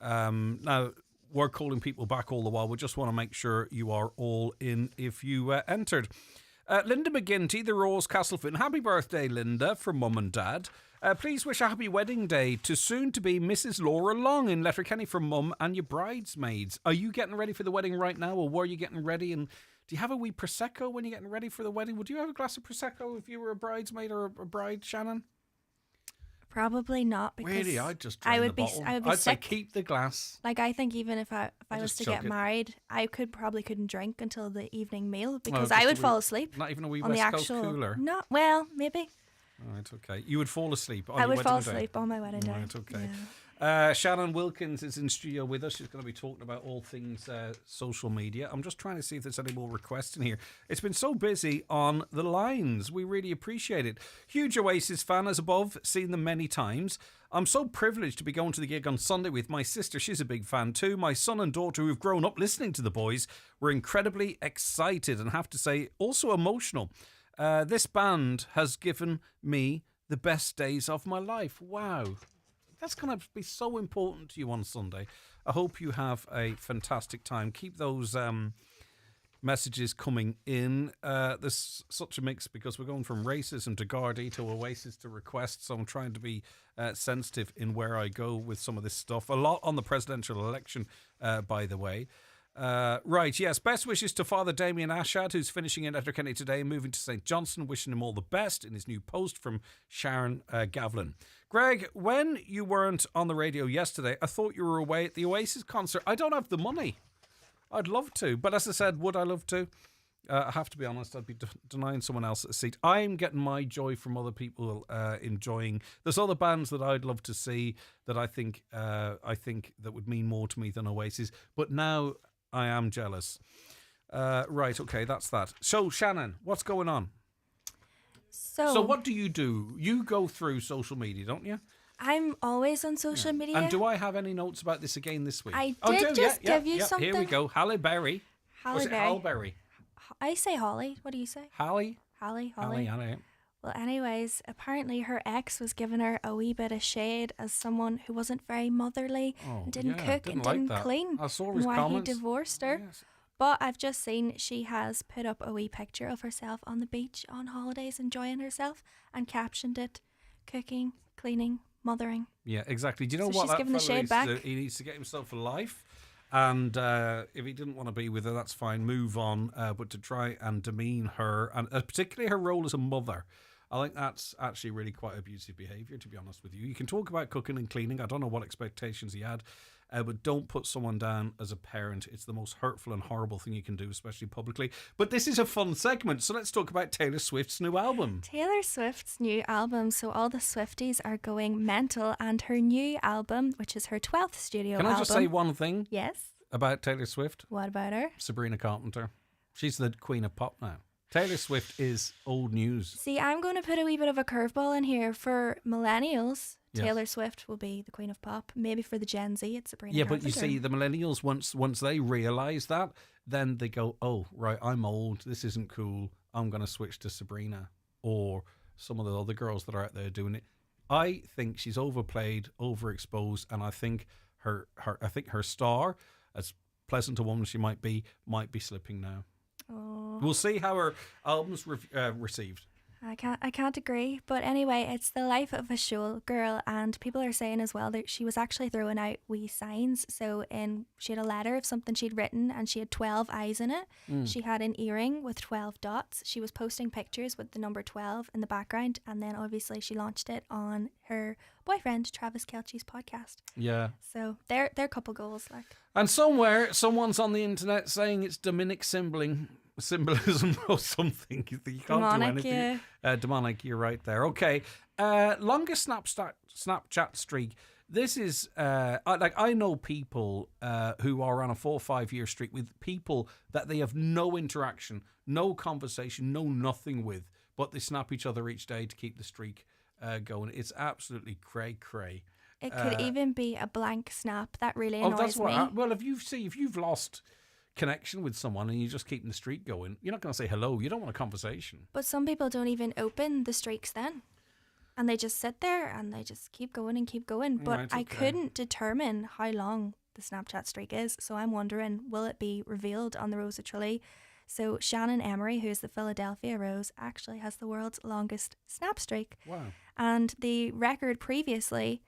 Now, we're calling people back all the while. We just want to make sure you are all in if you entered. Linda McGinty, the Rose Castlefin. Happy birthday, Linda, from Mum and Dad. Please wish a happy wedding day to soon-to-be Mrs. Laura Long in Letterkenny from Mum and your bridesmaids. Are you getting ready for the wedding right now, or were you getting ready? And do you have a wee Prosecco when you're getting ready for the wedding? Would you have a glass of Prosecco if you were a bridesmaid or a bride, Shannon? Probably not, because really, I'd just drain the bottle. I would be I'd say sick. keep the glass. Like, I think even if I was just to chug get it. married, I couldn't drink until the evening meal because just I a would wee- fall asleep. Not even a wee on the West Coast actual cooler? No, well, maybe. All right, okay. You would fall asleep on I your would wedding fall day? asleep on my wedding day. Right, okay. Yeah. Shannon Wilkins is in studio with us. She's going to be talking about all things social media. I'm just trying to see if there's any more requests in here. It's been so busy on the lines. We really appreciate it. Huge Oasis fan as above, seen them many times. I'm so privileged to be going to the gig on Sunday with my sister. She's a big fan too. My son and daughter, who've grown up listening to the boys, were incredibly excited and have to say also emotional. This band has given me the best days of my life. Wow. That's going to be so important to you on Sunday. I hope you have a fantastic time. Keep those messages coming in. There's such a mix because we're going from racism to Gardaí to Oasis to requests. So I'm trying to be sensitive in where I go with some of this stuff. A lot on the presidential election, by the way. Right, yes. Best wishes to Father Damien Ashad, who's finishing in Letterkenny today and moving to St. Johnstone. Wishing him all the best in his new post from Sharon Gavlin. Greg, when you weren't on the radio yesterday, I thought you were away at the Oasis concert. I don't have the money. I'd love to, but as I said, would I love to? I have to be honest, I'd be denying someone else a seat. I'm getting my joy from other people enjoying. There's other bands that I'd love to see that I think that would mean more to me than Oasis. But now I am jealous. Right, okay, that's that. So, Shannon, what's going on? So what do? You go through social media, don't you? I'm always on social media. And do I have any notes about this again this week? I did give you something. Here we go. Halle Berry. Halle Berry. Halle Berry. I say Holly. What do you say? Halle. Holly. Halle. Well, anyways, apparently her ex was giving her a wee bit of shade as someone who wasn't very motherly and didn't cook and like didn't that. clean. I saw and his why comments. he divorced her. Yes. But I've just seen she has put up a wee picture of herself on the beach on holidays enjoying herself and captioned it, cooking, cleaning, mothering. Yeah, exactly. Do you know So what? she's That giving the fella shade needs back. to do? He needs to get himself a life. And if he didn't want to be with her, that's fine. Move on. But to try and demean her, and particularly her role as a mother, I think that's actually really quite abusive behaviour, to be honest with you. You can talk about cooking and cleaning. I don't know what expectations he had. But don't put someone down as a parent. It's the most hurtful and horrible thing you can do, especially publicly. But this is a fun segment, so let's talk about Taylor Swift's new album. Taylor Swift's new album, so all the Swifties are going mental, and her new album, which is her 12th studio album. Can I just say one thing? Yes. About Taylor Swift? What about her? Sabrina Carpenter. She's the queen of pop now. Taylor Swift is old news. See, I'm going to put a wee bit of a curveball in here. For millennials, Yes. Taylor Swift will be the queen of pop. Maybe for the Gen Z, it's Sabrina Yeah, Carpenter. but you see, the millennials, once they realise that, then they go, oh, right, I'm old. This isn't cool. I'm going to switch to Sabrina or some of the other girls that are out there doing it. I think she's overplayed, overexposed, and I think her star, as pleasant a woman she might be slipping now. Oh. We'll see how her album's received. I can't agree. But anyway, it's the life of a showgirl, and people are saying as well that she was actually throwing out wee signs. So she had a letter of something she'd written, and she had 12 eyes in it. She had an earring with 12 dots. She was posting pictures with the number 12 in the background, and then obviously she launched it on her boyfriend Travis Kelce's podcast. Yeah. So they're couple goals, like. And somewhere, someone's on the internet saying it's demonic symbolism or something. You can't Demonic, do anything. Demonic, you're right there. Okay. Longest Snapchat streak. This is I know people who are on a 4 or 5 year streak with people that they have no interaction, no conversation, no nothing with, but they snap each other each day to keep the streak going. It's absolutely cray. It could even be a blank snap. That really annoys me. Well, if you've lost connection with someone and you're just keeping the streak going, you're not going to say hello. You don't want a conversation. But some people don't even open the streaks then. And they just sit there and they just keep going and keep going. But Right, I okay. couldn't determine how long the Snapchat streak is. So I'm wondering, will it be revealed on the Rose of Tralee? So Shannon Emery, who's the Philadelphia Rose, actually has the world's longest snap streak. Wow. And the record previously,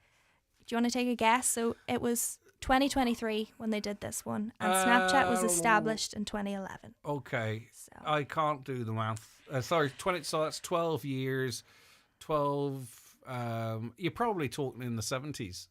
do you want to take a guess? So it was 2023 when they did this one. And Snapchat was established in 2011. Okay. I can't do the math. Sorry, 20. So that's 12 years. 12. You're probably talking in the 70s.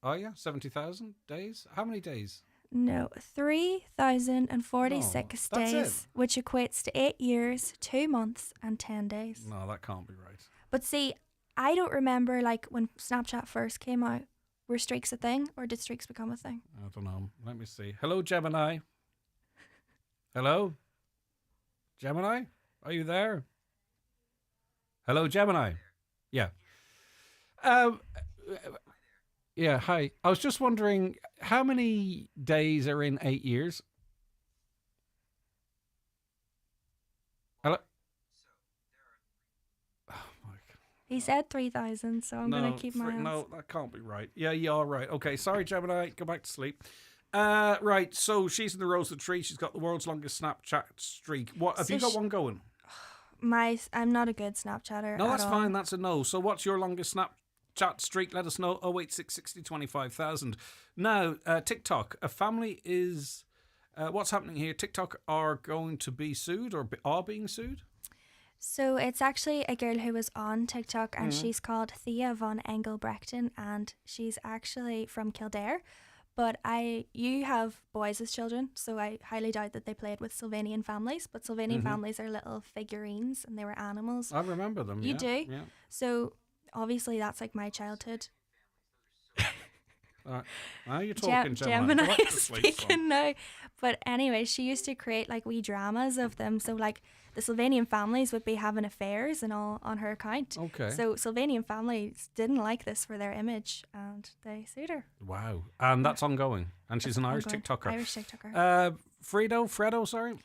Oh yeah, 70,000 days. How many days? No, 3,046 No, that's days, it. which equates to 8 years, 2 months, and 10 days. No, that can't be right. But see, I don't remember like when Snapchat first came out. Were streaks a thing, or did streaks become a thing? I don't know. Let me see. Hello, Gemini. Hello, Gemini. Are you there? Hello, Gemini. Yeah. Yeah. Hi. I was just wondering how many days are in 8 years. Hello. He said 3,000, so I'm going to keep my hands. No, that can't be right. Yeah, you are right. Okay, sorry, Gemini. Go back to sleep. Right, so she's in the Rose of the Tree. She's got the world's longest Snapchat streak. What have So you got one going? I'm not a good Snapchatter. No, at that's all. fine. That's a no. So what's your longest Snapchat streak? Let us know. 086 60 25,000. Now, TikTok. A family is... what's happening here? TikTok are going to be sued or are being sued? So it's actually a girl who was on TikTok, and she's called Thea von Engelbrechten, and she's actually from Kildare. But you have boys as children, so I highly doubt that they played with Sylvanian families. But Sylvanian families are little figurines, and they were animals. I remember them. You yeah, do? Yeah. So obviously that's like my childhood. Now you're talking, Gemini. Gemini Go back to is sleep, son. speaking now. But anyway, she used to create like wee dramas of them. So like the Sylvanian families would be having affairs and all on her account. Okay. So Sylvanian families didn't like this for their image, and they sued her. Wow. And that's ongoing. And she's an Irish Ongoing. TikToker. Irish TikToker. Fredo, sorry.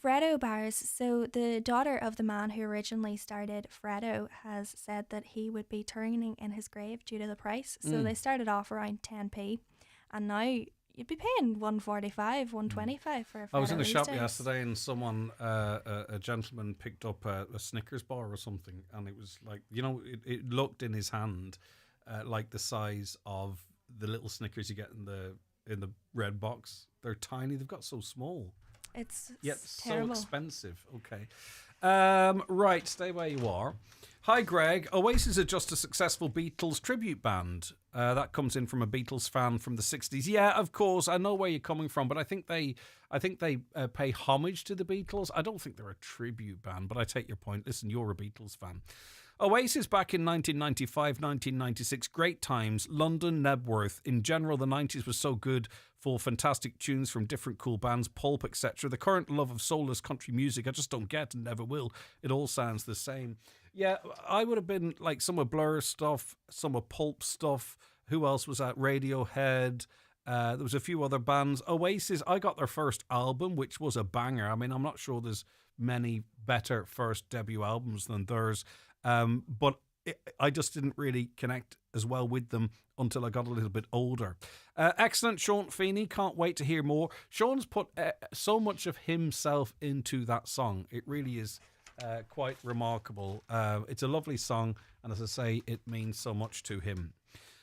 Fredo Bars, so the daughter of the man who originally started Fredo, has said that he would be turning in his grave due to the price. So they started off around 10p, and now you'd be paying 145, 125 for a Fredo. I was in a these shop days. yesterday and someone, a gentleman picked up a Snickers bar or something, and it was like, it looked in his hand like the size of the little Snickers you get in the red box. They're tiny. They've got so small. It's Yet terrible. so expensive. Okay. Right, stay where you are. Hi, Greg. Oasis are just a successful Beatles tribute band. That comes in from a Beatles fan from the 60s. Yeah, of course. I know where you're coming from, but I think they pay homage to the Beatles. I don't think they're a tribute band, but I take your point. Listen, you're a Beatles fan. Oasis back in 1995, 1996, great times. London, Nebworth. In general, the 90s was so good, full of fantastic tunes from different cool bands, Pulp, etc. The current love of soulless country music, I just don't get and never will. It all sounds the same. Yeah, I would have been like some of Blur stuff, some of Pulp stuff. Who else was at? Radiohead. There was a few other bands. Oasis, I got their first album, which was a banger. I mean, I'm not sure there's many better first debut albums than theirs. But I just didn't really connect as well with them until I got a little bit older. Excellent, Sean Feeney. Can't wait to hear more. Sean's put so much of himself into that song. It really is quite remarkable. It's a lovely song, and as I say, it means so much to him.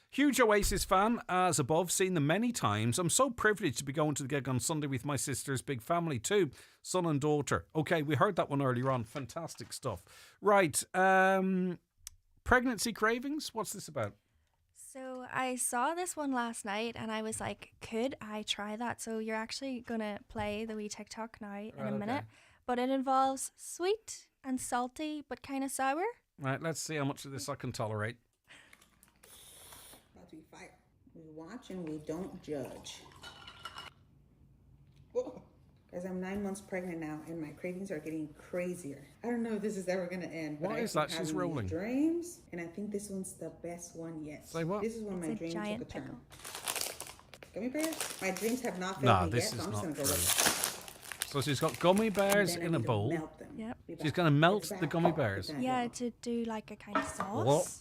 Huge Oasis fan, as above, seen them many times. I'm so privileged to be going to the gig on Sunday with my sister's big family too, son and daughter. Okay, we heard that one earlier on. Fantastic stuff. Right, pregnancy cravings, what's this about? So I saw this one last night, and I was like, could I try that? So you're actually going to play the wee TikTok now in a minute, but it involves sweet and salty, but kind of sour. Right, let's see how much of this I can tolerate. About to be fire. We watch and we don't judge. Guys, I'm 9 months pregnant now, and my cravings are getting crazier. I don't know if this is ever going to end. What is that? She's rolling. Dreams, and I think this one's the best one yet. Say what? This is when my dreams took a turn. Gummy bears? My dreams have not failed No, me this yet, is so I'm just not going to true. go with it. So she's got gummy bears in a bowl. Yep. She's going to melt the gummy bears. Yeah, to do like a kind of sauce. What?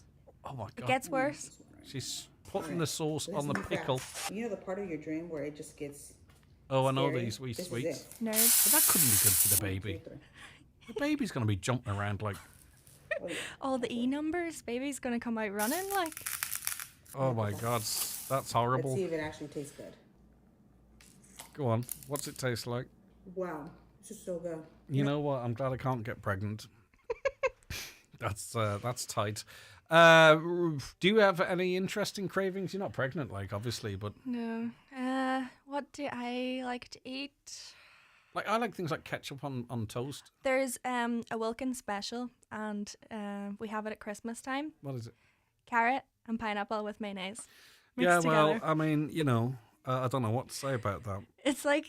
Oh my God. It gets worse. She's putting the sauce on the pickle. You know the part of your dream where it just gets Oh, I know scary? these wee This is sweets. it. Nerds. But that couldn't be good for the baby. The baby's going to be jumping around like... All the E numbers, baby's gonna come out running like. Oh my God, that's Let's horrible. see if it actually tastes good. Go on, what's it taste like? Wow, this is so good. You know what? I'm glad I can't get pregnant. That's tight. Do you have any interesting cravings? You're not pregnant, like obviously, but No. What do I like to eat? like I like things like ketchup on toast. There's a Wilkins special, and we have it at Christmas time. What is it? Carrot and pineapple with mayonnaise. Yeah, mixed well, together. I mean, you know, I don't know what to say about that. It's like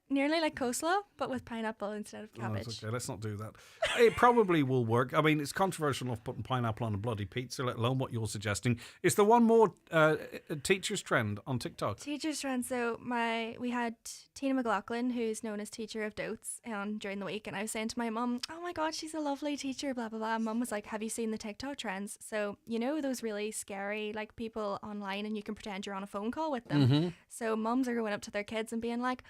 nearly like coleslaw, but with pineapple instead of Oh, cabbage. it's okay, let's not do that. It probably will work. I mean, it's controversial enough putting pineapple on a bloody pizza, let alone what you're suggesting. Is there one more teacher's trend on TikTok? Teacher's trend. So we had Tina McLaughlin, who's known as Teacher of Dotes, during the week, and I was saying to my mum, "Oh my God, she's a lovely teacher." Blah blah blah. And Mum was like, "Have you seen the TikTok trends?" So you know those really scary like people online, and you can pretend you're on a phone call with them. Mhm. So mums are going up to their kids and being like,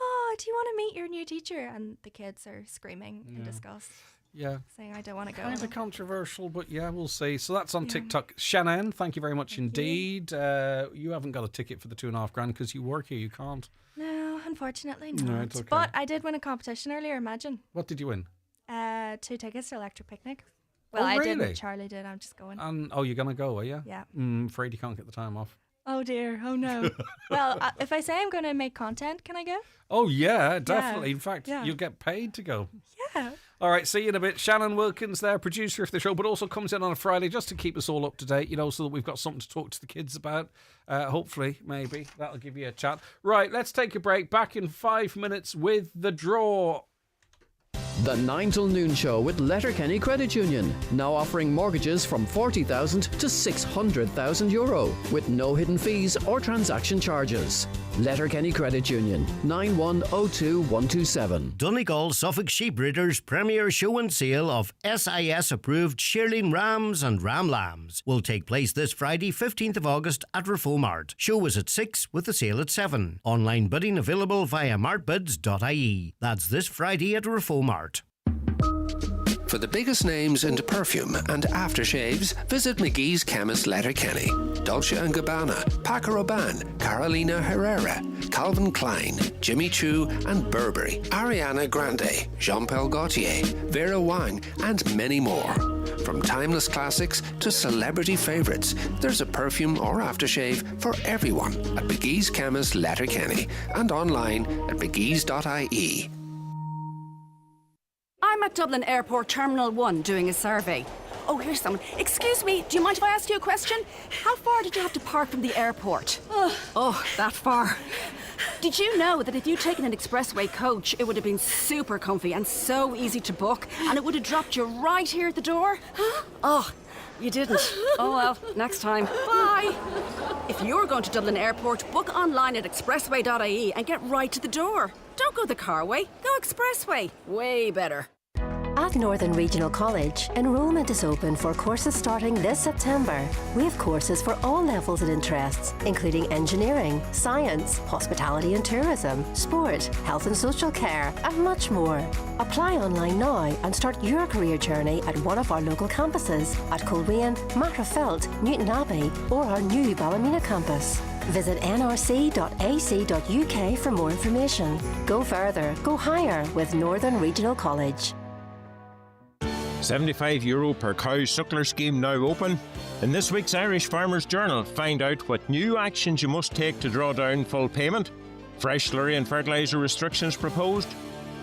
"Oh, do you want to meet your new teacher?" And the kids are screaming in Yeah. disgust. Yeah. Saying, "I don't want to go." Kind of controversial, but yeah, we'll see. So that's on TikTok. Shannon, thank you very much indeed. You haven't got a ticket for the $2.5 because you work here. You can't. No, unfortunately No, not. it's okay. But I did win a competition earlier. Imagine. What did you win? 2 tickets to Electric Picnic. Well, Oh, I really? didn't. Charlie did. I'm just going. And you're gonna go, are you? Yeah. Afraid you can't get the time off. Oh dear. Oh no. Well, if I say I'm going to make content, can I go? Oh yeah, definitely. In fact, yeah. you'll get paid to go. Yeah. All right, see you in a bit. Shannon Wilkins there, producer of the show, but also comes in on a Friday just to keep us all up to date, you know, so that we've got something to talk to the kids about. Hopefully, maybe. That'll give you a chat. Right, let's take a break. Back in 5 minutes with the draw. The 9 till noon show with Letterkenny Credit Union, now offering mortgages from €40,000 to €600,000 with no hidden fees or transaction charges. Letterkenny Credit Union, 9102127. Donegal Suffolk Sheep Breeders' premier show and sale of SIS approved shearling rams and ram lambs will take place this Friday, 15th of August at Reform Mart. Show is at 6 with the sale at 7. Online bidding available via martbids.ie. That's this Friday at Reform Mart. For the biggest names in perfume and aftershaves, visit McGee's Chemist Letterkenny. Dolce & Gabbana, Paco Rabanne, Carolina Herrera, Calvin Klein, Jimmy Choo and Burberry, Ariana Grande, Jean-Paul Gaultier, Vera Wang and many more. From timeless classics to celebrity favourites, there's a perfume or aftershave for everyone at McGee's Chemist Letterkenny and online at mcgees.ie. I'm at Dublin Airport Terminal 1 doing a survey. Oh, here's someone. Excuse me, do you mind if I ask you a question? How far did you have to park from the airport? Oh, that far. Did you know that if you'd taken an expressway coach, it would have been super comfy and so easy to book, and it would have dropped you right here at the door? Oh, you didn't. Oh well, next time. Bye. If you're going to Dublin Airport, book online at expressway.ie and get right to the door. Don't go the car way, go expressway. Way better. At Northern Regional College, enrolment is open for courses starting this September. We have courses for all levels and interests, including engineering, science, hospitality and tourism, sport, health and social care, and much more. Apply online now and start your career journey at one of our local campuses at Coleraine, Matterfelt, Newton Abbey, or our new Ballymena campus. Visit nrc.ac.uk for more information. Go further, go higher with Northern Regional College. €75 per cow suckler scheme now open. In this week's Irish Farmers Journal, find out what new actions you must take to draw down full payment. Fresh slurry and fertiliser restrictions proposed.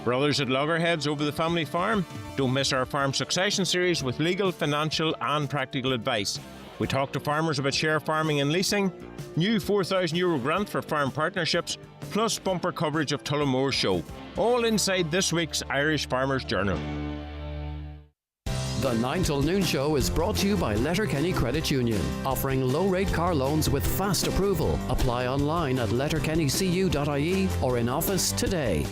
Brothers at loggerheads over the family farm. Don't miss our farm succession series with legal, financial and practical advice. We talk to farmers about share farming and leasing, new €4,000 grant for farm partnerships, plus bumper coverage of Tullamore's show. All inside this week's Irish Farmers Journal. The 9 till noon show is brought to you by Letterkenny Credit Union, offering low-rate car loans with fast approval. Apply online at letterkennycu.ie or in office today.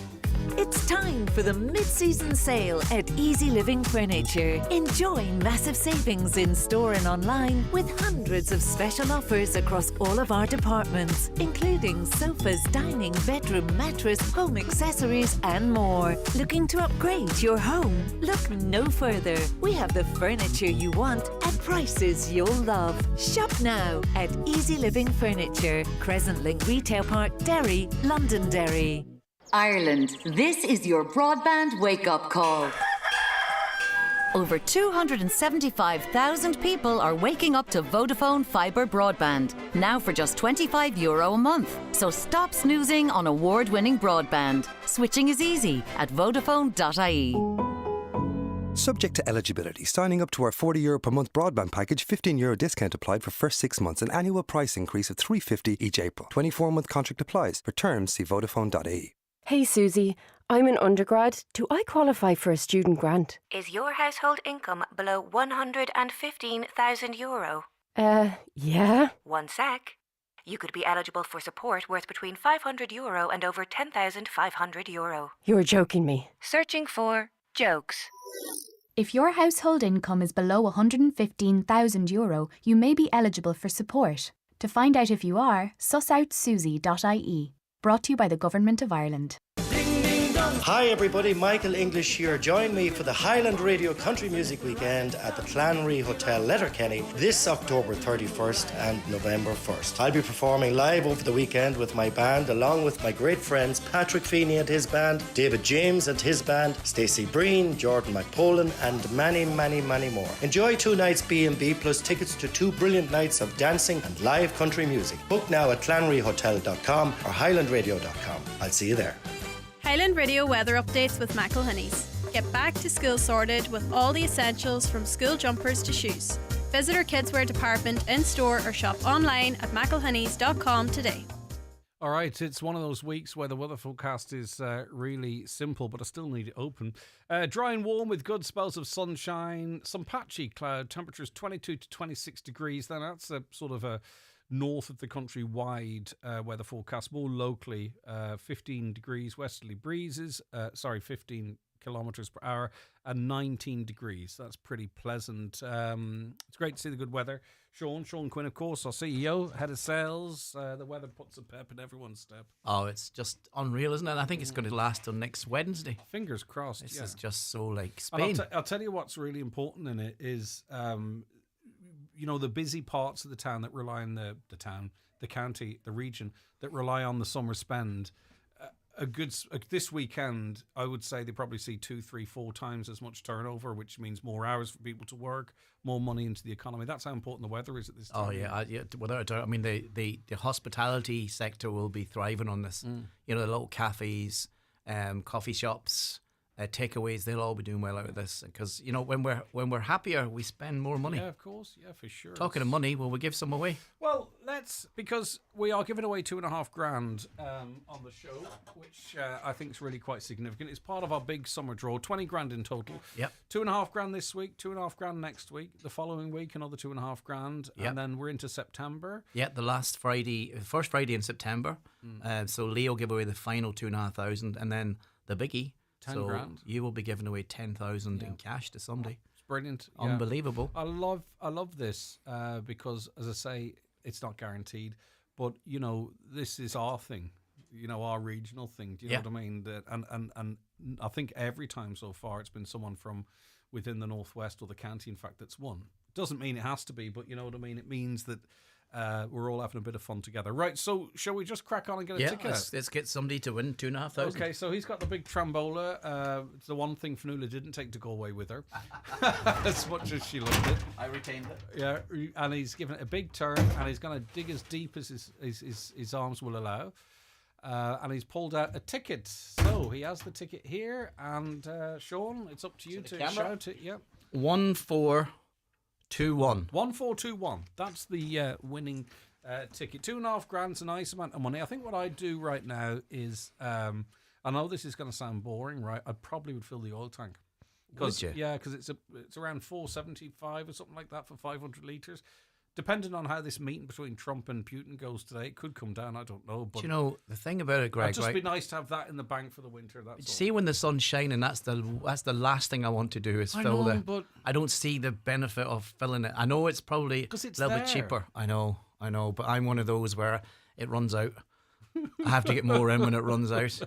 It's time for the mid-season sale at Easy Living Furniture. Enjoy massive savings in store and online with hundreds of special offers across all of our departments, including sofas, dining, bedroom, mattress, home accessories and more. Looking to upgrade your home? Look no further. We have the furniture you want at prices you'll love. Shop now at Easy Living Furniture, Crescent Link Retail Park, Derry, Londonderry. Ireland, this is your broadband wake-up call. Over 275,000 people are waking up to Vodafone Fibre Broadband, now for just €25 a month. So stop snoozing on award-winning broadband. Switching is easy at Vodafone.ie. Subject to eligibility, signing up to our €40 per month broadband package, €15 discount applied for first 6 months, an annual price increase of $3.50 each April. 24-month contract applies. For terms, see Vodafone.ie. Hey Susie, I'm an undergrad. Do I qualify for a student grant? Is your household income below €115,000? Yeah. One sec. You could be eligible for support worth between €500 and over €10,500. You're joking me. Searching for jokes. If your household income is below €115,000, you may be eligible for support. To find out if you are, sussoutssusie.ie. Brought to you by the Government of Ireland. Hi everybody, Michael English here. Join me for the Highland Radio Country Music Weekend at the Clanry Hotel, Letterkenny, this October 31st and November 1st. I'll be performing live over the weekend with my band, along with my great friends Patrick Feeney and his band, David James and his band, Stacey Breen, Jordan McPolan and many, many, many more. Enjoy 2 nights B&B plus tickets to 2 brilliant nights of dancing and live country music. Book now at clanryhotel.com or highlandradio.com. I'll see you there. Highland Radio weather updates with McElhinney's. Get back to school sorted with all the essentials from school jumpers to shoes. Visit our kidswear department in store or shop online at mcelhinney's.com today. All right, it's one of those weeks where the weather forecast is really simple, but I still need it open. Dry and warm with good spells of sunshine, some patchy cloud, temperatures 22 to 26 degrees. Then that's a sort of a north of the country wide weather forecast. More locally, 15 degrees westerly breezes, 15 kilometres per hour and 19 degrees. That's pretty pleasant. It's great to see the good weather. Sean Quinn, of course, our CEO, head of sales. The weather puts a pep in everyone's step. Oh, it's just unreal, isn't it? I think it's going to last till next Wednesday. Fingers crossed. This is just so like And Spain. I'll tell you what's really important in it is the busy parts of the town that rely on the county, the region that rely on the summer spend. This weekend, I would say they probably see 2, 3, 4 times as much turnover, which means more hours for people to work, more money into the economy. That's how important the weather is at this time. Oh yeah, without a doubt. I mean, the hospitality sector will be thriving on this. The little cafes, coffee shops, takeaways, they'll all be doing well out of this because when we're happier, we spend more money. Yeah, of course, yeah, for sure. Talking of money, will we give some away? Well, because we are giving away $2,500 on the show, which I think is really quite significant. It's part of our big summer draw, $20,000 in total. Yep. $2,500 this week, $2,500 next week, the following week another $2,500, Yep. and then we're into September. Yeah, the first Friday in September. So Leo give away the final $2,500, and then the biggie. 10 grand. You will be giving away 10,000 in cash to somebody. It's brilliant. Yeah. Unbelievable. I love this because, as I say, it's not guaranteed, but this is our thing, our regional thing. Do you know what I mean? And I think every time so far it's been someone from within the Northwest or the county, in fact, that's won. Doesn't mean it has to be, but you know what I mean. It means that we're all having a bit of fun together. Right, so shall we just crack on and get a ticket? Let's get somebody to win $2,500. Okay, so he's got the big trambola. It's the one thing Fionnuala didn't take to Galway with her, as much as she loved it. I retained it. Yeah, and he's given it a big turn, and he's going to dig as deep as his arms will allow. And he's pulled out a ticket. So he has the ticket here, and Sean, it's up to you to shout it. Yeah. 1, 4, 1421. 1421. That's the winning ticket. £2,500's a nice amount of money. I think what I'd do right now is, I know this is going to sound boring, right? I probably would fill the oil tank. Would you? Yeah, because it's around $4.75 or something like that for 500 litres. Depending on how this meeting between Trump and Putin goes today, it could come down. I don't know. But Do you know the thing about it, Greg? it'd just right? be nice to have that in the bank for the winter. That's all. See, when the sun's shining, that's the last thing I want to do is I fill know, the. but- I don't see the benefit of filling it. I know it's probably 'Cause it's a little there. bit cheaper. I know, but I'm one of those where it runs out. I have to get more in when it runs out.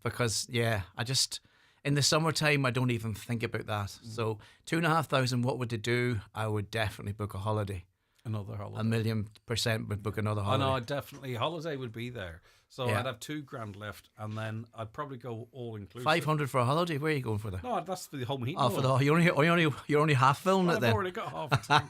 Because I just in the summertime I don't even think about that. So $2,500, what would it do? I would definitely book a holiday. Another holiday. 1,000,000% would book another holiday. I know, definitely. Holiday would be there. So Yeah. I'd have $2,000 left, and then I'd probably go all inclusive. 500 for a holiday. Where are you going for that? No, that's for the home heating. Oh, for the you're only half filling it I've then. already got half a tank.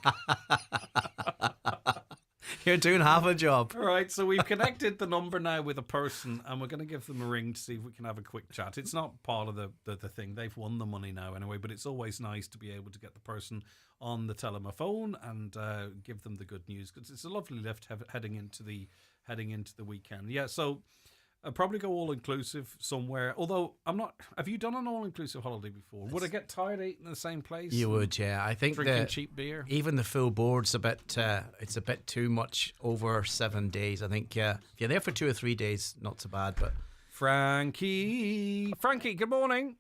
You're doing half a job. All right, so we've connected the number now with a person, and we're going to give them a ring to see if we can have a quick chat. It's not part of the thing. They've won the money now anyway, but it's always nice to be able to get the person on the telephone and give them the good news, because it's a lovely lift heading into the weekend. Yeah, so I'd probably go all-inclusive somewhere, although I'm not... Have you done an all-inclusive holiday before? Would I get tired eating in the same place? You would, yeah. I think Drinking cheap beer? Even the full board's a bit. It's a bit too much over 7 days. I think if you're there for 2 or 3 days, not so bad. But Frankie, good morning.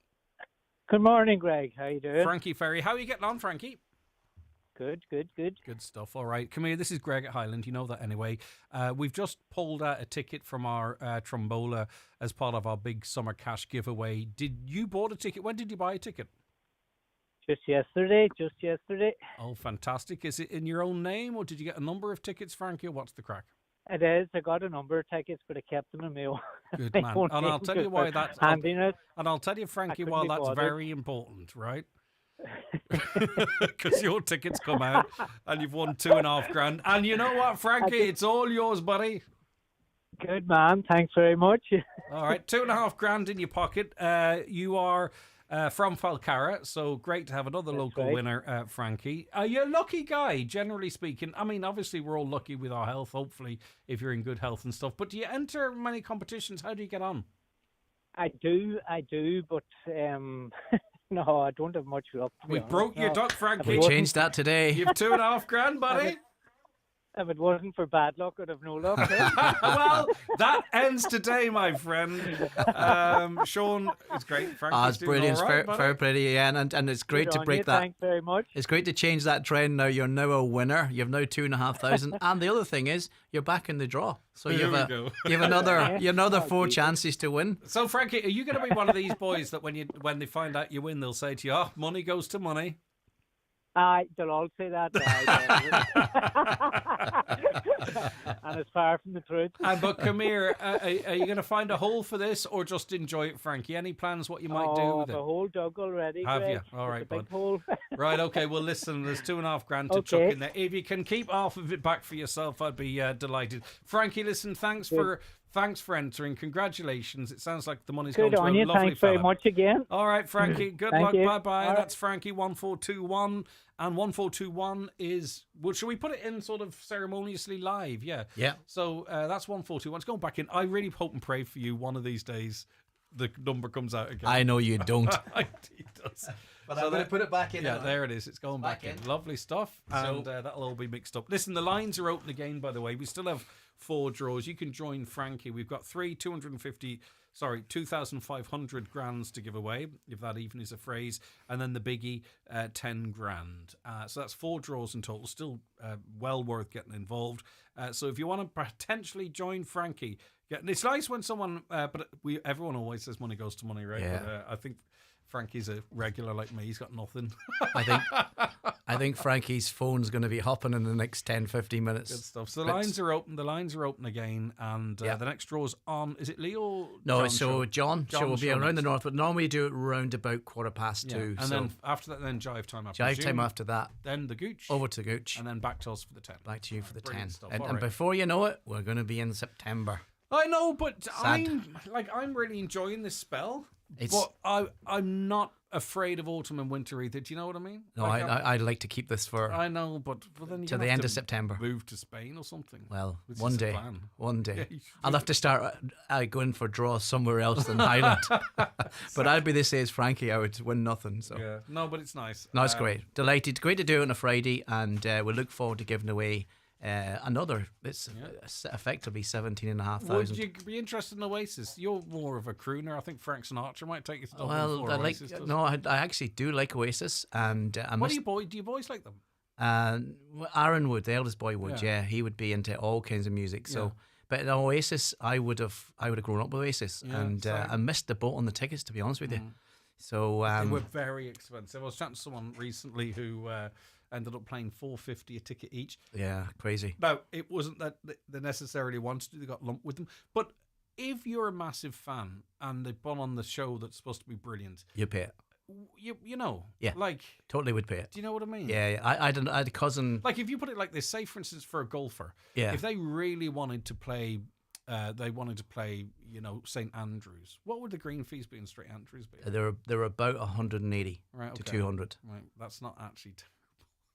Good morning, Greg. How you doing? Frankie Ferry. How are you getting on, Frankie? Good. Good stuff. All right. Come here. This is Greg at Highland. You know that anyway. We've just pulled out a ticket from our Trombola as part of our big summer cash giveaway. Did you bought a ticket? When did you buy a ticket? Just yesterday. Oh, fantastic. Is it in your own name, or did you get a number of tickets, Frankie, or what's the crack? It is. I got a number of tickets, but I kept them in my own. Good my man. own And I'll name tell you just why for that's... handiness. And I'll tell you, Frankie, couldn't why be that's bothered. very important, right? Because your tickets come out and you've won $2,500. And you know what, Frankie? It's all yours, buddy. Good man. Thanks very much. All right, $2,500 in your pocket. You are from Falcarra, so great to have another local right. winner, Frankie. You're a lucky guy, generally speaking. I mean, obviously, we're all lucky with our health, hopefully, if you're in good health and stuff. But do you enter many competitions? How do you get on? I do, but no, I don't have much luck. to be We honest. broke your No. duck, Frankie. we changed that today. You've $2,500, buddy. If it wasn't for bad luck, I'd have no luck. Well, that ends today, my friend. Sean, it's great. Frankie's It's doing brilliant. all right, It's very pretty, yeah, and it's great Good to on break you, that. Thanks very much. It's great to change that trend. Now you're now a winner. You've now $2,500, and the other thing is you're back in the draw. So you There have we go. you have another 4 chances to win. So, Frankie, are you going to be one of these boys that when they find out you win, they'll say to you, "Oh, money goes to money"? They'll all say that. And it's far from the truth. But come here, are you going to find a hole for this, or just enjoy it, Frankie? Any plans what you might do with I've it? a hole dug already. Have Greg. you? All right, It's a big bud. hole. Right, okay. Well, listen, there's $2,500 to chuck in there. If you can keep half of it back for yourself, I'd be delighted. Frankie, listen, thanks for entering. Congratulations. It sounds like the money's Good going on to a you. lovely Thanks very fella. much again. All right, Frankie. Good Thank luck. you. Bye-bye. All right. That's Frankie 1421. And 1421 is... Well, should we put it in sort of ceremoniously live? Yeah. Yeah. So that's 1421. It's going back in. I really hope and pray for you one of these days the number comes out again. I know you don't. It does. But I'm going to put it back in. Yeah, now. there it is. It's going back in. Lovely stuff. And that'll all be mixed up. Listen, the lines are open again, by the way. We still have 4 draws. You can join Frankie. We've got 2,500 grands to give away, if that even is a phrase. And then the biggie, 10 grand. So that's 4 draws in total. Still well worth getting involved. So if you want to potentially join Frankie, it's nice when someone, but everyone always says money goes to money, right? Yeah. But, I think Frankie's a regular like me. He's got nothing. I think Frankie's phone's going to be hopping in the next 10-15 minutes. Good stuff. So the lines are open. The lines are open again, and the next draw's on. Is it Leo? No, John John will be around the north, but normally we do it round about 2:15. And then after that, then jive time. Jive time after that. Then the Gooch. Over to Gooch. And then back to us for the 10. Back to you for the Brilliant 10. stuff. And, All and right. before you know it, we're going to be in September. I know, but Sad. I'm really enjoying this spell. But I'm not afraid of autumn and winter either. Do you know what I mean? No, I'd like to keep this for. I know, but then you to the end of September. Move to Spain or something. Well, Which one is the day. plan. One day. Yeah, I'll have to start going for draws somewhere else than Highland. But I'd be this age, Frankie. I would win nothing. So yeah, no, but it's nice. No, it's great. Delighted. Great to do it on a Friday, and we look forward to giving away. Another, it's effectively 17,500. Would you be interested in Oasis? You're more of a crooner. I think Frank Sinatra might take you to Dublin. Well, I actually do like Oasis, and do you boys like them? Aaron would, the eldest boy would, yeah. He would be into all kinds of music. So, but in Oasis, I would have grown up with Oasis, and I missed the boat on the tickets, to be honest with you. So they were very expensive. I was chatting to someone recently who ended up paying $4.50 a ticket each. Yeah, crazy. Now, it wasn't that they necessarily wanted to; they got lumped with them. But if you're a massive fan and they put on the show that's supposed to be brilliant, you pay it. You know, yeah, like totally would pay it. Do you know what I mean? Yeah. I had a cousin. Like if you put it like this, say for instance, for a golfer, if they really wanted to play. St Andrews. What would the green fees be in St Andrews be? They're about 180 to 200. Right, that's not actually terrible.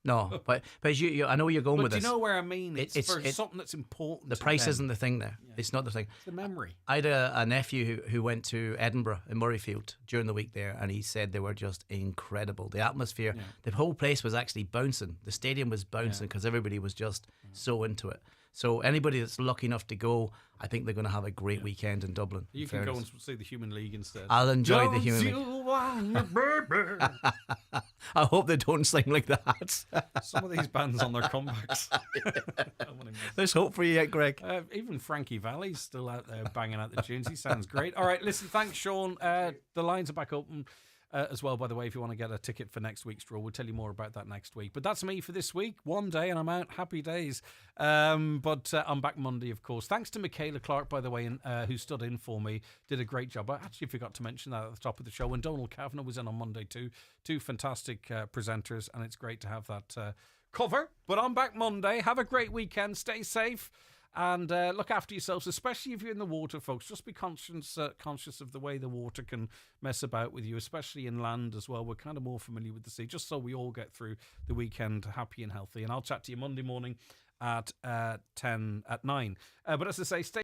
No, but I know where you're going with this. Do you know where I mean? It's something that's important. The price isn't the thing there. Yeah. It's not the thing. It's the memory. I had a nephew who went to Edinburgh in Murrayfield during the week there, and he said they were just incredible. The atmosphere, the whole place was actually bouncing. The stadium was bouncing because everybody was just so into it. So anybody that's lucky enough to go, I think they're going to have a great weekend in Dublin. You can go and see the Human League instead. I'll enjoy the Human League. I hope they don't sing like that. Some of these bands on their comebacks. There's hope for you yet, Greg. Even Frankie Valli's still out there banging out the tunes. He sounds great. All right, listen, thanks, Sean. The lines are back open. As well, by the way, if you want to get a ticket for next week's draw, we'll tell you more about that next week. But that's me for this week. One day and I'm out. Happy days. But I'm back Monday, of course. Thanks to Michaela Clark, by the way, who stood in for me. Did a great job. I actually forgot to mention that at the top of the show. And Donald Kavanagh was in on Monday too. Two fantastic presenters, and it's great to have that cover. But I'm back Monday. Have a great weekend. Stay safe. And look after yourselves, especially if you're in the water, folks. Just be conscious of the way the water can mess about with you, especially inland as well. We're kind of more familiar with the sea, just so we all get through the weekend happy and healthy. And I'll chat to you Monday morning at 9. But as I say, stay